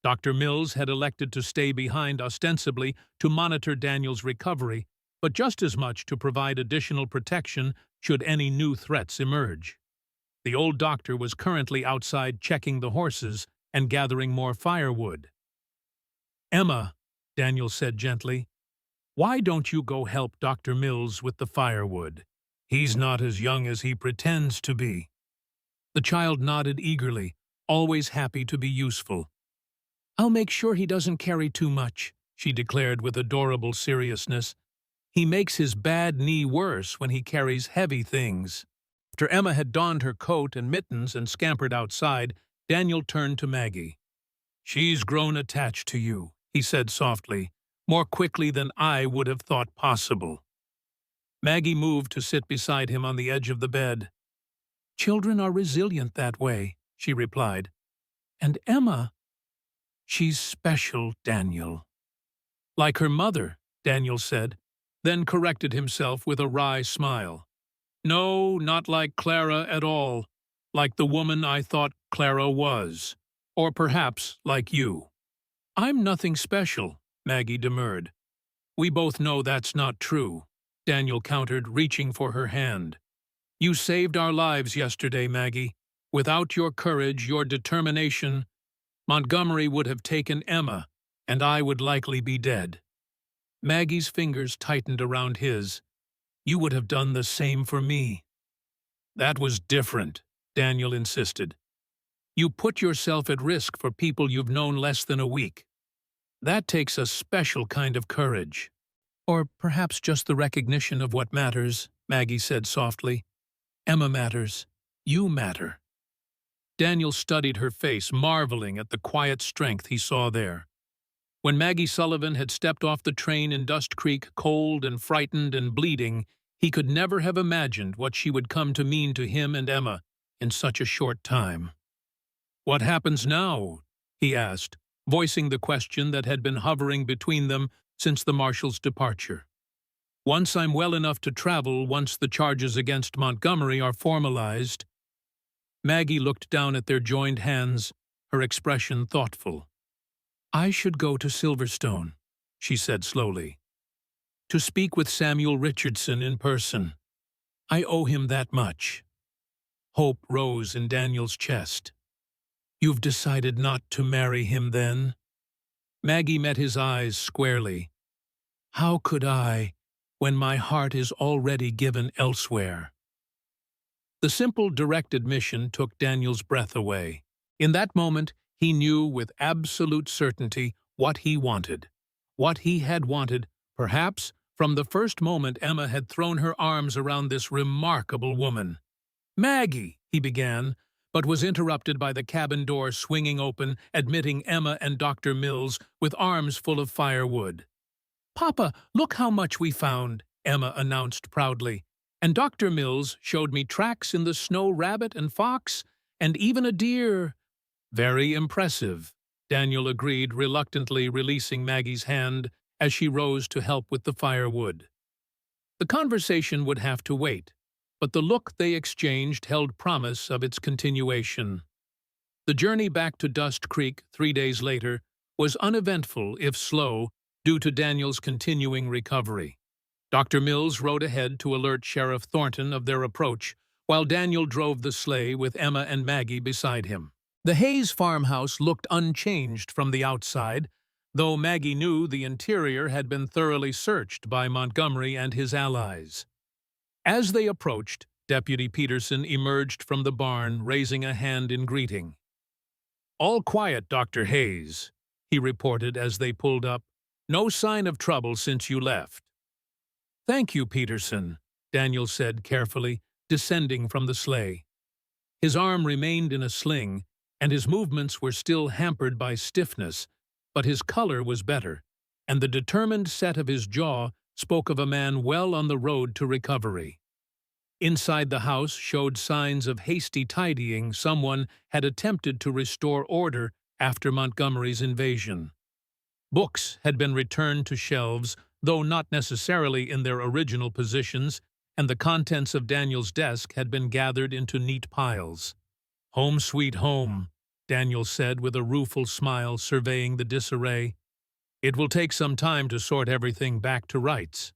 Dr. Mills had elected to stay behind ostensibly to monitor Daniel's recovery, but just as much to provide additional protection should any new threats emerge. The old doctor was currently outside checking the horses and gathering more firewood. "Emma," Daniel said gently, "why don't you go help Dr. Mills with the firewood? He's not as young as he pretends to be." The child nodded eagerly, always happy to be useful. "I'll make sure he doesn't carry too much," she declared with adorable seriousness. "He makes his bad knee worse when he carries heavy things." After Emma had donned her coat and mittens and scampered outside, Daniel turned to Maggie. "She's grown attached to you," he said softly, "more quickly than I would have thought possible." Maggie moved to sit beside him on the edge of the bed. "Children are resilient that way," she replied. "And Emma, she's special, Daniel." "Like her mother," Daniel said, then corrected himself with a wry smile. "No, not like Clara at all, like the woman I thought Clara was. Or perhaps like you." "I'm nothing special," Maggie demurred. "We both know that's not true," Daniel countered, reaching for her hand. "You saved our lives yesterday, Maggie. Without your courage, your determination, Montgomery would have taken Emma, and I would likely be dead." Maggie's fingers tightened around his. "You would have done the same for me." "That was different," Daniel insisted. "You put yourself at risk for people you've known less than a week. That takes a special kind of courage." "Or perhaps just the recognition of what matters," Maggie said softly. "Emma matters. You matter." Daniel studied her face, marveling at the quiet strength he saw there. When Maggie Sullivan had stepped off the train in Dust Creek, cold and frightened and bleeding, he could never have imagined what she would come to mean to him and Emma in such a short time. "What happens now?" he asked, voicing the question that had been hovering between them since the marshal's departure. "Once I'm well enough to travel, once the charges against Montgomery are formalized." Maggie looked down at their joined hands, her expression thoughtful. "I should go to Silverstone," she said slowly, "to speak with Samuel Richardson in person. I owe him that much." Hope rose in Daniel's chest. "You've decided not to marry him, then?" Maggie met his eyes squarely. "How could I? when my heart is already given elsewhere. The simple, direct admission took Daniel's breath away. In that moment, he knew with absolute certainty what he wanted. What he had wanted, perhaps, from the first moment Emma had thrown her arms around this remarkable woman. "Maggie," he began, but was interrupted by the cabin door swinging open, admitting Emma and Dr. Mills with arms full of firewood. "Papa, look how much we found," Emma announced proudly. "And Dr. Mills showed me tracks in the snow, rabbit and fox, and even a deer." "Very impressive," Daniel agreed, reluctantly releasing Maggie's hand as she rose to help with the firewood. The conversation would have to wait, but the look they exchanged held promise of its continuation. The journey back to Dust Creek 3 days later was uneventful, if slow, due to Daniel's continuing recovery. Dr. Mills rode ahead to alert Sheriff Thornton of their approach, while Daniel drove the sleigh with Emma and Maggie beside him. The Hayes farmhouse looked unchanged from the outside, though Maggie knew the interior had been thoroughly searched by Montgomery and his allies. As they approached, Deputy Peterson emerged from the barn, raising a hand in greeting. "All quiet, Dr. Hayes," he reported as they pulled up. "No sign of trouble since you left." "Thank you, Peterson," Daniel said carefully, descending from the sleigh. His arm remained in a sling, and his movements were still hampered by stiffness, but his color was better, and the determined set of his jaw spoke of a man well on the road to recovery. Inside the house showed signs of hasty tidying. Someone had attempted to restore order after Montgomery's invasion. Books had been returned to shelves, though not necessarily in their original positions, and the contents of Daniel's desk had been gathered into neat piles. "Home sweet home," Daniel said with a rueful smile, surveying the disarray. "It will take some time to sort everything back to rights."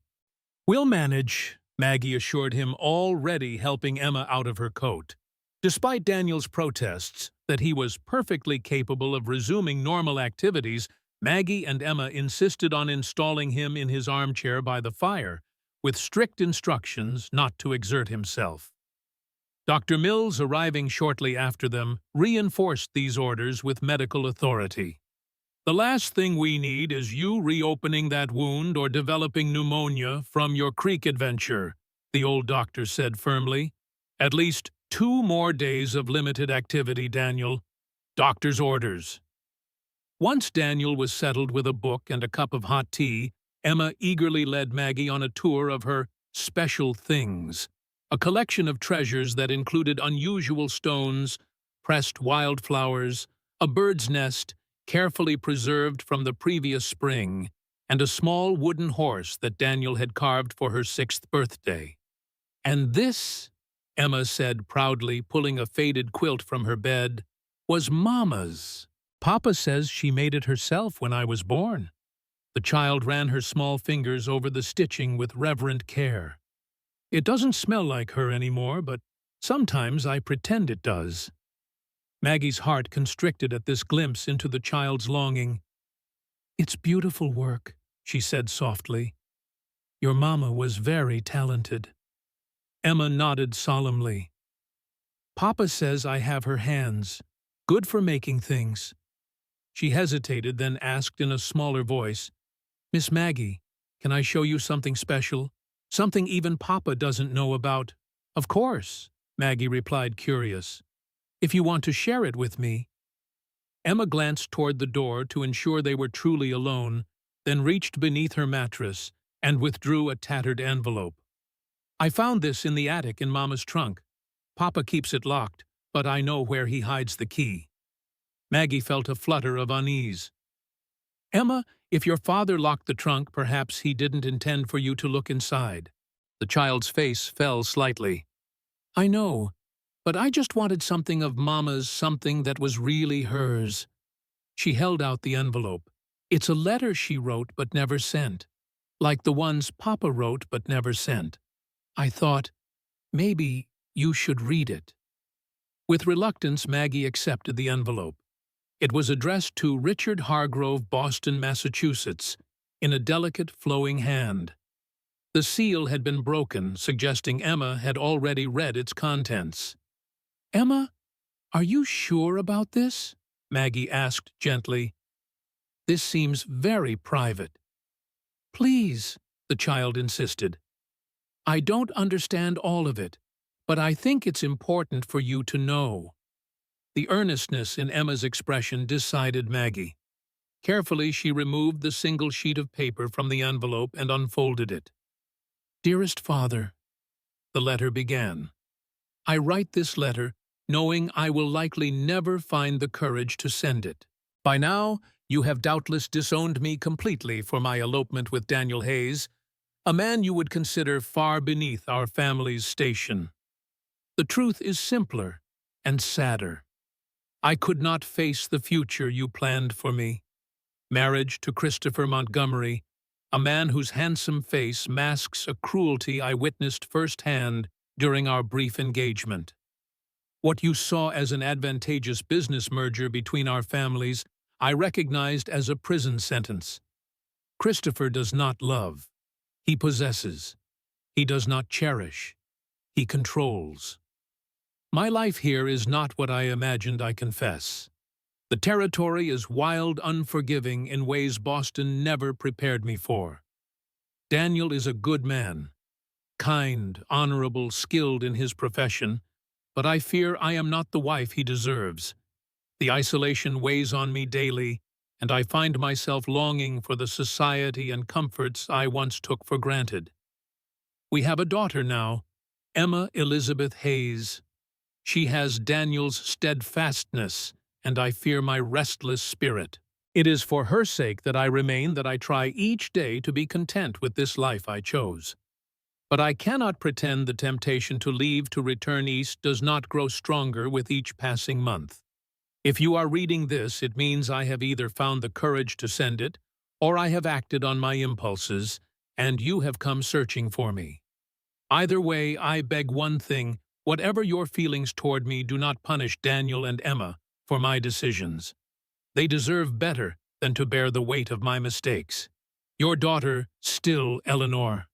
"We'll manage," Maggie assured him, already helping Emma out of her coat. Despite Daniel's protests that he was perfectly capable of resuming normal activities, Maggie and Emma insisted on installing him in his armchair by the fire, with strict instructions not to exert himself. Dr. Mills, arriving shortly after them, reinforced these orders with medical authority. "The last thing we need is you reopening that wound or developing pneumonia from your creek adventure," the old doctor said firmly. "At least 2 more days of limited activity, Daniel. Doctor's orders." Once Daniel was settled with a book and a cup of hot tea, Emma eagerly led Maggie on a tour of her special things, a collection of treasures that included unusual stones, pressed wildflowers, a bird's nest, carefully preserved from the previous spring, and a small wooden horse that Daniel had carved for her 6th birthday. "And this," Emma said proudly, pulling a faded quilt from her bed, "was Mama's. Papa says she made it herself when I was born." The child ran her small fingers over the stitching with reverent care. "It doesn't smell like her anymore, but sometimes I pretend it does." Maggie's heart constricted at this glimpse into the child's longing. "It's beautiful work," she said softly. "Your mama was very talented." Emma nodded solemnly. "Papa says I have her hands, good for making things." She hesitated, then asked in a smaller voice, "Miss Maggie, can I show you something special? Something even Papa doesn't know about?" "Of course," Maggie replied, curious. "If you want to share it with me." Emma glanced toward the door to ensure they were truly alone, then reached beneath her mattress and withdrew a tattered envelope. "I found this in the attic in Mama's trunk. Papa keeps it locked, but I know where he hides the key." Maggie felt a flutter of unease. "Emma, if your father locked the trunk, perhaps he didn't intend for you to look inside." The child's face fell slightly. "I know, but I just wanted something of Mama's, something that was really hers." She held out the envelope. "It's a letter she wrote but never sent, like the ones Papa wrote but never sent. I thought, maybe you should read it." With reluctance, Maggie accepted the envelope. It was addressed to Richard Hargrove, Boston, Massachusetts, in a delicate, flowing hand. The seal had been broken, suggesting Emma had already read its contents. "Emma, are you sure about this?" Maggie asked gently. "This seems very private." "Please," the child insisted. "I don't understand all of it, but I think it's important for you to know." The earnestness in Emma's expression decided Maggie. Carefully, she removed the single sheet of paper from the envelope and unfolded it. "Dearest Father," the letter began, "I write this letter knowing I will likely never find the courage to send it. By now, you have doubtless disowned me completely for my elopement with Daniel Hayes, a man you would consider far beneath our family's station. The truth is simpler and sadder. I could not face the future you planned for me. Marriage to Christopher Montgomery, a man whose handsome face masks a cruelty I witnessed firsthand during our brief engagement. What you saw as an advantageous business merger between our families, I recognized as a prison sentence. Christopher does not love. He possesses. He does not cherish. He controls. My life here is not what I imagined, I confess. The territory is wild, unforgiving in ways Boston never prepared me for. Daniel is a good man, kind, honorable, skilled in his profession, but I fear I am not the wife he deserves. The isolation weighs on me daily, and I find myself longing for the society and comforts I once took for granted. We have a daughter now, Emma Elizabeth Hayes. She has Daniel's steadfastness, and I fear my restless spirit. It is for her sake that I remain, that I try each day to be content with this life I chose. But I cannot pretend the temptation to leave to return east does not grow stronger with each passing month. If you are reading this, it means I have either found the courage to send it, or I have acted on my impulses, and you have come searching for me. Either way, I beg one thing: whatever your feelings toward me, do not punish Daniel and Emma for my decisions. They deserve better than to bear the weight of my mistakes. Your daughter, still Eleanor.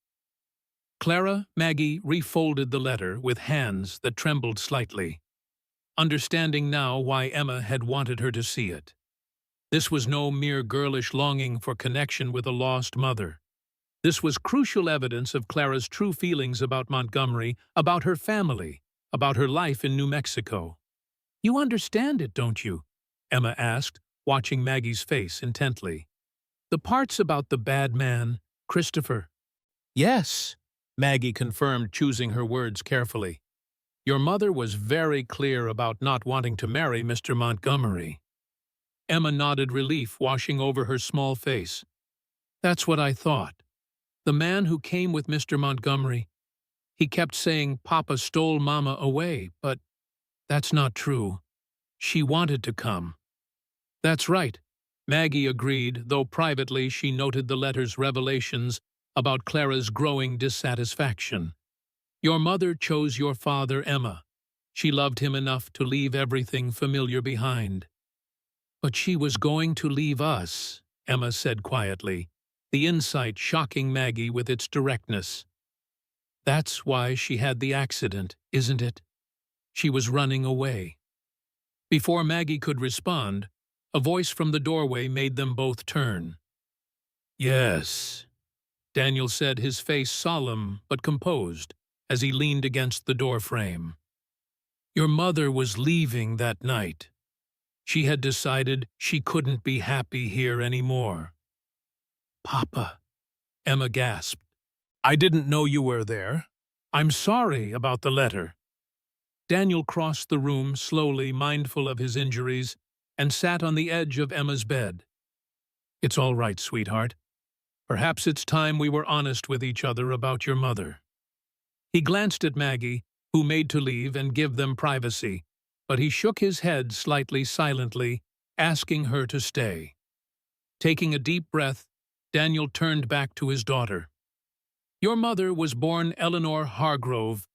Clara, Maggie refolded the letter with hands that trembled slightly, understanding now why Emma had wanted her to see it. This was no mere girlish longing for connection with a lost mother. This was crucial evidence of Clara's true feelings about Montgomery, about her family, about her life in New Mexico. "You understand it, don't you?" Emma asked, watching Maggie's face intently. "The parts about the bad man, Christopher." "Yes," Maggie confirmed, choosing her words carefully. "Your mother was very clear about not wanting to marry Mr. Montgomery." Emma nodded, relief washing over her small face. "That's what I thought. The man who came with Mr. Montgomery, he kept saying Papa stole Mama away, but that's not true. She wanted to come." "That's right," Maggie agreed, though privately she noted the letter's revelations about Clara's growing dissatisfaction. "Your mother chose your father, Emma. She loved him enough to leave everything familiar behind." "But she was going to leave us," Emma said quietly, the insight shocking Maggie with its directness. "That's why she had the accident, isn't it? She was running away." Before Maggie could respond, a voice from the doorway made them both turn. "Yes," Daniel said, his face solemn but composed as he leaned against the doorframe. "Your mother was leaving that night. She had decided she couldn't be happy here anymore." "Papa," Emma gasped. "I didn't know you were there. I'm sorry about the letter." Daniel crossed the room slowly, mindful of his injuries, and sat on the edge of Emma's bed. "It's all right, sweetheart. Perhaps it's time we were honest with each other about your mother." He glanced at Maggie, who made to leave and give them privacy, but he shook his head slightly silently, asking her to stay. Taking a deep breath, Daniel turned back to his daughter. "Your mother was born Eleanor Hargrove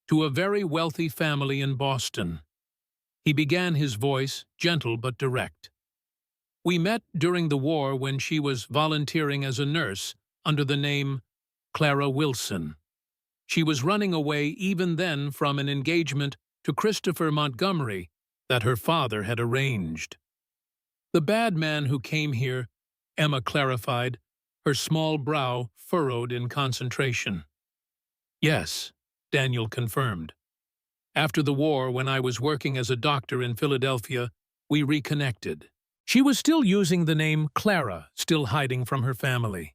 to a very wealthy family in Boston." He began, his voice gentle but direct. "We met during the war when she was volunteering as a nurse under the name Clara Wilson. She was running away even then from an engagement to Christopher Montgomery that her father had arranged. The bad man who came here, Emma clarified, her small brow furrowed in concentration. Yes, Daniel confirmed. After the war, when I was working as a doctor in Philadelphia, we reconnected. She was still using the name Clara, still hiding from her family.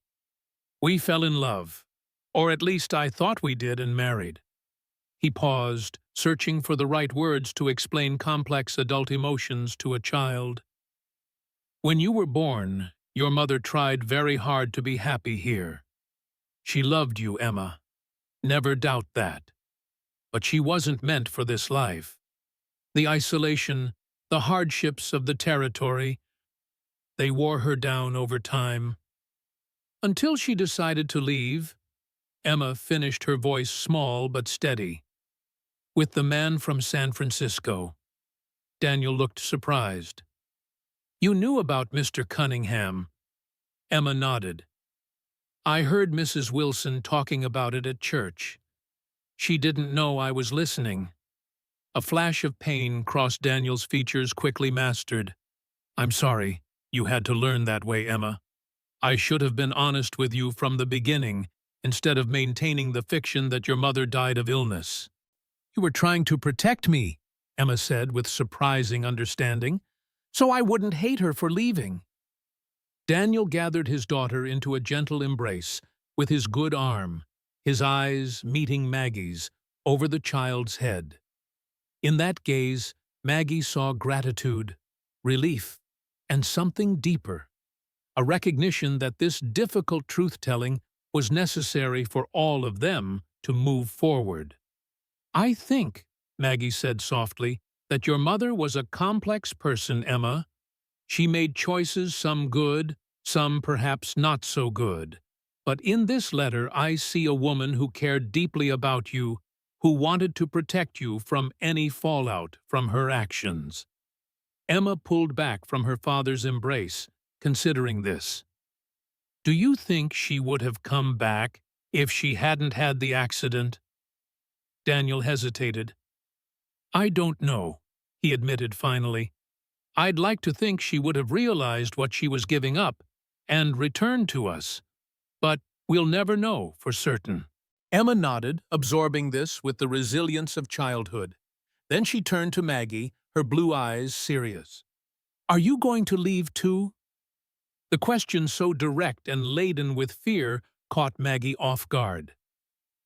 We fell in love, or at least I thought we did, and married. He paused, searching for the right words to explain complex adult emotions to a child. When you were born, your mother tried very hard to be happy here. She loved you, Emma. Never doubt that. But she wasn't meant for this life. The isolation, the hardships of the territory, they wore her down over time. Until she decided to leave, Emma finished, her voice small but steady. With the man from San Francisco. Daniel looked surprised. You knew about Mr. Cunningham. Emma nodded. I heard Mrs. Wilson talking about it at church. She didn't know I was listening. A flash of pain crossed Daniel's features, quickly mastered. I'm sorry you had to learn that way, Emma. I should have been honest with you from the beginning, instead of maintaining the fiction that your mother died of illness. You were trying to protect me, Emma said with surprising understanding, so I wouldn't hate her for leaving. Daniel gathered his daughter into a gentle embrace with his good arm, his eyes meeting Maggie's over the child's head. In that gaze, Maggie saw gratitude, relief, and something deeper, a recognition that this difficult truth-telling was necessary for all of them to move forward. I think, Maggie said softly, that your mother was a complex person, Emma. She made choices, some good, some perhaps not so good. But in this letter I see a woman who cared deeply about you, who wanted to protect you from any fallout from her actions. Emma pulled back from her father's embrace, considering this. Do you think she would have come back if she hadn't had the accident? Daniel hesitated. I don't know, he admitted finally. I'd like to think she would have realized what she was giving up and returned to us, but we'll never know for certain. Emma nodded, absorbing this with the resilience of childhood. Then she turned to Maggie, her blue eyes serious. Are you going to leave too? The question, so direct and laden with fear, caught Maggie off guard.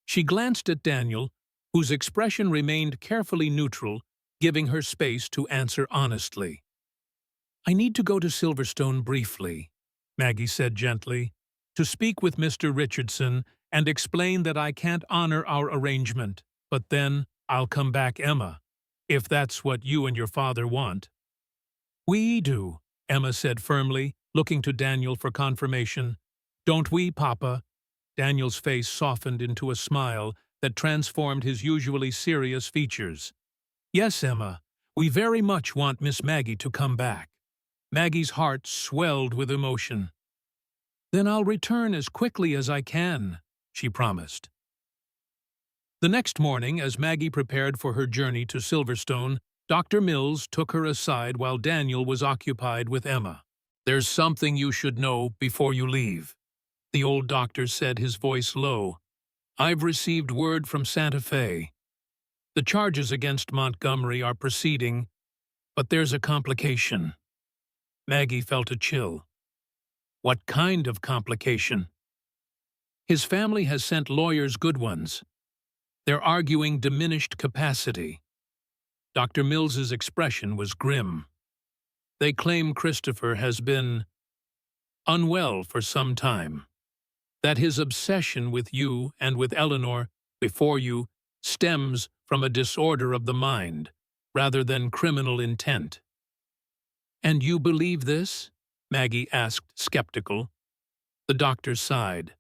She glanced at Daniel, whose expression remained carefully neutral, giving her space to answer honestly. I need to go to Silverstone briefly, Maggie said gently, to speak with Mr. Richardson and explain that I can't honor our arrangement, but then I'll come back, Emma, if that's what you and your father want. We do, Emma said firmly, looking to Daniel for confirmation. Don't we, Papa? Daniel's face softened into a smile that transformed his usually serious features. Yes, Emma, we very much want Miss Maggie to come back. Maggie's heart swelled with emotion. Then I'll return as quickly as I can, she promised. The next morning, as Maggie prepared for her journey to Silverstone, Dr. Mills took her aside while Daniel was occupied with Emma. There's something you should know before you leave, the old doctor said, his voice low. I've received word from Santa Fe. The charges against Montgomery are proceeding, but there's a complication. Maggie felt a chill. What kind of complication? His family has sent lawyers, good ones. They're arguing diminished capacity. Dr. Mills's expression was grim. They claim Christopher has been unwell for some time, that his obsession with you and with Eleanor before you stems from a disorder of the mind rather than criminal intent. And you believe this? Maggie asked, skeptical. The doctor sighed.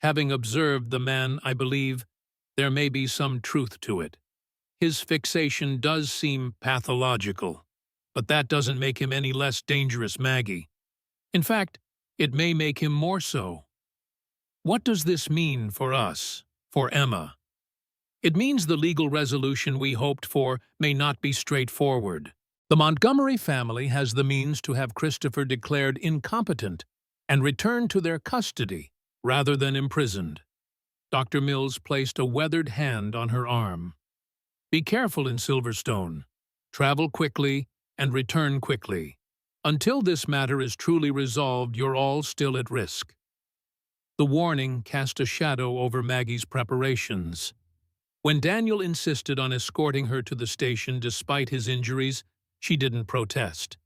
Having observed the man, I believe there may be some truth to it. His fixation does seem pathological, but that doesn't make him any less dangerous, Maggie. In fact, it may make him more so. What does this mean for us, for Emma? It means the legal resolution we hoped for may not be straightforward. The Montgomery family has the means to have Christopher declared incompetent and returned to their custody rather than imprisoned. Dr. Mills placed a weathered hand on her arm. Be careful in Silverstone. Travel quickly and return quickly. Until this matter is truly resolved, you're all still at risk. The warning cast a shadow over Maggie's preparations. When Daniel insisted on escorting her to the station despite his injuries, she didn't protest.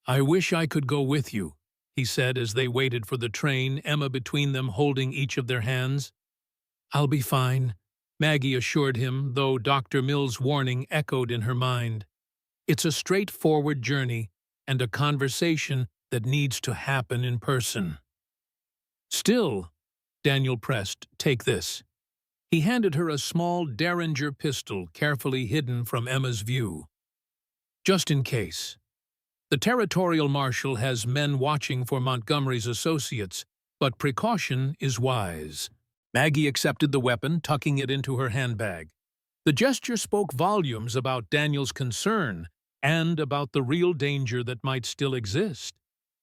"I wish I could go with you," he said as they waited for the train, Emma between them holding each of their hands. "I'll be fine," Maggie assured him, though Dr. Mills' warning echoed in her mind. It's a straightforward journey and a conversation that needs to happen in person. "Still," Daniel pressed, "take this." He handed her a small Derringer pistol carefully hidden from Emma's view. "Just in case. The territorial marshal has men watching for Montgomery's associates, but precaution is wise." Maggie accepted the weapon, tucking it into her handbag. The gesture spoke volumes about Daniel's concern and about the real danger that might still exist.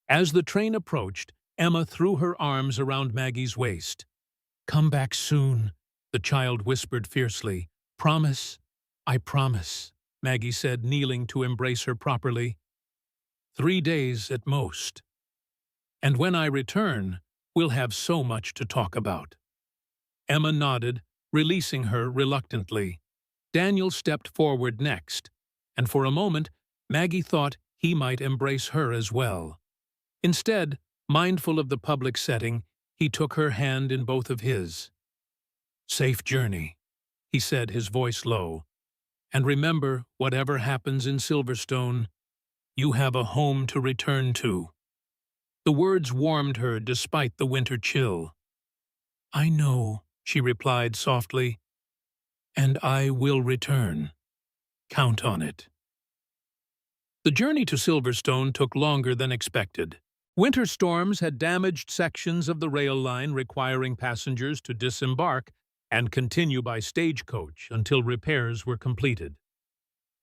As the train approached, Emma threw her arms around Maggie's waist. "Come back soon," the child whispered fiercely. "Promise?" "I promise," Maggie said, kneeling to embrace her properly. 3 days at most. And when I return, we'll have so much to talk about." Emma nodded, releasing her reluctantly. Daniel stepped forward next, and for a moment Maggie thought he might embrace her as well. Instead, mindful of the public setting, he took her hand in both of his. "Safe journey," he said, his voice low. "And remember, whatever happens in Silverstone, you have a home to return to." The words warmed her despite the winter chill. "I know," she replied softly, "and I will return. Count on it." The journey to Silverstone took longer than expected. Winter storms had damaged sections of the rail line, requiring passengers to disembark and continue by stagecoach until repairs were completed.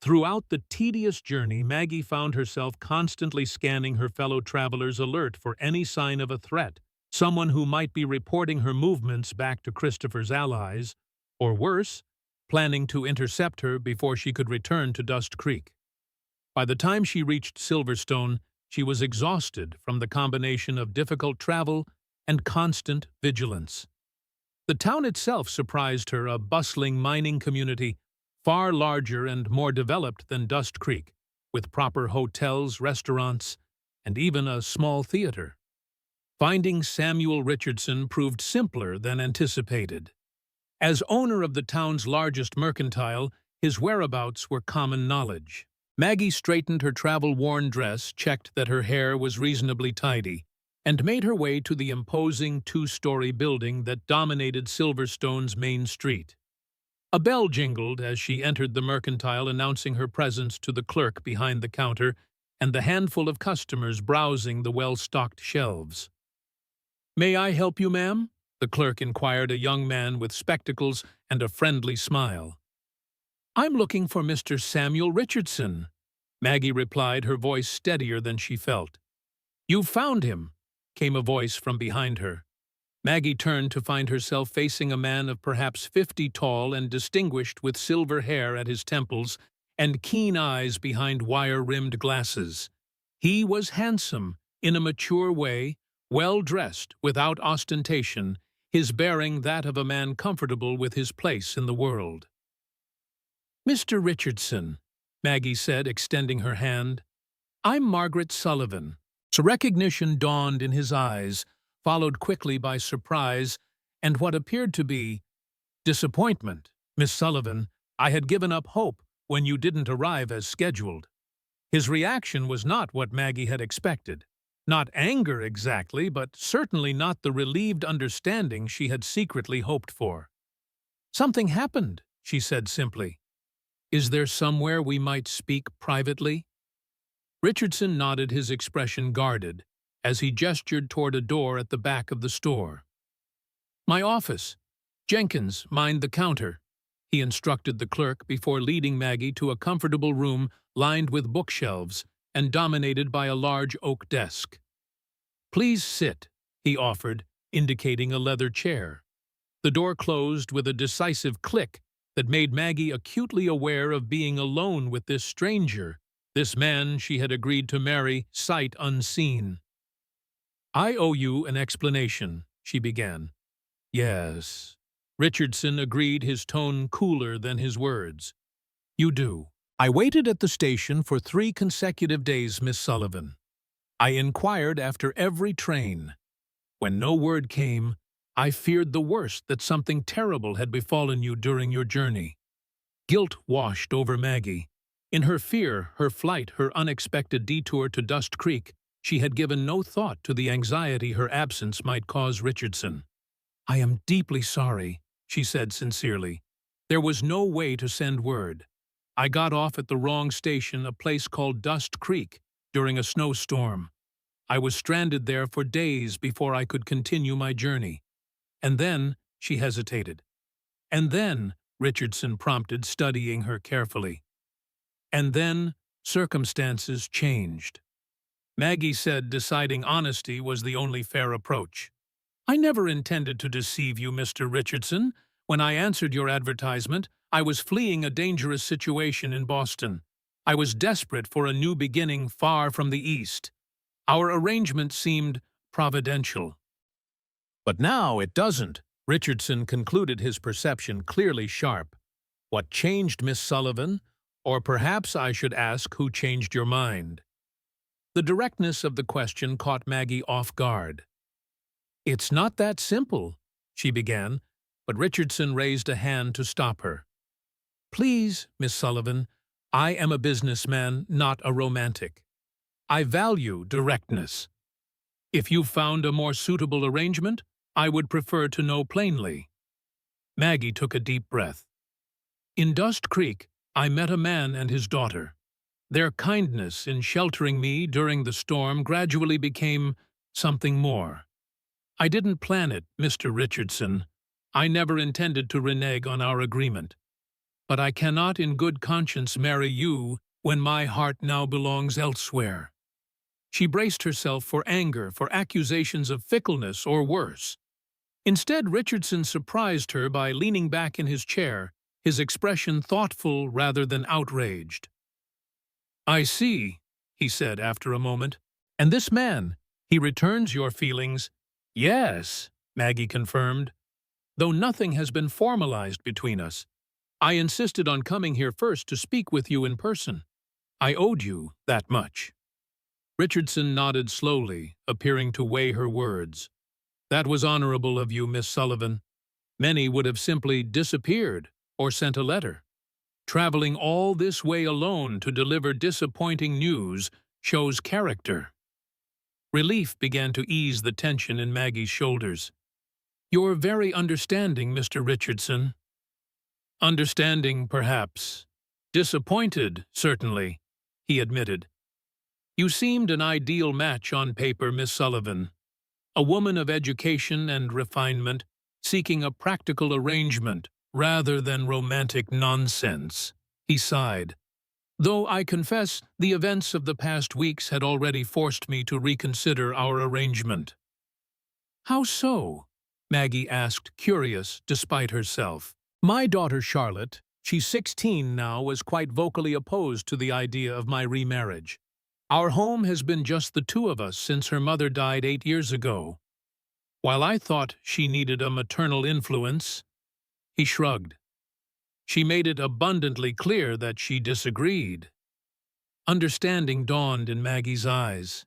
Throughout the tedious journey, Maggie found herself constantly scanning her fellow travelers, alert for any sign of a threat, someone who might be reporting her movements back to Christopher's allies, or worse, planning to intercept her before she could return to Dust Creek. By the time she reached Silverstone, she was exhausted from the combination of difficult travel and constant vigilance. The town itself surprised her, a bustling mining community, far larger and more developed than Dust Creek, with proper hotels, restaurants, and even a small theater. Finding Samuel Richardson proved simpler than anticipated. As owner of the town's largest mercantile, his whereabouts were common knowledge. Maggie straightened her travel-worn dress, checked that her hair was reasonably tidy, and made her way to the imposing 2-story building that dominated Silverstone's main street. A bell jingled as she entered the mercantile, announcing her presence to the clerk behind the counter and the handful of customers browsing the well-stocked shelves. "May I help you, ma'am?" the clerk inquired, a young man with spectacles and a friendly smile. "I'm looking for Mr. Samuel Richardson," Maggie replied, her voice steadier than she felt. "You've found him," came a voice from behind her. Maggie turned to find herself facing a man of perhaps 50 tall and distinguished, with silver hair at his temples and keen eyes behind wire-rimmed glasses. He was handsome, in a mature way, well-dressed without ostentation, his bearing that of a man comfortable with his place in the world. "Mr. Richardson," Maggie said, extending her hand, "I'm Margaret Sullivan." So recognition dawned in his eyes, followed quickly by surprise and what appeared to be disappointment. "Miss Sullivan, I had given up hope when you didn't arrive as scheduled." His reaction was not what Maggie had expected. Not anger exactly, but certainly not the relieved understanding she had secretly hoped for. "Something happened," she said simply. "Is there somewhere we might speak privately?" Richardson nodded, his expression guarded, as he gestured toward a door at the back of the store. My office. Jenkins, mind the counter, he instructed the clerk before leading Maggie to a comfortable room lined with bookshelves and dominated by a large oak desk. Please sit, he offered, indicating a leather chair. The door closed with a decisive click that made Maggie acutely aware of being alone with this stranger, this man she had agreed to marry sight unseen. I owe you an explanation, she began. Yes. Richardson agreed, his tone cooler than his words. You do. I waited at the station for 3 consecutive days, Miss Sullivan. I inquired after every train. When no word came, I feared the worst, that something terrible had befallen you during your journey. Guilt washed over Maggie. In her fear, her flight, her unexpected detour to Dust Creek, she had given no thought to the anxiety her absence might cause Richardson. I am deeply sorry, she said sincerely. There was no way to send word. I got off at the wrong station, a place called Dust Creek, during a snowstorm. I was stranded there for days before I could continue my journey. And then, she hesitated. And then, Richardson prompted, studying her carefully. And then, circumstances changed. Maggie said, deciding honesty was the only fair approach. I never intended to deceive you, Mr. Richardson. When I answered your advertisement, I was fleeing a dangerous situation in Boston. I was desperate for a new beginning far from the East. Our arrangement seemed providential. But now it doesn't. Richardson concluded, his perception clearly sharp. What changed, Miss Sullivan? Or perhaps I should ask, who changed your mind? The directness of the question caught Maggie off guard. It's not that simple, she began, but Richardson raised a hand to stop her. Please, Miss Sullivan, I am a businessman, not a romantic. I value directness. If you found a more suitable arrangement, I would prefer to know plainly. Maggie took a deep breath. In Dust Creek, I met a man and his daughter. Their kindness in sheltering me during the storm gradually became something more. I didn't plan it, Mr. Richardson. I never intended to renege on our agreement. But I cannot in good conscience marry you when my heart now belongs elsewhere. She braced herself for anger, for accusations of fickleness or worse. Instead, Richardson surprised her by leaning back in his chair, his expression thoughtful rather than outraged. I see, he said after a moment. And this man, he returns your feelings? Yes, Maggie confirmed. Though nothing has been formalized between us. I insisted on coming here first to speak with you in person. I owed you that much. Richardson nodded slowly, appearing to weigh her words. That was honorable of you, Miss Sullivan. Many would have simply disappeared or sent a letter. Traveling all this way alone to deliver disappointing news shows character. Relief began to ease the tension in Maggie's shoulders. You're very understanding, Mr. Richardson. Understanding, perhaps. Disappointed, certainly, he admitted. You seemed an ideal match on paper, Miss Sullivan. A woman of education and refinement, seeking a practical arrangement rather than romantic nonsense, he sighed. Though I confess the events of the past weeks had already forced me to reconsider our arrangement. How so? Maggie asked, curious despite herself. My daughter Charlotte, she's 16 now, was quite vocally opposed to the idea of my remarriage. Our home has been just the two of us since her mother died 8 years ago. While I thought she needed a maternal influence, he shrugged. She made it abundantly clear that she disagreed. Understanding dawned in Maggie's eyes.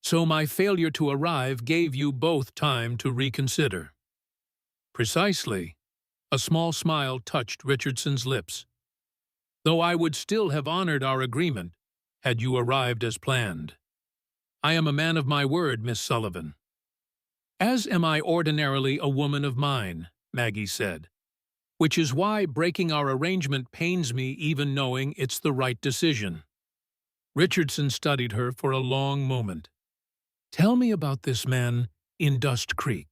So my failure to arrive gave you both time to reconsider. Precisely. A small smile touched Richardson's lips. Though I would still have honored our agreement had you arrived as planned. I am a man of my word, Miss Sullivan. As am I ordinarily a woman of mine, Maggie said, which is why breaking our arrangement pains me even knowing it's the right decision. Richardson studied her for a long moment. Tell me about this man in Dust Creek.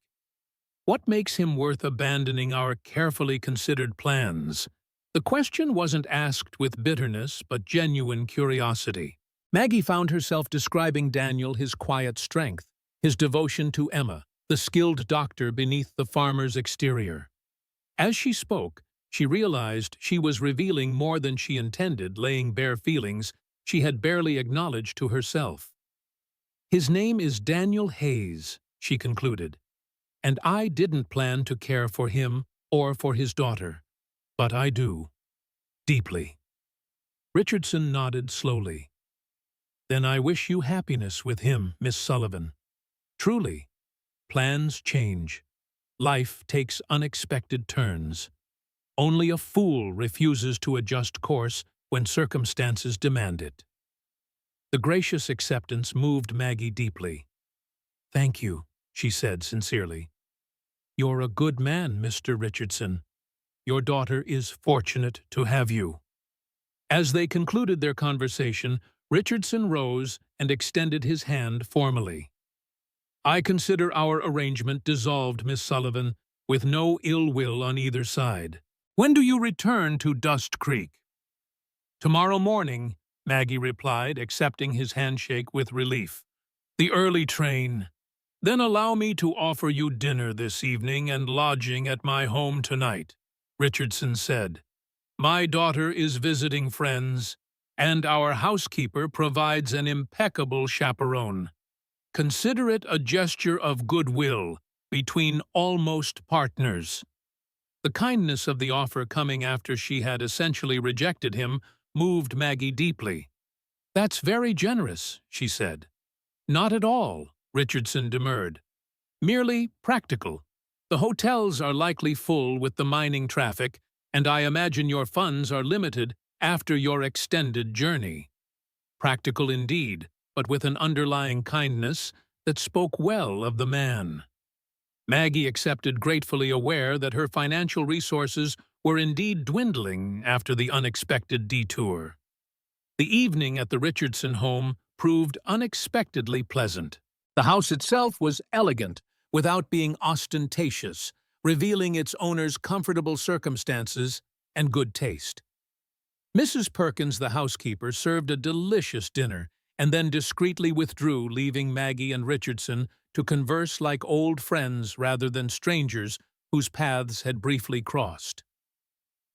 What makes him worth abandoning our carefully considered plans? The question wasn't asked with bitterness, but genuine curiosity. Maggie found herself describing Daniel his quiet strength, his devotion to Emma, the skilled doctor beneath the farmer's exterior. As she spoke, she realized she was revealing more than she intended, laying bare feelings she had barely acknowledged to herself. "His name is Daniel Hayes," she concluded, "and I didn't plan to care for him or for his daughter, but I do, deeply." Richardson nodded slowly. "Then I wish you happiness with him, Miss Sullivan. Truly, plans change. Life takes unexpected turns. Only a fool refuses to adjust course when circumstances demand it." The gracious acceptance moved Maggie deeply. "Thank you," she said sincerely. "You're a good man, Mr. Richardson. Your daughter is fortunate to have you." As they concluded their conversation, Richardson rose and extended his hand formally. "I consider our arrangement dissolved, Miss Sullivan, with no ill will on either side. When do you return to Dust Creek?" "Tomorrow morning," Maggie replied, accepting his handshake with relief. "The early train. Then allow me to offer you dinner this evening and lodging at my home tonight," Richardson said. "My daughter is visiting friends, and our housekeeper provides an impeccable chaperone. Consider it a gesture of goodwill between almost partners." The kindness of the offer coming after she had essentially rejected him moved Maggie deeply. "That's very generous," she said. "Not at all," Richardson demurred. "Merely practical. The hotels are likely full with the mining traffic, and I imagine your funds are limited after your extended journey." Practical indeed, but with an underlying kindness that spoke well of the man. Maggie accepted, gratefully aware that her financial resources were indeed dwindling after the unexpected detour. The evening at the Richardson home proved unexpectedly pleasant. The house itself was elegant without being ostentatious, revealing its owner's comfortable circumstances and good taste. Mrs. Perkins, the housekeeper, served a delicious dinner and then discreetly withdrew, leaving Maggie and Richardson to converse like old friends rather than strangers whose paths had briefly crossed.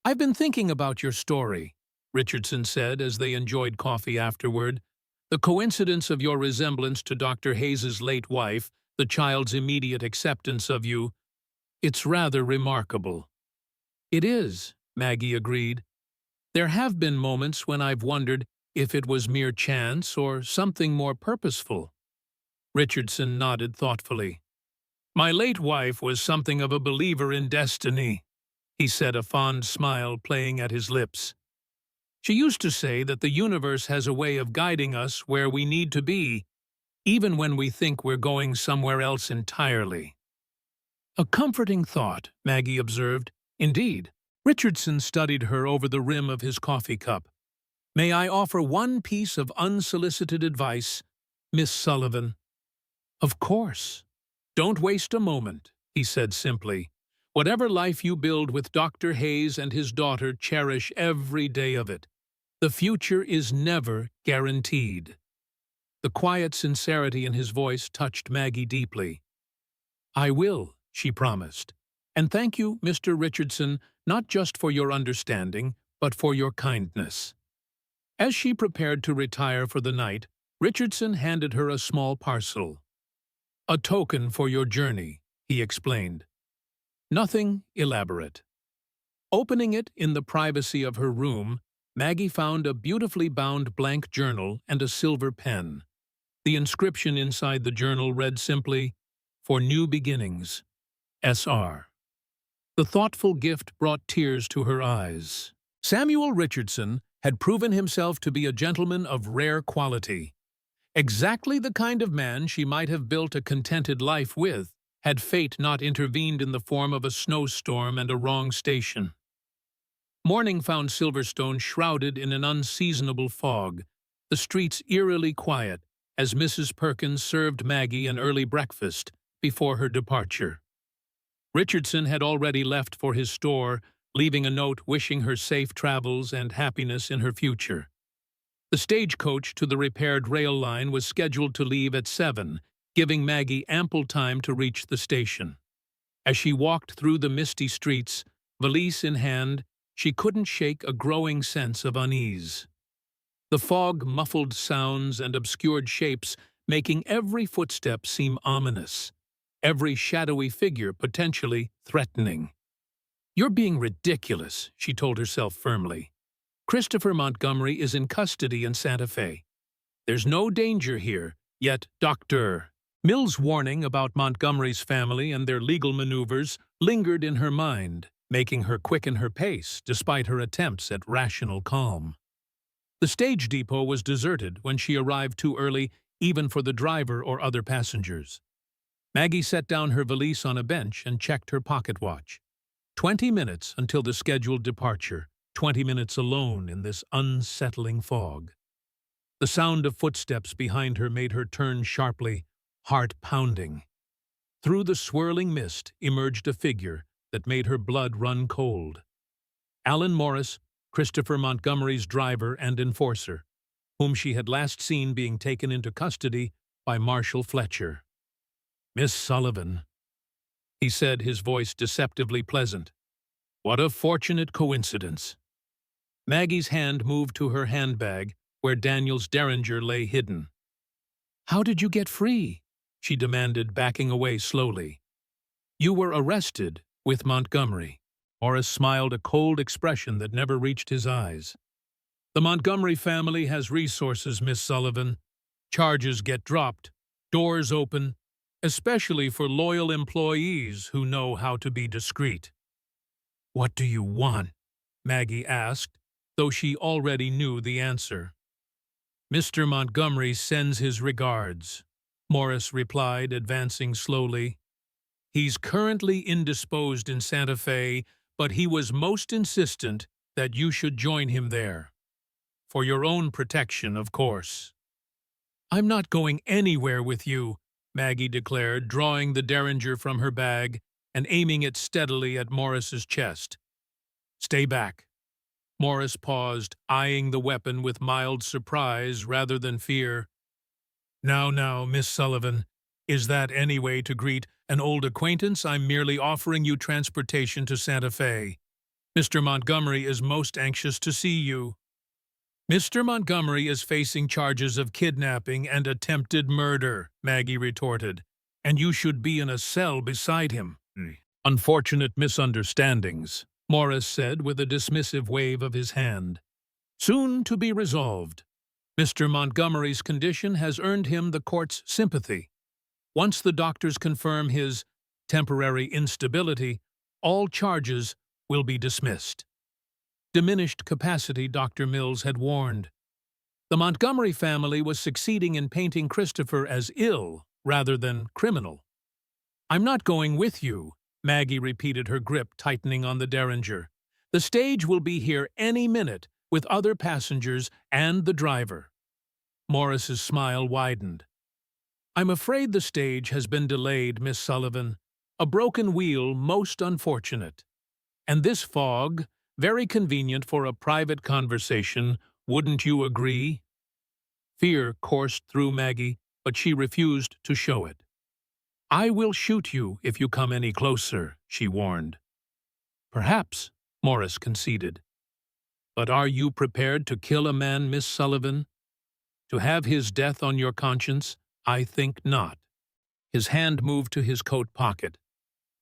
"I've been thinking about your story," Richardson said as they enjoyed coffee afterward. "The coincidence of your resemblance to Dr. Hayes's late wife, the child's immediate acceptance of you, it's rather remarkable." "It is," Maggie agreed. "There have been moments when I've wondered if it was mere chance or something more purposeful." Richardson nodded thoughtfully. "My late wife was something of a believer in destiny," he said, a fond smile playing at his lips. "She used to say that the universe has a way of guiding us where we need to be, even when we think we're going somewhere else entirely." "A comforting thought," Maggie observed. "Indeed." Richardson studied her over the rim of his coffee cup. "May I offer one piece of unsolicited advice, Miss Sullivan?" "Of course." "Don't waste a moment," he said simply. "Whatever life you build with Dr. Hayes and his daughter, cherish every day of it. The future is never guaranteed." The quiet sincerity in his voice touched Maggie deeply. "I will," she promised. "And thank you, Mr. Richardson, not just for your understanding, but for your kindness." As she prepared to retire for the night, Richardson handed her a small parcel. "A token for your journey," he explained. "Nothing elaborate." Opening it in the privacy of her room, Maggie found a beautifully bound blank journal and a silver pen. The inscription inside the journal read simply, "For new beginnings, S.R." The thoughtful gift brought tears to her eyes. Samuel Richardson had proven himself to be a gentleman of rare quality. Exactly the kind of man she might have built a contented life with, had fate not intervened in the form of a snowstorm and a wrong station. Morning found Silverstone shrouded in an unseasonable fog, the streets eerily quiet, as Mrs. Perkins served Maggie an early breakfast before her departure. Richardson had already left for his store, leaving a note wishing her safe travels and happiness in her future. The stagecoach to the repaired rail line was scheduled to leave at 7, giving Maggie ample time to reach the station. As she walked through the misty streets, valise in hand, she couldn't shake a growing sense of unease. The fog muffled sounds and obscured shapes, making every footstep seem ominous, every shadowy figure potentially threatening. "You're being ridiculous," she told herself firmly. "Christopher Montgomery is in custody in Santa Fe. There's no danger here, yet Dr. Mills' warning about Montgomery's family and their legal maneuvers lingered in her mind, making her quicken her pace despite her attempts at rational calm. The stage depot was deserted when she arrived too early even for the driver or other passengers. Maggie set down her valise on a bench and checked her pocket watch. 20 minutes until the scheduled departure, 20 minutes alone in this unsettling fog. The sound of footsteps behind her made her turn sharply, heart pounding. Through the swirling mist emerged a figure that made her blood run cold. Alan Morris, Christopher Montgomery's driver and enforcer, whom she had last seen being taken into custody by Marshal Fletcher. "Miss Sullivan," he said, his voice deceptively pleasant. "What a fortunate coincidence." Maggie's hand moved to her handbag, where Daniel's derringer lay hidden. "How did you get free?" she demanded, backing away slowly. "You were arrested with Montgomery." Morris smiled, a cold expression that never reached his eyes. "The Montgomery family has resources, Miss Sullivan. Charges get dropped, doors open, especially for loyal employees who know how to be discreet." "What do you want?" Maggie asked, though she already knew the answer. "Mr. Montgomery sends his regards," Morris replied, advancing slowly. "He's currently indisposed in Santa Fe, but he was most insistent that you should join him there. For your own protection, of course." "I'm not going anywhere with you," Maggie declared, drawing the derringer from her bag and aiming it steadily at Morris's chest. "Stay back." Morris paused, eyeing the weapon with mild surprise rather than fear. Now, Miss Sullivan, is that any way to greet an old acquaintance? I'm merely offering you transportation to Santa Fe. Mr. Montgomery is most anxious to see you." "Mr. Montgomery is facing charges of kidnapping and attempted murder," Maggie retorted, "and you should be in a cell beside him." "Unfortunate misunderstandings," Morris said with a dismissive wave of his hand. "Soon to be resolved. Mr. Montgomery's condition has earned him the court's sympathy. Once the doctors confirm his temporary instability, all charges will be dismissed." Diminished capacity, Dr. Mills had warned. The Montgomery family was succeeding in painting Christopher as ill rather than criminal. "I'm not going with you," Maggie repeated, her grip tightening on the derringer. "The stage will be here any minute with other passengers and the driver." Morris's smile widened. "I'm afraid the stage has been delayed, Miss Sullivan. A broken wheel, most unfortunate. And this fog, very convenient for a private conversation, wouldn't you agree?" Fear coursed through Maggie, but she refused to show it. "I will shoot you if you come any closer," she warned. "Perhaps," Morris conceded. "But are you prepared to kill a man, Miss Sullivan? To have his death on your conscience? I think not." His hand moved to his coat pocket.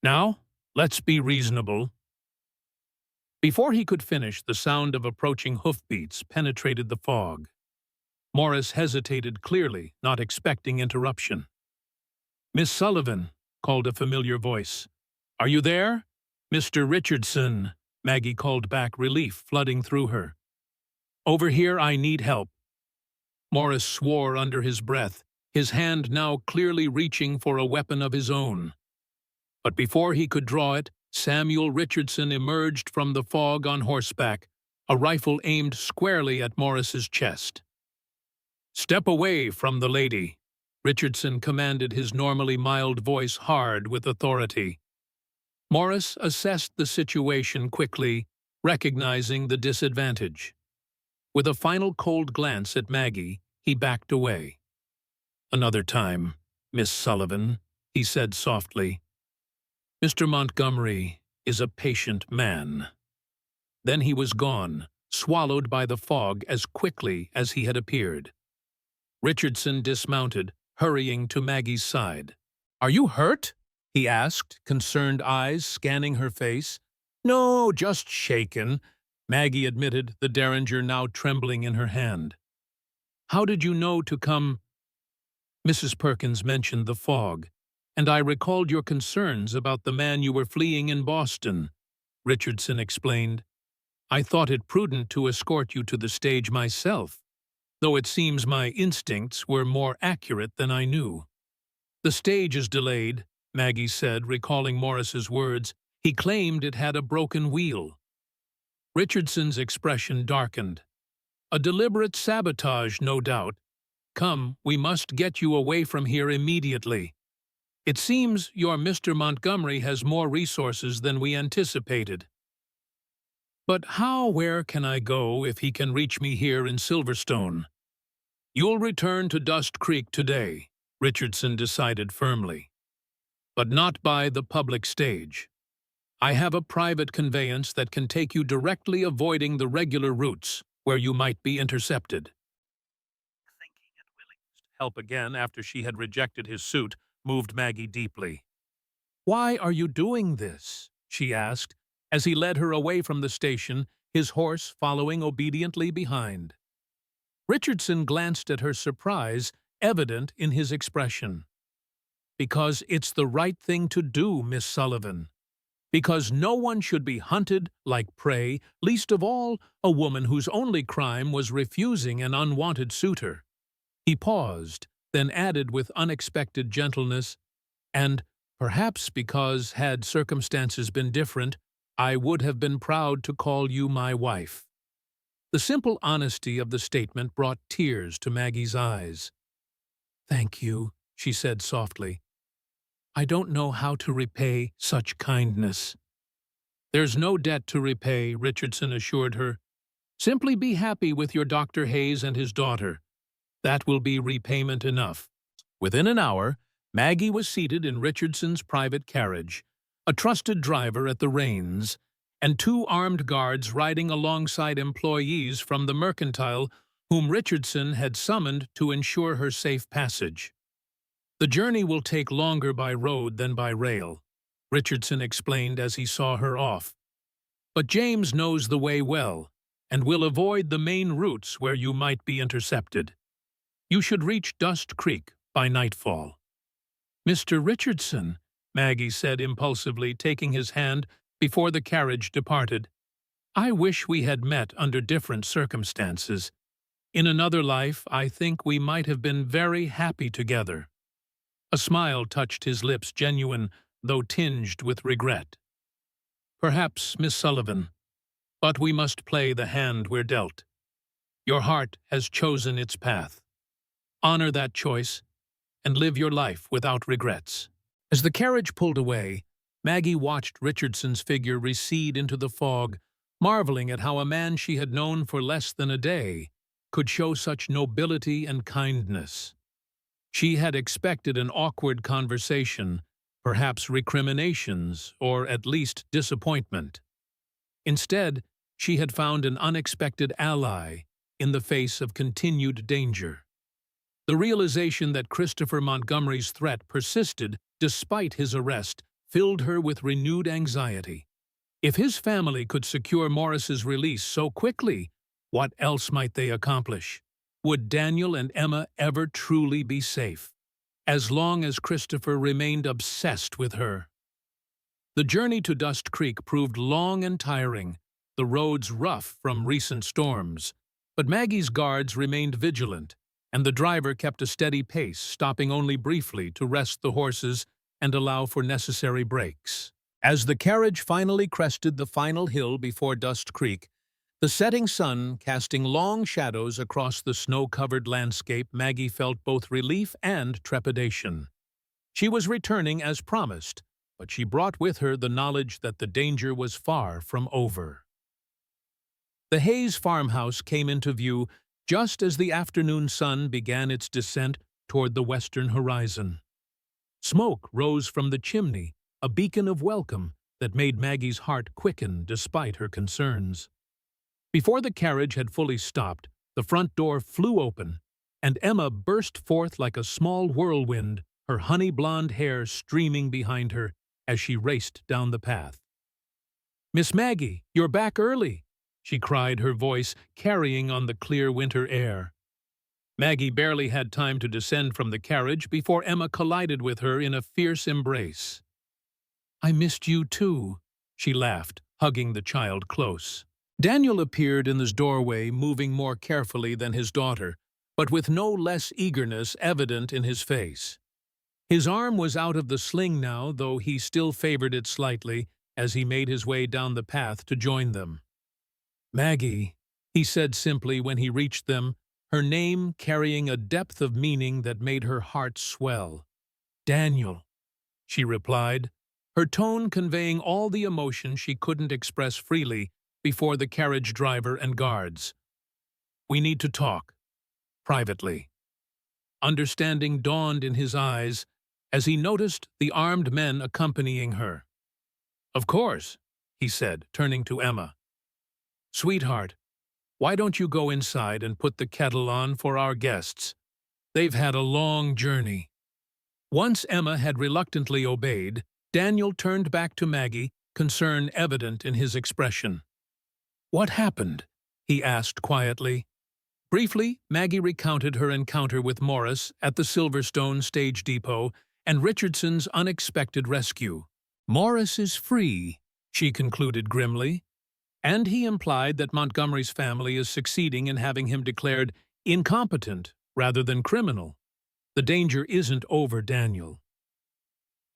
"Now, let's be reasonable." Before he could finish, the sound of approaching hoofbeats penetrated the fog. Morris hesitated, clearly not expecting interruption. "Miss Sullivan," called a familiar voice. "Are you there?" "Mr. Richardson," Maggie called back, relief flooding through her. "Over here, I need help." Morris swore under his breath, his hand now clearly reaching for a weapon of his own. But before he could draw it, Samuel Richardson emerged from the fog on horseback, a rifle aimed squarely at Morris's chest. "Step away from the lady," Richardson commanded, his normally mild voice hard with authority. Morris assessed the situation quickly, recognizing the disadvantage. With a final cold glance at Maggie, he backed away. "Another time, Miss Sullivan," he said softly. "Mr. Montgomery is a patient man." Then he was gone, swallowed by the fog as quickly as he had appeared. Richardson dismounted, hurrying to Maggie's side. "Are you hurt?" he asked, concerned eyes scanning her face. "No, just shaken," Maggie admitted, the derringer now trembling in her hand. "How did you know to come—" "Mrs. Perkins mentioned the fog, and I recalled your concerns about the man you were fleeing in Boston," Richardson explained. "I thought it prudent to escort you to the stage myself, though it seems my instincts were more accurate than I knew." "The stage is delayed," Maggie said, recalling Morris's words. "He claimed it had a broken wheel." Richardson's expression darkened. "A deliberate sabotage, no doubt. Come, we must get you away from here immediately. It seems your Mr. Montgomery has more resources than we anticipated." "But where can I go if he can reach me here in Silverstone?" "You'll return to Dust Creek today," Richardson decided firmly. "But not by the public stage. I have a private conveyance that can take you directly, avoiding the regular routes where you might be intercepted." Thinking and willingness to help again after she had rejected his suit moved Maggie deeply. "Why are you doing this?" she asked, as he led her away from the station, his horse following obediently behind. Richardson glanced at her, surprise evident in his expression. "Because it's the right thing to do, Miss Sullivan. Because no one should be hunted like prey, least of all a woman whose only crime was refusing an unwanted suitor." He paused, then added with unexpected gentleness, "And perhaps because, had circumstances been different, I would have been proud to call you my wife." The simple honesty of the statement brought tears to Maggie's eyes. "Thank you," she said softly. "I don't know how to repay such kindness." "There's no debt to repay," Richardson assured her. "Simply be happy with your Dr. Hayes and his daughter. That will be repayment enough." Within an hour, Maggie was seated in Richardson's private carriage, a trusted driver at the reins, and 2 armed guards riding alongside employees from the mercantile whom Richardson had summoned to ensure her safe passage. "The journey will take longer by road than by rail," Richardson explained as he saw her off. "But James knows the way well, and will avoid the main routes where you might be intercepted. You should reach Dust Creek by nightfall." "Mr. Richardson," Maggie said impulsively, taking his hand before the carriage departed, "I wish we had met under different circumstances. In another life, I think we might have been very happy together." A smile touched his lips, genuine, though tinged with regret. "Perhaps, Miss Sullivan, but we must play the hand we're dealt. Your heart has chosen its path. Honor that choice, and live your life without regrets." As the carriage pulled away, Maggie watched Richardson's figure recede into the fog, marveling at how a man she had known for less than a day could show such nobility and kindness. She had expected an awkward conversation, perhaps recriminations, or at least disappointment. Instead, she had found an unexpected ally in the face of continued danger. The realization that Christopher Montgomery's threat persisted despite his arrest filled her with renewed anxiety. If his family could secure Morris's release so quickly, what else might they accomplish? Would Daniel and Emma ever truly be safe, as long as Christopher remained obsessed with her? The journey to Dust Creek proved long and tiring, the roads rough from recent storms, but Maggie's guards remained vigilant, and the driver kept a steady pace, stopping only briefly to rest the horses and allow for necessary breaks. As the carriage finally crested the final hill before Dust Creek, the setting sun casting long shadows across the snow-covered landscape, Maggie felt both relief and trepidation. She was returning, as promised, but she brought with her the knowledge that the danger was far from over. The Hayes farmhouse came into view just as the afternoon sun began its descent toward the western horizon. Smoke rose from the chimney, a beacon of welcome that made Maggie's heart quicken despite her concerns. Before the carriage had fully stopped, the front door flew open, and Emma burst forth like a small whirlwind, her honey-blonde hair streaming behind her as she raced down the path. "Miss Maggie, you're back early!" she cried, her voice carrying on the clear winter air. Maggie barely had time to descend from the carriage before Emma collided with her in a fierce embrace. "I missed you too," she laughed, hugging the child close. Daniel appeared in the doorway, moving more carefully than his daughter, but with no less eagerness evident in his face. His arm was out of the sling now, though he still favored it slightly as he made his way down the path to join them. "Maggie," he said simply when he reached them, her name carrying a depth of meaning that made her heart swell. "Daniel," she replied, her tone conveying all the emotion she couldn't express freely before the carriage driver and guards. "We need to talk, privately." Understanding dawned in his eyes as he noticed the armed men accompanying her. "Of course," he said, turning to Emma. "Sweetheart, why don't you go inside and put the kettle on for our guests? They've had a long journey." Once Emma had reluctantly obeyed, Daniel turned back to Maggie, concern evident in his expression. "What happened?" he asked quietly. Briefly, Maggie recounted her encounter with Morris at the Silverstone stage depot and Richardson's unexpected rescue. "Morris is free," she concluded grimly, and he implied that Montgomery's family is succeeding in having him declared incompetent rather than criminal. "The danger isn't over, Daniel."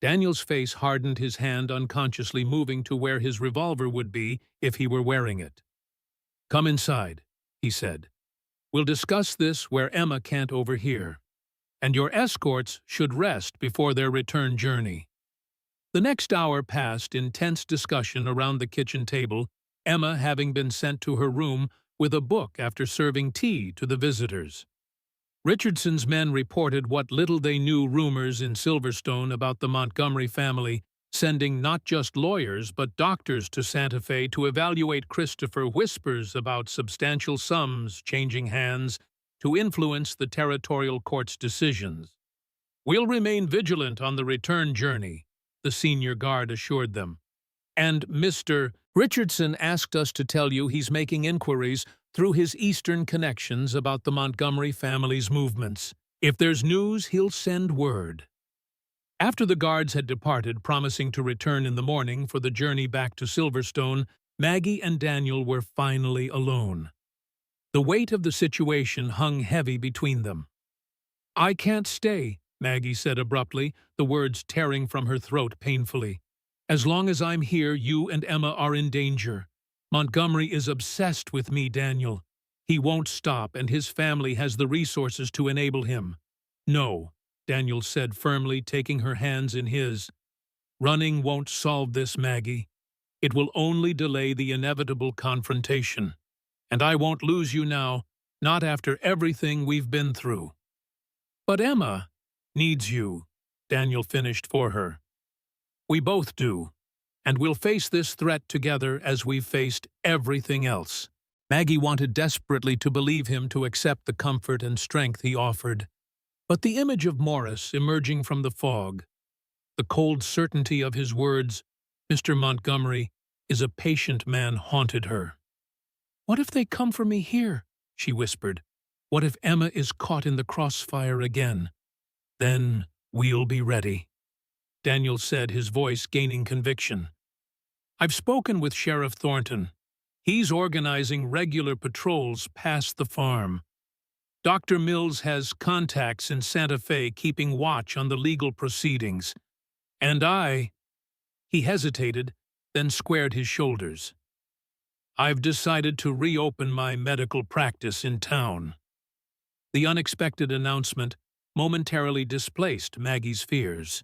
Daniel's face hardened, his hand unconsciously moving to where his revolver would be if he were wearing it. "Come inside," he said. "We'll discuss this where Emma can't overhear. And your escorts should rest before their return journey." The next hour passed in tense discussion around the kitchen table, Emma having been sent to her room with a book after serving tea to the visitors. Richardson's men reported what little they knew rumors in Silverstone about the Montgomery family, sending not just lawyers but doctors to Santa Fe to evaluate Christopher. Whispers about substantial sums changing hands to influence the territorial court's decisions. "We'll remain vigilant on the return journey," the senior guard assured them. "And Mr. Richardson asked us to tell you he's making inquiries through his Eastern connections about the Montgomery family's movements. If there's news, he'll send word." After the guards had departed, promising to return in the morning for the journey back to Silverstone, Maggie and Daniel were finally alone. The weight of the situation hung heavy between them. "I can't stay," Maggie said abruptly, the words tearing from her throat painfully. "As long as I'm here, you and Emma are in danger. Montgomery is obsessed with me, Daniel. He won't stop, and his family has the resources to enable him." "No," Daniel said firmly, taking her hands in his. "Running won't solve this, Maggie. It will only delay the inevitable confrontation. And I won't lose you now, not after everything we've been through." "But Emma needs you," Daniel finished for her. "We both do, and we'll face this threat together as we've faced everything else." Maggie wanted desperately to believe him, to accept the comfort and strength he offered. But the image of Morris emerging from the fog, the cold certainty of his words, "Mr. Montgomery is a patient man," haunted her. "What if they come for me here?" she whispered. "What if Emma is caught in the crossfire again?" "Then we'll be ready," Daniel said, his voice gaining conviction. "I've spoken with Sheriff Thornton. He's organizing regular patrols past the farm. Dr. Mills has contacts in Santa Fe keeping watch on the legal proceedings. And He hesitated, then squared his shoulders. "I've decided to reopen my medical practice in town." The unexpected announcement momentarily displaced Maggie's fears.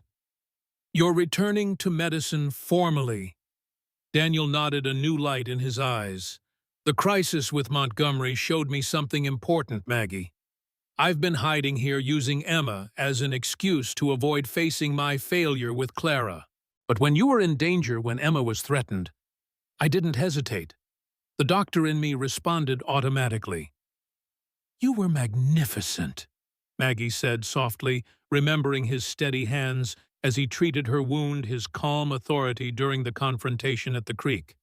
You're returning to medicine formally. Daniel nodded, a new light in his eyes. The crisis with Montgomery showed me something important, Maggie. I've been hiding here using Emma as an excuse to avoid facing my failure with Clara. But when you were in danger, when Emma was threatened, I didn't hesitate. The doctor in me responded automatically. You were magnificent, Maggie said softly, remembering his steady hands as he treated her wound, his calm authority during the confrontation at the creek.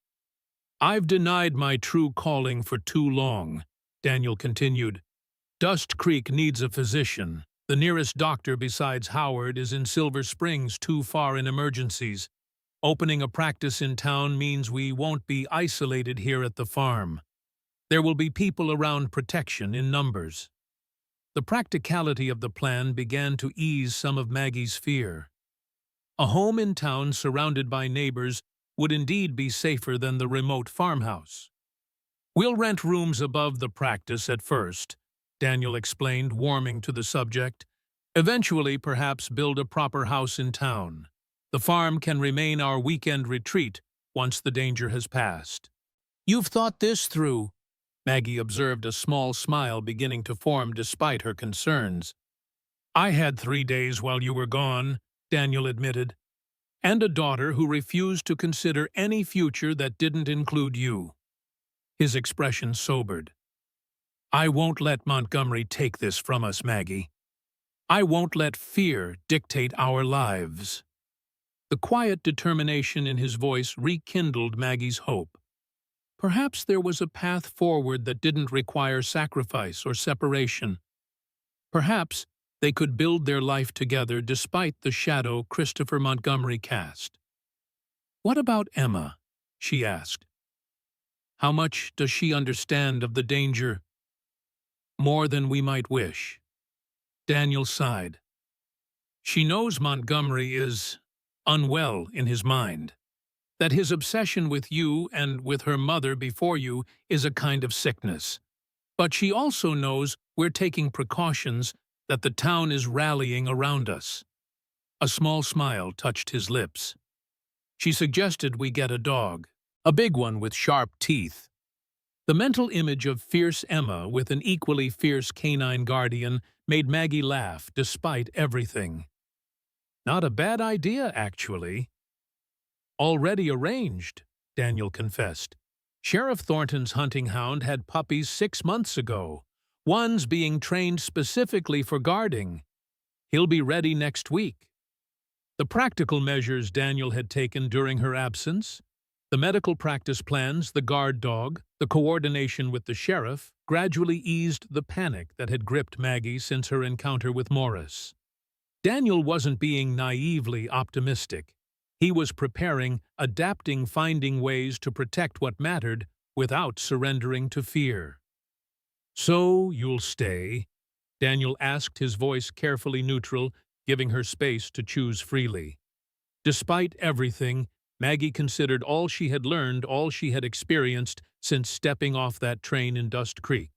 I've denied my true calling for too long, Daniel continued. Dust Creek needs a physician. The nearest doctor besides Howard is in Silver Springs, too far in emergencies. Opening a practice in town means we won't be isolated here at the farm. There will be people around, protection in numbers. The practicality of the plan began to ease some of Maggie's fear. A home in town surrounded by neighbors would indeed be safer than the remote farmhouse. We'll rent rooms above the practice at first, Daniel explained, warming to the subject. Eventually, perhaps build a proper house in town. The farm can remain our weekend retreat once the danger has passed. You've thought this through, Maggie observed, a small smile beginning to form despite her concerns. I had 3 days while you were gone, Daniel admitted, and a daughter who refused to consider any future that didn't include you. His expression sobered. I won't let Montgomery take this from us, Maggie. I won't let fear dictate our lives. The quiet determination in his voice rekindled Maggie's hope. Perhaps there was a path forward that didn't require sacrifice or separation. Perhaps they could build their life together despite the shadow Christopher Montgomery cast. What about Emma? She asked. How much does she understand of the danger? More than we might wish. Daniel sighed. She knows Montgomery is unwell in his mind, that his obsession with you and with her mother before you is a kind of sickness. But she also knows we're taking precautions, that the town is rallying around us. A small smile touched his lips. She suggested we get a dog, a big one with sharp teeth. The mental image of fierce Emma with an equally fierce canine guardian made Maggie laugh despite everything. Not a bad idea, actually. Already arranged, Daniel confessed. Sheriff Thornton's hunting hound had puppies 6 months ago, one's being trained specifically for guarding. He'll be ready next week. The practical measures Daniel had taken during her absence, the medical practice plans, the guard dog, the coordination with the sheriff, gradually eased the panic that had gripped Maggie since her encounter with Morris. Daniel wasn't being naively optimistic. He was preparing, adapting, finding ways to protect what mattered without surrendering to fear. So you'll stay? Daniel asked, his voice carefully neutral, giving her space to choose freely. Despite everything, Maggie considered all she had learned, all she had experienced since stepping off that train in Dust Creek.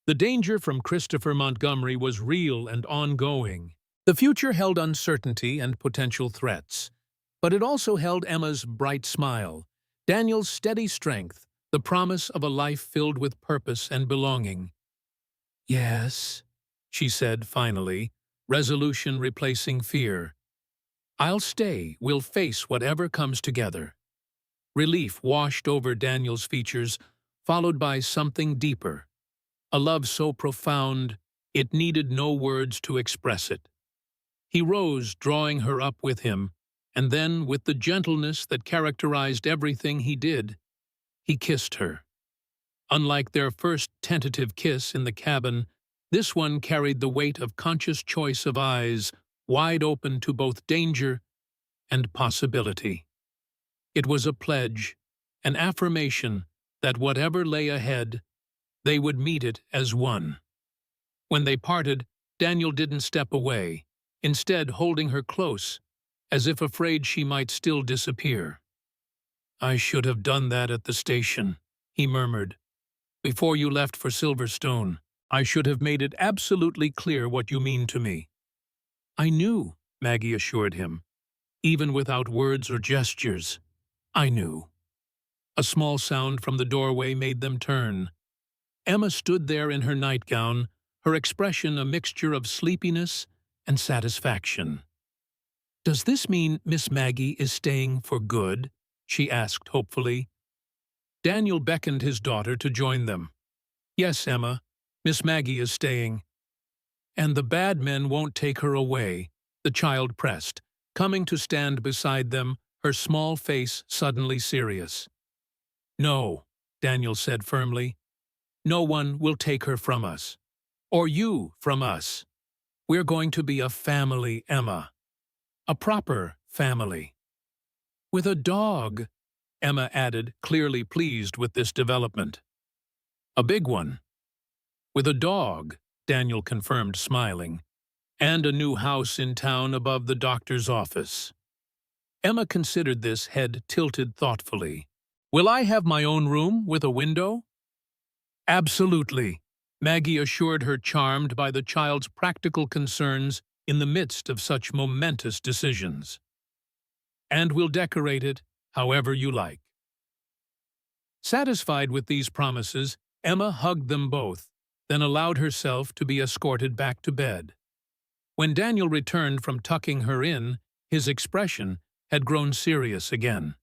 The danger from Christopher Montgomery was real and ongoing. The future held uncertainty and potential threats, but it also held Emma's bright smile, Daniel's steady strength, the promise of a life filled with purpose and belonging. Yes, she said finally, resolution replacing fear. I'll stay, we'll face whatever comes together. Relief washed over Daniel's features, followed by something deeper. A love so profound, it needed no words to express it. He rose, drawing her up with him, and then, with the gentleness that characterized everything he did, he kissed her. Unlike their first tentative kiss in the cabin, this one carried the weight of conscious choice of eyes, wide open to both danger and possibility. It was a pledge, an affirmation that whatever lay ahead, they would meet it as one. When they parted, Daniel didn't step away, instead holding her close, as if afraid she might still disappear. I should have done that at the station, he murmured. Before you left for Silverstone, I should have made it absolutely clear what you mean to me. I knew, Maggie assured him. even without words or gestures. I knew. A small sound from the doorway made them turn. Emma stood there in her nightgown, her expression a mixture of sleepiness and satisfaction. "Does this mean Miss Maggie is staying for good?" she asked hopefully. Daniel beckoned his daughter to join them. "Yes, Emma, Miss Maggie is staying." "And the bad men won't take her away," the child pressed, coming to stand beside them, her small face suddenly serious. "No," Daniel said firmly. "No one will take her from us. Or you from us. We're going to be a family, Emma. A proper family." "With a dog," Emma added, clearly pleased with this development. "A big one." "With a dog," Daniel confirmed, smiling. "And a new house in town above the doctor's office." Emma considered this, head tilted thoughtfully. "Will I have my own room with a window?" "Absolutely," Maggie assured her, charmed by the child's practical concerns in the midst of such momentous decisions. "And we'll decorate it however you like." Satisfied with these promises, Emma hugged them both, then allowed herself to be escorted back to bed. When Daniel returned from tucking her in, his expression had grown serious again.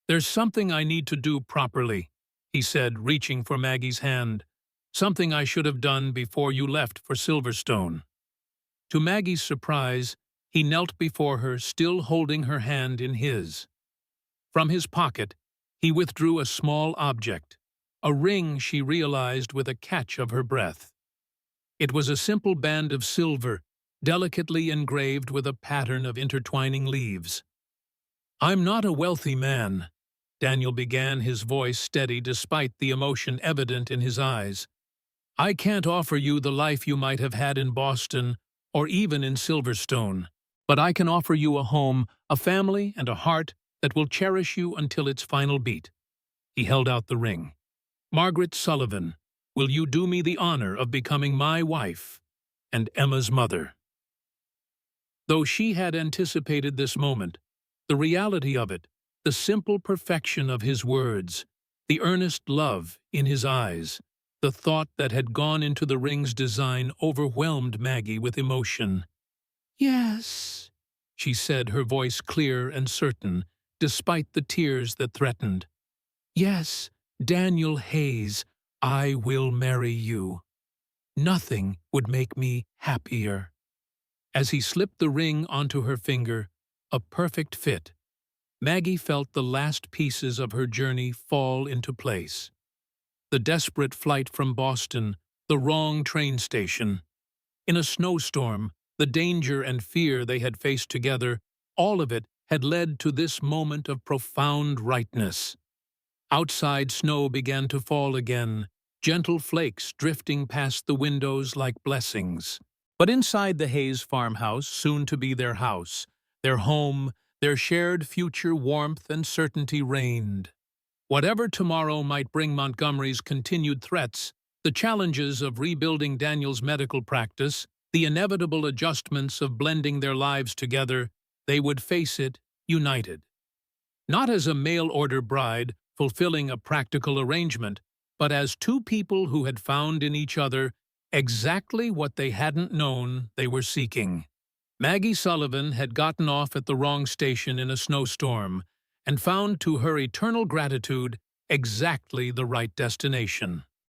"There's something I need to do properly," he said, reaching for Maggie's hand. "Something I should have done before you left for Silverstone." To Maggie's surprise, he knelt before her, still holding her hand in his. From his pocket, he withdrew a small object, a ring she realized with a catch of her breath. It was a simple band of silver, delicately engraved with a pattern of intertwining leaves. "I'm not a wealthy man," Daniel began, his voice steady despite the emotion evident in his eyes. "I can't offer you the life you might have had in Boston or even in Silverstone, but I can offer you a home, a family, and a heart that will cherish you until its final beat." He held out the ring. "Margaret Sullivan, will you do me the honor of becoming my wife and Emma's mother?" Though she had anticipated this moment, the reality of it, the simple perfection of his words, the earnest love in his eyes, the thought that had gone into the ring's design overwhelmed Maggie with emotion. "Yes," she said, her voice clear and certain, despite the tears that threatened. "Yes, Daniel Hayes, I will marry you. Nothing would make me happier." As he slipped the ring onto her finger, a perfect fit, Maggie felt the last pieces of her journey fall into place. The desperate flight from Boston, the wrong train station, in a snowstorm, the danger and fear they had faced together, all of it had led to this moment of profound rightness. Outside, snow began to fall again, gentle flakes drifting past the windows like blessings. But inside the Hayes farmhouse, soon to be their house, their home, their shared future, warmth and certainty reigned. Whatever tomorrow might bring Montgomery's continued threats, the challenges of rebuilding Daniel's medical practice, the inevitable adjustments of blending their lives together, they would face it united. Not as a mail-order bride fulfilling a practical arrangement, but as two people who had found in each other exactly what they hadn't known they were seeking. Maggie Sullivan had gotten off at the wrong station in a snowstorm and found to her eternal gratitude exactly the right destination.